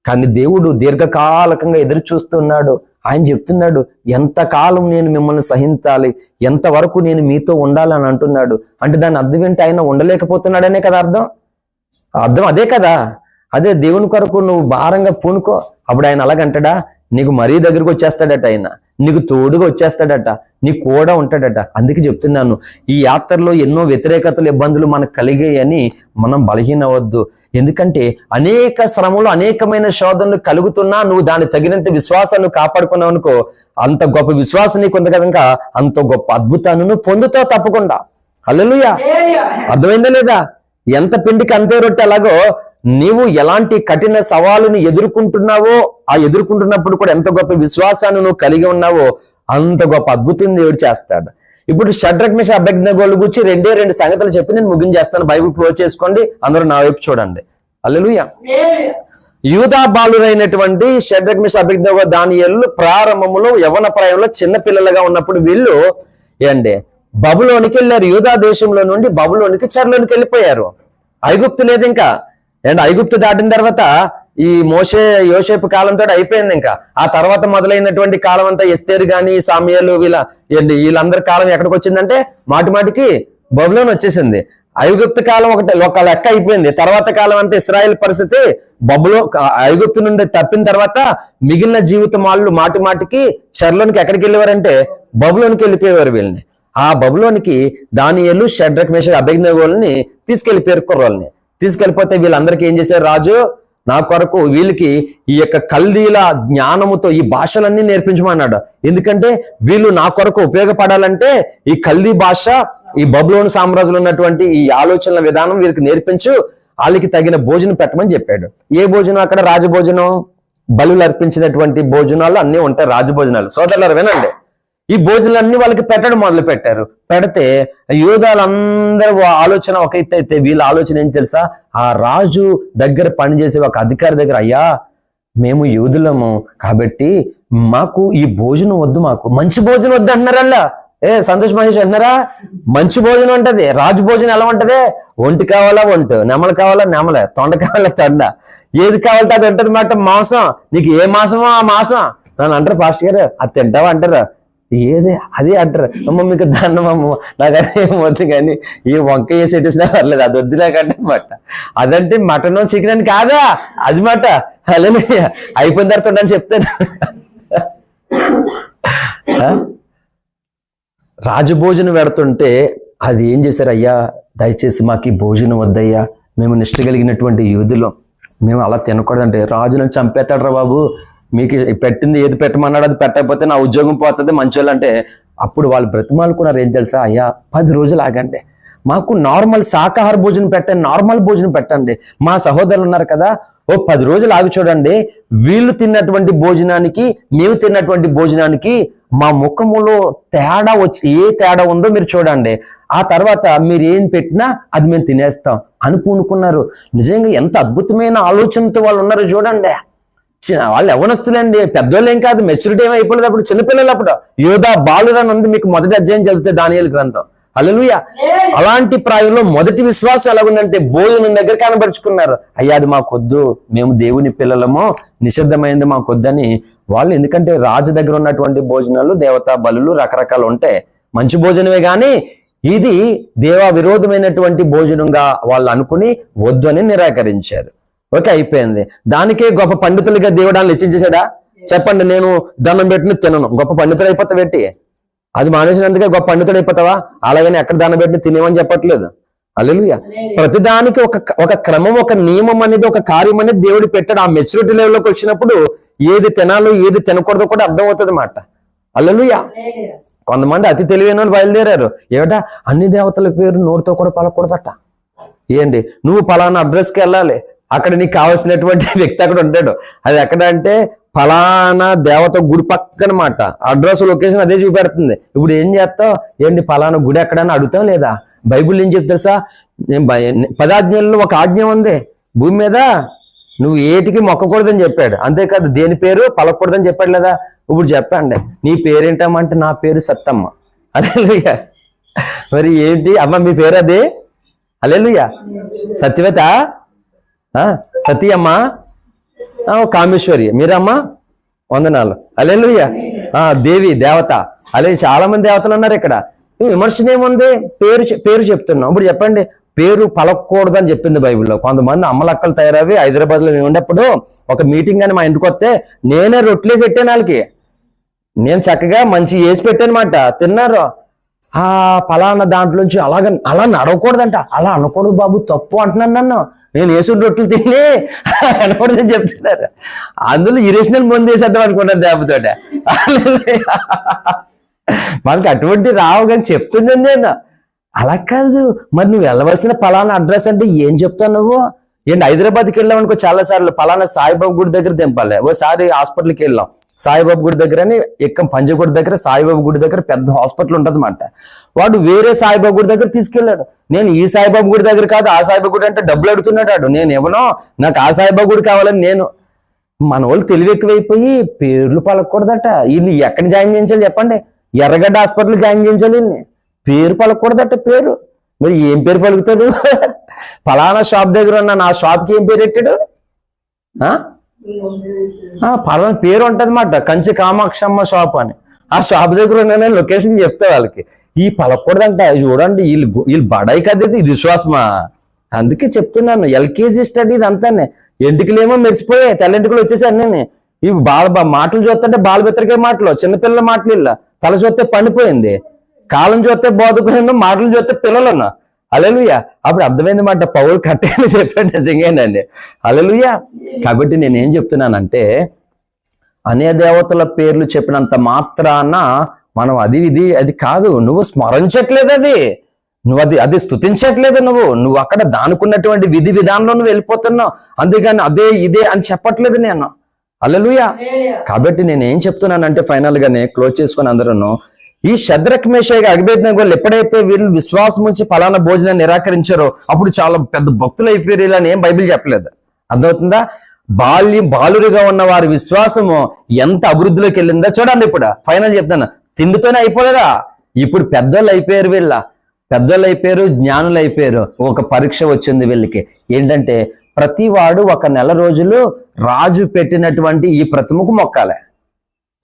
కానీ దేవుడు దీర్ఘకాలకంగా ఎదురు చూస్తున్నాడు. ఆయన చెప్తున్నాడు, ఎంతకాలం నేను మిమ్మల్ని సహించాలి, ఎంతవరకు నేను మీతో ఉండాలని అంటున్నాడు. అంటే దాని అర్థం ఏంటి? ఆయన ఉండలేకపోతున్నాడనే కదా అర్థం అదే కదా. అదే దేవుని కొరకు నువ్వు భారంగా పూనుకో, అప్పుడు ఆయన అలాగంటాడా? నీకు మరీ దగ్గరకు వచ్చేస్తాడట, ఆయన నీకు తోడుగా వచ్చేస్తాడట, నీ కూడా ఉంటాడట. అందుకే చెప్తున్నాను, ఈ యాత్రలో ఎన్నో వ్యతిరేకతలు, ఇబ్బందులు మనకు కలిగాయని మనం బలహీనవద్దు. ఎందుకంటే అనేక శ్రమలు, అనేకమైన శోధనలు కలుగుతున్నా నువ్వు దాన్ని తగినంత విశ్వాసాన్ని కాపాడుకున్నావు అనుకో, అంత గొప్ప విశ్వాసం నీకు ఉంది కనుక అంత గొప్ప అద్భుతాన్ని నువ్వు పొందుతావు తప్పకుండా. హల్లెలూయా. అర్థమైందా లేదా? ఎంత పిండికి అంతే రొట్టె. అలాగో నీవు ఎలాంటి కఠిన సవాలును ఎదుర్కొంటున్నావో, ఆ ఎదుర్కొంటున్నప్పుడు కూడా ఎంత గొప్ప విశ్వాసాన్ని నువ్వు కలిగి ఉన్నావో అంత గొప్ప అద్భుతం దేవుడు చేస్తాడు. ఇప్పుడు షడ్రక్ మేషక్ అబేద్నెగోల గురించి 2 సంగతులు చెప్పి నేను ముగించేస్తాను. బైబిల్ క్లోజ్ చేసుకోండి, అందరూ నా వైపు చూడండి. హల్లెలూయా. యూదా బాలురైనటువంటి షడ్రక్ మేషక్ అబేద్నెగో దానియేలు ప్రారంభంలో యవ్వన ప్రాయంలో చిన్న పిల్లలుగా ఉన్నప్పుడు వీళ్ళు బబులోనికి వెళ్ళారు. యూదా దేశంలో నుండి బబులోనికి, చెరలోనికి వెళ్ళిపోయారు. ఐగుప్తు లేదు ఇంకా. ఐగుప్తు దాటిన తర్వాత ఈ యోసేపు కాలంతో అయిపోయింది. ఇంకా ఆ తర్వాత మొదలైనటువంటి కాలం అంతా ఎస్తేరు గాని, సామ్యూయేలు, వీళ్ళందరి కాలం ఎక్కడికి వచ్చిందంటే మాటికి బబులోన్ వచ్చేసింది. ఐగుప్తు కాలం ఒక లెక్క అయిపోయింది. తర్వాత కాలం అంతా ఇశ్రాయేల్ పరిస్థితి ఐగుప్తు నుండి తప్పిన తర్వాత మిగిలిన జీవితం వాళ్ళు మాటికి చెరలోనికి ఎక్కడికి వెళ్ళేవారంటే బబులోనికి వెళ్ళిపోయేవారు. వీళ్ళని ఆ బబులోనికి దానియేలు, షడ్రక్ మేషక్ అబేద్నెగోలని తీసుకెళ్లిపోయారు. కుర్రోల్ని తీసుకెళ్లిపోతే వీళ్ళందరికీ ఏం చేశారు? రాజు నా కొరకు వీళ్ళకి ఈ యొక్క కల్దీల జ్ఞానముతో ఈ భాషలన్నీ నేర్పించమన్నాడు. ఎందుకంటే వీళ్ళు నా కొరకు ఉపయోగపడాలంటే ఈ కల్దీ భాష, ఈ బబులోను సామ్రాజ్యంలో ఉన్నటువంటి ఈ ఆలోచనల విధానం వీరికి నేర్పించు, వాళ్ళకి తగిన భోజనం పెట్టమని చెప్పాడు. ఏ భోజనం? అక్కడ రాజభోజనం, బలులు అర్పించినటువంటి భోజనాలు అన్నీ ఉంటాయి, రాజభోజనాలు. సోదరులారా వినండి, ఈ భోజనాలన్నీ వాళ్ళకి పెట్టడం మొదలు పెట్టారు. పెడితే యూదాలందరూ ఆలోచన ఒక ఎత్తు అయితే వీళ్ళ ఆలోచన ఏం తెలుసా? ఆ రాజు దగ్గర పనిచేసే ఒక అధికారి దగ్గర, అయ్యా మేము యూదులము కాబట్టి మాకు ఈ భోజనం వద్దు, మాకు మంచి భోజనం వద్దు అంటున్నారల్లా. సంతోష్ మహేష్ అంటున్నారా? మంచి భోజనం ఉంటది. రాజు భోజనం ఎలా ఉంటది? ఒంటి కావాలా ఒంటు, నెమలు కావాలా నెమలే, తొండ కావాలా తొండ, ఏది కావాలంటే అది ఉంటది మాట. మాంసం, నీకు ఏ మాసమో ఆ మాసం నన్ను అంటారు. ఫాస్ట్ గారు అది తింటావా అంటారు, ఏదే అదే అంటారు. అమ్మ మీకు దండమమ్మ, నాకు అదే వద్దు, కానీ ఈ వంక వేసి ఎట్టేసినా పర్లేదు, అది వద్దు నాకంటే మాట. అదంటే మటన్ చికెన్ అని కాదా, అది మాట. హల్లెలూయా. అయిపోయిన తర్వాత అని చెప్తాను. రాజభోజనం పెడుతుంటే అది ఏం చేశారు? అయ్యా దయచేసి మాకు ఈ భోజనం వద్దయ్యా, మేము నిష్ట కలిగినటువంటి యూదులం, మేము అలా తినకూడదంటే రాజులను చంపేస్తాడు రా బాబు, మీకు పెట్టింది ఏది పెట్టమన్నాడు అది పెట్టకపోతే నా ఉద్యోగం పోతుంది మంచోళ్ళు అంటే. అప్పుడు వాళ్ళు బ్రతిమాలుకున్నారు, ఏం తెలుసా? అయ్యా 10 రోజులు ఆగండి, మాకు నార్మల్ శాకాహార భోజనం పెట్టండి, నార్మల్ భోజనం పెట్టండి. మా సహోదరులు ఉన్నారు కదా, 10 రోజులు ఆగి చూడండి, వీళ్ళు తిన్నటువంటి భోజనానికి మేము తిన్నటువంటి భోజనానికి మా ముఖములో తేడా వచ్చి ఏ తేడా ఉందో మీరు చూడండి, ఆ తర్వాత మీరు ఏం పెట్టినా అది మేము తినేస్తాం అని పూనుకున్నారు. నిజంగా ఎంత అద్భుతమైన ఆలోచనతో వాళ్ళు ఉన్నారు చూడండి. వాళ్ళు యవ్వనస్తులండి, పెద్దోళ్ళు ఏం కాదు, మెచ్యూరిటీ ఏమి అయిపోలేదు, అప్పుడు చిన్నపిల్లలు. అప్పుడు యోధా బాలురని ఉంది, మీకు మొదటి అధ్యాయం చదివితే దానియేలు గ్రంథం. హల్లెలూయా. అలాంటి ప్రాయంలో మొదటి విశ్వాసం ఎలాగుందంటే భోజనం దగ్గర కనబరుచుకున్నారు. అయ్యా అది మాకొద్దు, మేము దేవుని పిల్లలము, నిషిద్ధమైంది మాకొద్దని వాళ్ళు. ఎందుకంటే రాజు దగ్గర ఉన్నటువంటి భోజనాలు, దేవతా బలులు రకరకాలు ఉంటాయి, మంచి భోజనమే కానీ ఇది దేవ విరోధమైనటువంటి భోజనంగా వాళ్ళు అనుకుని వద్దు అని నిరాకరించారు. ఓకే, అయిపోయింది. దానికే గొప్ప పండితులుగా దేవుడాన్ని హెచ్చించేశాడా? చెప్పండి. నేను దండం పెట్టిన తినను, గొప్ప పండితుడు అయిపోతా పెట్టి అది మానేసినందుకే గొప్ప పండితుడు అయిపోతావా? అలాగని ఎక్కడ దండం పెట్టిన తినేమని చెప్పట్లేదు. హల్లెలూయా. ప్రతిదానికి ఒక క్రమం, ఒక నియమం అనేది, ఒక కార్యం అనేది దేవుడు పెట్టాడు. ఆ మెచ్యూరిటీ లెవెల్లోకి వచ్చినప్పుడు ఏది తినాలో ఏది తినకూడదో కూడా అర్థమవుతుంది మాట. హల్లెలూయా. కొంతమంది అతి తెలివైన వాళ్ళు బయలుదేరారు. ఏమిటా, అన్ని దేవతల పేరు నోటితో కూడా పలకూడదట. ఏంటి, నువ్వు పలానా అడ్రస్కి వెళ్ళాలి, అక్కడ నీకు కావాల్సినటువంటి వ్యక్తి అక్కడ ఉంటాడు. అది ఎక్కడ అంటే ఫలానా దేవత గుడి పక్కన మాట. అడ్రస్ లొకేషన్ అదే చూపెడుతుంది. ఇప్పుడు ఏం చేస్తావు? ఏంటి ఫలానా గుడి ఎక్కడని అడుగుతాం లేదా? బైబిల్ ఏం చెప్తా తెలుసా? 10 ఆజ్ఞల్లో ఒక ఆజ్ఞ ఉంది, భూమి మీద నువ్వు ఏటికి మొక్కకూడదని చెప్పాడు. అంతేకాదు దేని పేరు పలకూడదని చెప్పాడు లేదా? ఇప్పుడు చెప్పండి, నీ పేరేంటమ్మంటే నా పేరు సత్తమ్మ. హల్లెలూయా. మరి ఏంటి అమ్మ మీ పేరు? అది హల్లెలూయా. సత్యవత, సతీయమ్మ, కామేశ్వరి. మీరమ్మా వందనాలు. హల్లెలూయా. దేవి దేవత. అలాగే చాలా మంది దేవతలు ఉన్నారు ఇక్కడ. విమర్శన ఏముంది? పేరు చెప్తున్నాం. ఇప్పుడు చెప్పండి, పేరు పలకూడదు అని చెప్పింది బైబిల్లో. కొంతమంది అమ్మలక్కలు తయారవి హైదరాబాద్ లో ఉండేప్పుడు ఒక మీటింగ్ అని మా ఇంటికి వస్తే నేనే రొట్టెలేసి పెట్టాను వాళ్ళకి. నేను చక్కగా మంచి వేసి పెట్టాను మాట. తిన్నారు. పలానా దాంట్లోంచి అలా నడవకూడదంట. అలా అనకూడదు బాబు, తప్పు అంటున్నాను. నన్ను నేను వేసుడు రొట్టెలు తిని అనకూడదని చెప్తున్నారు. అందులో ఇరేషనల్ ముందు వేసేద్దాం అనుకున్నాను దెబ్బతోట. మనకి అటువంటి రావు కానీ చెప్తున్నాను నేను. అలా కాదు. మరి నువ్వు వెళ్ళవలసిన పలానా అడ్రస్ అంటే ఏం చెప్తావు నువ్వు? ఏంటి హైదరాబాద్కి వెళ్ళాం అనుకో, చాలా సార్లు పలానా సాయిబాబు గుడి దగ్గర దింపాలి. ఓసారి హాస్పిటల్కి వెళ్ళాం, సాయిబాబు గుడి దగ్గర అని ఎక్కం, పంజగుడి దగ్గర సాయిబాబు గుడి దగ్గర పెద్ద హాస్పిటల్ ఉంటుంది అన్నమాట. వాడు వేరే సాయిబాబు గుడి దగ్గర తీసుకెళ్ళాడు. నేను ఈ సాయిబాబు గుడి దగ్గర కాదు, ఆ సాయిబాబు గుడి అంటే డబ్బులు అడుగుతున్నాడు. నేను ఇవ్వను, నాకు ఆ సాయిబాబు గుడి కావాలని. నేను మన వాళ్ళు తెలివి ఎక్కువైపోయి పేర్లు పలకూడదట. వీళ్ళు ఎక్కడ జాయిన్ చేయించాలి చెప్పండి? ఎర్రగడ్డ హాస్పిటల్ జాయిన్ చేయించాలి. పేరు పలకూడదట. పేరు మరి ఏం పేరు పలుకుతాడు? ఫలానా షాప్ దగ్గర ఉన్న నా షాప్కి ఏం పేరు పెట్టాడు? పలానా పేరు ఉంటుంది మాట, కంచి కామాక్షమ్మ షాప్ అని. ఆ షాప్ దగ్గర ఉన్న లొకేషన్ చెప్తే వాళ్ళకి ఈ పలకూడదంట. చూడండి, వీళ్ళు బడాయి కదా, ఇది విశ్వాసమా? అందుకే చెప్తున్నాను, ఎల్కేజీ స్టడీ ఇదంతానే. ఎంటికలేమో మెరిసిపోయాయి, తెల్లెంటికలు వచ్చేసారు. నేను ఇవి మాటలు చూస్తుంటే బాల బెత్తరికే మాటలు, చిన్నపిల్లల మాటలు. ఇలా తల చూస్తే పండిపోయింది, కాలం చూస్తే బోధకులను, మాటలు చూస్తే పిల్లలను. హల్లెలూయా. అప్పుడు అర్థమైంది మాట, పౌలు కట్టేని చెప్పాడు. నిజంగానండి. హల్లెలూయా. కాబట్టి నేనేం చెప్తున్నానంటే, అనే దేవతల పేర్లు చెప్పినంత మాత్రాన మనం అది కాదు. నువ్వు స్మరించట్లేదు, నువ్వు అది స్తుతించట్లేదు. నువ్వు అక్కడ దానుకున్నటువంటి విధి విధానంలో నువ్వు వెళ్ళిపోతున్నావు. అంతేగాని అదే ఇదే అని చెప్పట్లేదు నేను. హల్లెలూయా. కాబట్టి నేనేం చెప్తున్నానంటే, ఫైనల్ గానే క్లోజ్ చేసుకుని అందరూ, ఈ శద్రక్ మేషాకు అబేద్నెగోలు ఎప్పుడైతే వీళ్ళు విశ్వాసం ఉంచి ఫలానా భోజనాన్ని నిరాకరించారో అప్పుడు చాలా పెద్ద భక్తులు అయిపోయారు. ఇలా ఏం బైబిల్ చెప్పలేదు. అర్థమవుతుందా? బాలురిగా ఉన్న వారి విశ్వాసము ఎంత అభివృద్ధిలోకి వెళ్ళిందో చూడండి. ఇప్పుడు ఫైనల్ చెప్తాను, తిండితోనే అయిపోలేదా? ఇప్పుడు పెద్దోళ్ళు అయిపోయారు. పెద్దోళ్ళు అయిపోయారు, జ్ఞానులు అయిపోయారు. ఒక పరీక్ష వచ్చింది వీళ్ళకి. ఏంటంటే ప్రతి వాడు 1 నెల రోజులు రాజు పెట్టినటువంటి ఈ ప్రతిమకు మొక్కాలి.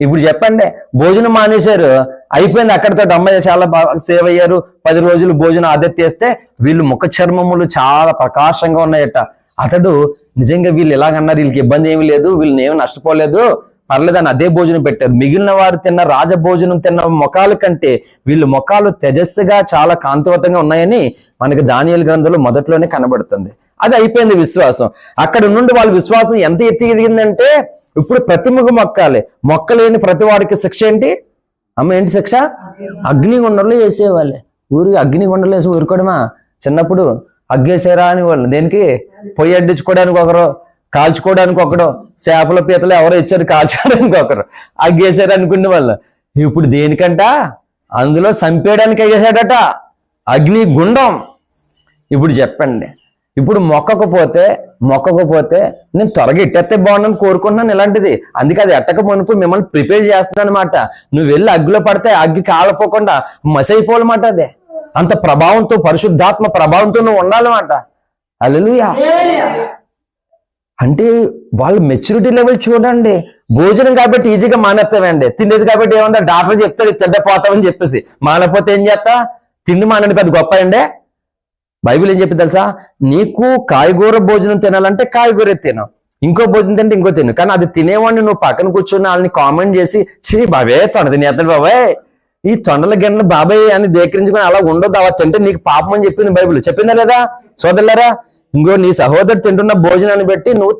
ఇప్పుడు చెప్పండి, భోజనం మానేశారు, అయిపోయింది అక్కడితో. అమ్మాయి చాలా బాగా సేవ్ అయ్యారు. 10 రోజులు భోజనం ఆదెత్తేస్తే వీళ్ళు ముఖ చర్మములు చాలా ప్రకాశంగా ఉన్నాయట. అతడు నిజంగా వీళ్ళు ఎలాగన్నారు, వీళ్ళకి ఇబ్బంది ఏమి లేదు, వీళ్ళని ఏమి నష్టపోలేదు, పర్లేదని అదే భోజనం పెట్టారు. మిగిలిన వారు తిన్న రాజభోజనం తిన్న ముఖాల కంటే వీళ్ళ ముఖాలు తేజస్సుగా చాలా కాంతివంతంగా ఉన్నాయని మనకి దానియేలు గ్రంథంలో మొదట్లోనే కనబడుతుంది. అది అయిపోయింది విశ్వాసం. అక్కడ నుండి వాళ్ళ విశ్వాసం ఎంత ఎత్తి ఎదిగిందంటే, ఇప్పుడు ప్రతిమకు మొక్కాలి. మొక్కలేని ప్రతి వాడికి శిక్ష ఏంటి? అమ్మ ఏంటి శిక్ష? అగ్నిగుండంలో వేసేవాళ్ళే. ఊరికి అగ్నిగుండంలో వేసి ఊరుకోవడమా? చిన్నప్పుడు అగ్గేసారా అని వాళ్ళు దేనికి? పొయ్యి అడ్డించుకోవడానికి ఒకరు, కాల్చుకోవడానికి ఒకడు, చేపల పీతలు ఎవరో ఇచ్చారు కాల్చుకోవడానికి ఒకరు, అగ్గేసారు అనుకునే వాళ్ళు. ఇప్పుడు దేనికంట? అందులో చంపేయడానికి అయ్యేసాడట అగ్నిగుండం. ఇప్పుడు చెప్పండి, ఇప్పుడు మొక్కకపోతే నేను త్వరగా ఇట్టేస్తే బాగుండని కోరుకుంటున్నాను ఇలాంటిది. అందుకే అది ఎట్టక మునుపు మిమ్మల్ని ప్రిపేర్ చేస్తున్నాను అనమాట. నువ్వు వెళ్ళి అగ్గిలో పడితే అగ్గి కాలపోకుండా మసైపోవాలన్నమాట. అదే అంత ప్రభావంతో, పరిశుద్ధాత్మ ప్రభావంతో నువ్వు ఉండాలన్నమాట. హల్లెలూయా. అంటే వాళ్ళ మెచ్యూరిటీ లెవెల్ చూడండి. భోజనం కాబట్టి ఈజీగా మానేస్తామండి, తిండేది కాబట్టి ఏమన్నా డాక్టర్ చెప్తాడు తింటే పోతామని చెప్పేసి మానకపోతే ఏం చేస్తా? తిండి మానండి పెద్ద గొప్ప అండి. బైబిల్ ఏం చెప్పి తెలుసా, నీకు కాయగూర భోజనం తినాలంటే కాయగూర తిను, ఇంకో భోజనం తింటే ఇంకో తిను. కానీ అది తినేవాడిని నువ్వు పక్కన కూర్చొని వాళ్ళని కామెంట్ చేసి చీ బాబే తొండ తినేస్తాడు బాబాయ్, ఈ తొండల గిన్నె బాబాయ్ అని దేకరించుకొని అలా ఉండొద్దు, అలా తింటే నీకు పాపం అని చెప్పింది బైబిల్. చెప్పిందా లేదా సోదరులారా? ఇంకో నీ సహోదరుడు తింటున్న భోజనాన్ని బట్టి నువ్వు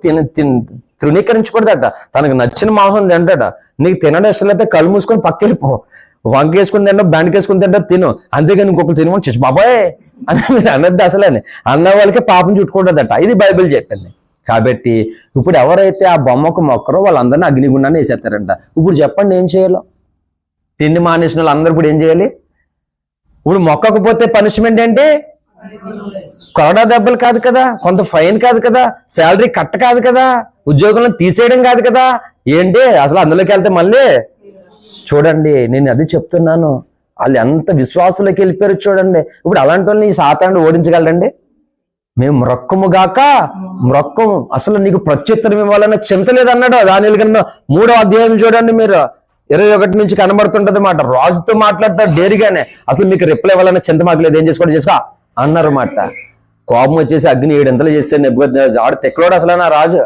తృణీకరించకూడదట. తనకు నచ్చిన మాంసం తింటాడ, నీకు తినడం ఇష్టం అయితే కళ్ళు మూసుకొని పక్కెళ్ళిపో, వంక వేసుకుని తింటావు, బ్యాండ్కి వేసుకుని తింటావు, తిను, అంతేగాని ఇంకొకరు తినమని చేసి బాబాయ్ అని మీరు అన్నది అసలేని అన్న వాళ్ళకే పాపం చుట్టుకుంటుందట. ఇది బైబిల్ చెప్పింది. కాబట్టి ఇప్పుడు ఎవరైతే ఆ బొమ్మకు మొక్కరో వాళ్ళందరినీ అగ్నిగుండాన్ని వేసేస్తారంట. ఇప్పుడు చెప్పండి ఏం చేయాలో? తిండి మానేసిన వాళ్ళు అందరూ ఇప్పుడు ఏం చేయాలి? ఇప్పుడు మొక్కకపోతే పనిష్మెంట్ ఏంటి? కొరడా దెబ్బలు కాదు కదా, కొంత ఫైన్ కాదు కదా, శాలరీ కట్ కాదు కదా, ఉద్యోగంలో తీసేయడం కాదు కదా, ఏంటి అసలు అందులోకి వెళ్తే మళ్ళీ చూడండి. నేను అది చెప్తున్నాను, వాళ్ళు ఎంత విశ్వాసంలోకి వెళ్ళిపోయారు చూడండి. ఇప్పుడు అలాంటి వాళ్ళని ఈ సాతానుడు ఓడించగలరండి? మేము మ్రొక్కముగాక మ్రొక్కము, అసలు నీకు ప్రత్యుత్తరం ఇవ్వాలన్న చింత లేదన్నాడు. దానిల కన్నా 3వ అధ్యాయం చూడండి మీరు, 21 నుంచి కనబడుతుంటది మాట. రాజుతో మాట్లాడతాడు డేరిగానే, అసలు మీకు రిప్లై ఇవ్వాలన్న చింత మాకు లేదు, ఏం చేసుకోండి చేసుకో అన్నారు మాట. కోపం వచ్చేసి అగ్ని 7 చేశాడు నెబుకద్నెజరు. ఆడు తెక్కలోడు అసలు నా రాజు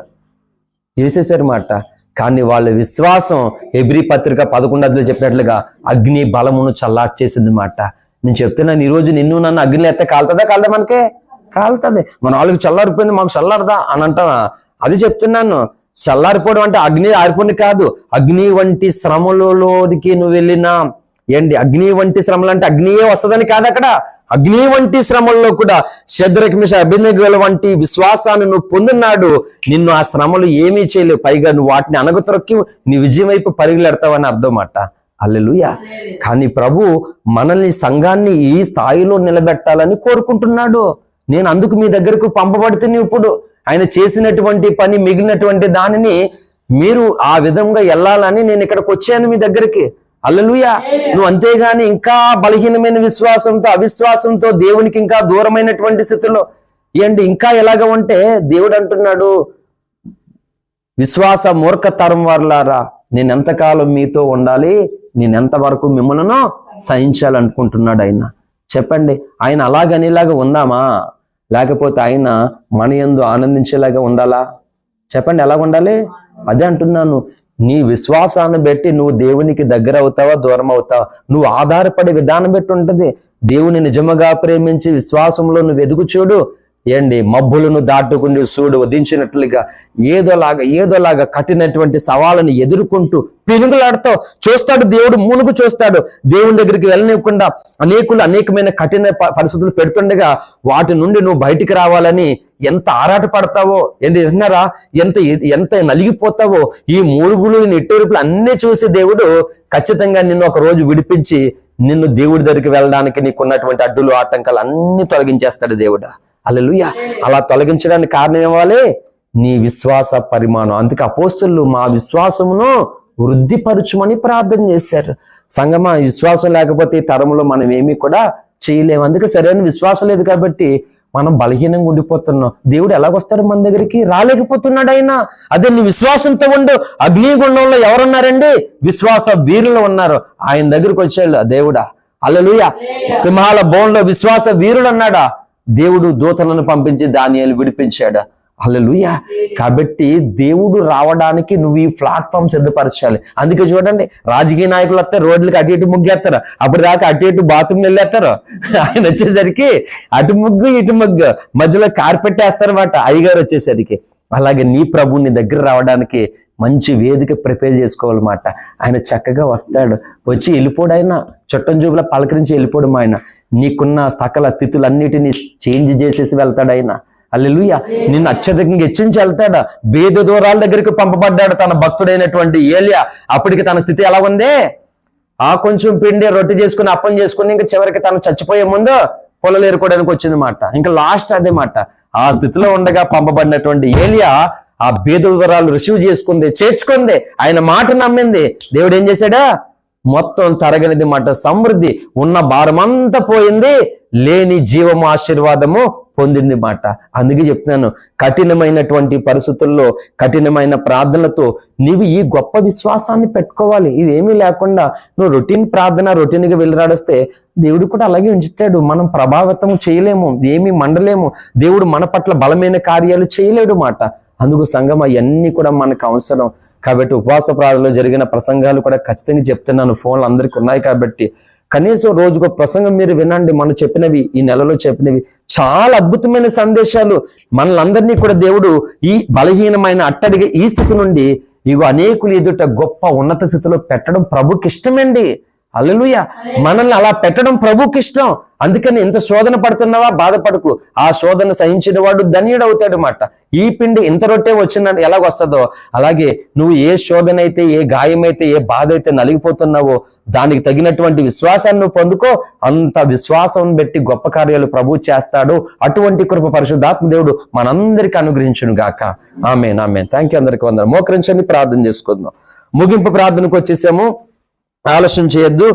వేసేసారు మాట. కానీ వాళ్ళ విశ్వాసం హెబ్రీ పత్రిక 11 చెప్పినట్లుగా అగ్ని బలమును చల్లార్చేసింది మాట. నేను చెప్తున్నాను, ఈరోజు నిన్ను నన్ను అగ్ని ఎత్తే కాలుతుందా? కాలదా? మనకే కాలుతుంది. మన వాళ్ళకి చల్లారిపోయింది, మాకు చల్లారదా అని అంటాం. అది చెప్తున్నాను, చల్లారిపోవడం అంటే అగ్ని ఆరిపోయింది కాదు. అగ్ని వంటి శ్రమలలోనికి నువ్వు వెళ్ళినా ఏంటి, అగ్ని వంటి శ్రమలు అంటే అగ్నియే వస్తుందని కాదు, అక్కడ అగ్ని వంటి శ్రమల్లో కూడా షద్రక్ మేషక్ అబేద్నెగోల వంటి విశ్వాసాన్ని నువ్వు పొందినాడు. నిన్ను ఆ శ్రమలు ఏమీ చేయలేవు, పైగా నువ్వు వాటిని అణగతొక్కి నీ విజయం వైపు పరుగులెడతావని అర్థం మాట. హల్లెలూయా. కానీ ప్రభు మనల్ని సంఘాన్ని ఈ స్థాయిలో నిలబెట్టాలని కోరుకుంటున్నాడు. నేను అందుకు మీ దగ్గరకు పంపబడుతుంది. ఇప్పుడు ఆయన చేసినటువంటి పని, మిగిలినటువంటి దానిని మీరు ఆ విధంగా వెళ్ళాలని నేను ఇక్కడికి వచ్చాను మీ దగ్గరికి. హల్లెలూయా. నువ్వు అంతేగాని ఇంకా బలహీనమైన విశ్వాసంతో, అవిశ్వాసంతో, దేవునికి ఇంకా దూరమైనటువంటి స్థితిలో ఏంటి ఇంకా ఎలాగ ఉంటే దేవుడు అంటున్నాడు, విశ్వాస మూర్ఖతరం వారులారా, నేను ఎంతకాలం మీతో ఉండాలి, నేను ఎంతవరకు మిమ్మల్ని సహించాలనుకుంటున్నాడు ఆయన. చెప్పండి, ఆయన అలాగనేలాగా ఉందామా? లేకపోతే ఆయన మన యందు ఆనందించేలాగా ఉండాలా? చెప్పండి, ఎలాగ ఉండాలి? అదే అంటున్నాను, నీ విశ్వాసాన్ని బట్టి నువ్వు దేవునికి దగ్గర అవుతావా, దూరం అవుతావా, నువ్వు ఆధారపడే విధానం బట్టి ఉంటుంది. దేవుని నిజముగా ప్రేమించి విశ్వాసంలో నువ్వు ఎదుగు చూడు. ఏంటి, మబ్బులను దాటుకుని సూడు ఉదించినట్లుగా ఏదోలాగా కట్టినటువంటి సవాళ్ళను ఎదుర్కొంటూ పినుగులాడుతావు. చూస్తాడు దేవుడు, మునుగు చూస్తాడు. దేవుని దగ్గరికి వెళ్ళనివ్వకుండా అనేకమైన కఠిన పరిస్థితులు పెడుతుండగా వాటి నుండి నువ్వు బయటికి రావాలని ఎంత ఆరాట పడతావో, విన్నారా, ఎంత నలిగిపోతావో. ఈ మూరుగులు నిట్టూర్పులు అన్నీ చూసి దేవుడు ఖచ్చితంగా నిన్ను ఒక రోజు విడిపించి నిన్ను దేవుడి దగ్గరికి వెళ్ళడానికి నీకున్నటువంటి అడ్డులు ఆటంకాలు అన్ని తొలగించేస్తాడు దేవుడు. హల్లెలూయా. అలా తొలగించడానికి కారణం ఇవ్వాలి నీ విశ్వాస పరిమాణం. అందుకే అపోస్తలులు మా విశ్వాసమును వృద్ధిపరచుమని ప్రార్థన చేశారు. సంగమా, విశ్వాసం లేకపోతే ఈ తరంలో మనం ఏమీ కూడా చేయలేము. అందుకే సరైన విశ్వాసం లేదు కాబట్టి మనం బలహీనంగా ఉండిపోతున్నాం. దేవుడు ఎలాగొస్తాడు మన దగ్గరికి? రాలేకపోతున్నాడు ఆయన. అదే నీ విశ్వాసంతో ఉండు. అగ్నిగుండంలో ఎవరున్నారండి? విశ్వాస వీరులు ఉన్నారు. ఆయన దగ్గరికి వచ్చాడు దేవుడా. హల్లెలూయా. సింహాల బోన్లో విశ్వాస వీరులు అన్నాడా? దేవుడు దూతలను పంపించి దానియేలు విడిపించాడు. హల్లెలూయా. కాబట్టి దేవుడు రావడానికి నువ్వు ఈ ప్లాట్ఫామ్ సిద్ధపరచాలి. అందుకే చూడండి, రాజకీయ నాయకులు వస్తే రోడ్లకి అటు ఇటు ముగ్గేస్తారు. అప్పుడు దాకా అటు ఇటు బాత్రూమ్ వెళ్ళేస్తారు. ఆయన వచ్చేసరికి అటు ముగ్గు ఇటు ముగ్గు మధ్యలో కార్పెట్ వేస్తారన్నమాట అయ్యగారు వచ్చేసరికి. అలాగే నీ ప్రభు నీ దగ్గర రావడానికి మంచి వేదిక ప్రిపేర్ చేసుకోవాలన్నమాట. ఆయన చక్కగా వస్తాడు, వచ్చి వెళ్ళిపోడు. ఆయన చుట్టం చూపులా పలకరించి వెళ్ళిపోవడం. ఆయన నీకున్న సకల స్థితులన్నిటినీ చేంజ్ చేసేసి వెళ్తాడు ఆయన. హల్లెలూయా. నిన్ను అత్యధికంగా హెచ్చించి వెళ్తాడు. భేద దూరాల దగ్గరికి పంపబడ్డాడు తన భక్తుడైనటువంటి ఏలియా. అప్పటికి తన స్థితి ఎలా ఉంది? ఆ కొంచెం పిండి రొట్టె చేసుకుని అప్పం చేసుకుని ఇంకా చివరికి తను చచ్చిపోయే ముందు పొలలు ఏరుకోవడానికి వచ్చింది మాట. ఇంకా లాస్ట్ అదే మాట. ఆ స్థితిలో ఉండగా పంపబడినటువంటి ఏలియా ఆ భేద దూరాలు రిసీవ్ చేసుకుంది, చేర్చుకుంది, ఆయన మాట నమ్మింది. దేవుడు ఏం చేశాడా? మొత్తం తరగనిది మాట, సమృద్ధి, ఉన్న భారమంతా పోయింది, లేని జీవము ఆశీర్వాదము పొందింది మాట. అందుకే చెప్తున్నాను, కఠినమైనటువంటి పరిస్థితుల్లో కఠినమైన ప్రార్థనలతో నీవు ఈ గొప్ప విశ్వాసాన్ని పెట్టుకోవాలి. ఇది ఏమీ లేకుండా నువ్వు రొటీన్ ప్రార్థన రొటీన్గా వెళ్ళరాడిస్తే దేవుడు కూడా అలాగే ఉంచుతాడు. మనం ప్రభావితం చేయలేము, ఏమీ మండలేము. దేవుడు మన పట్ల బలమైన కార్యాలు చేయలేడు మాట. అందుకు సంఘం అవన్నీ కూడా మనకు అవసరం. కాబట్టి ఉపవాస ప్రార్థనలో జరిగిన ప్రసంగాలు కూడా ఖచ్చితంగా చెప్తున్నాను, ఫోన్లు అందరికీ ఉన్నాయి కాబట్టి కనీసం రోజుకో ప్రసంగం మీరు వినండి. మనం చెప్పినవి, ఈ నెలలో చెప్పినవి చాలా అద్భుతమైన సందేశాలు. మనలందరినీ కూడా దేవుడు ఈ బలహీనమైన అట్టడిగా ఈ స్థితి నుండి ఇగో అనేకులు ఎదుట గొప్ప ఉన్నత స్థితిలో పెట్టడం ప్రభుకి ఇష్టమండి. హల్లెలూయా. మనల్ని అలా పెట్టడం ప్రభుకి ఇష్టం. అందుకని ఎంత శోధన పడుతున్నావా బాధపడకు, ఆ శోధన సహించిన వాడు ధన్యుడు అవుతాడు మాట. ఈ పిండి ఇంత రొట్టె వచ్చిన ఎలాగొస్తుందో అలాగే నువ్వు ఏ శోధన అయితే, ఏ గాయమైతే, ఏ బాధ అయితే నలిగిపోతున్నావో దానికి తగినటువంటి విశ్వాసాన్ని నువ్వు పొందుకో. అంత విశ్వాసం పెట్టి గొప్ప కార్యాలు ప్రభు చేస్తాడు. అటువంటి కృప పరిశుద్ధాత్మ దేవుడు మనందరికి అనుగ్రహించును గాక. Amen, amen. Thank you. అందరికీ వందనాలు. మోకరించండి, ప్రార్థన చేసుకుందాం. ముగింపు ప్రార్థనకు వచ్చేసాము. ఆలస్యం చేయొద్దు.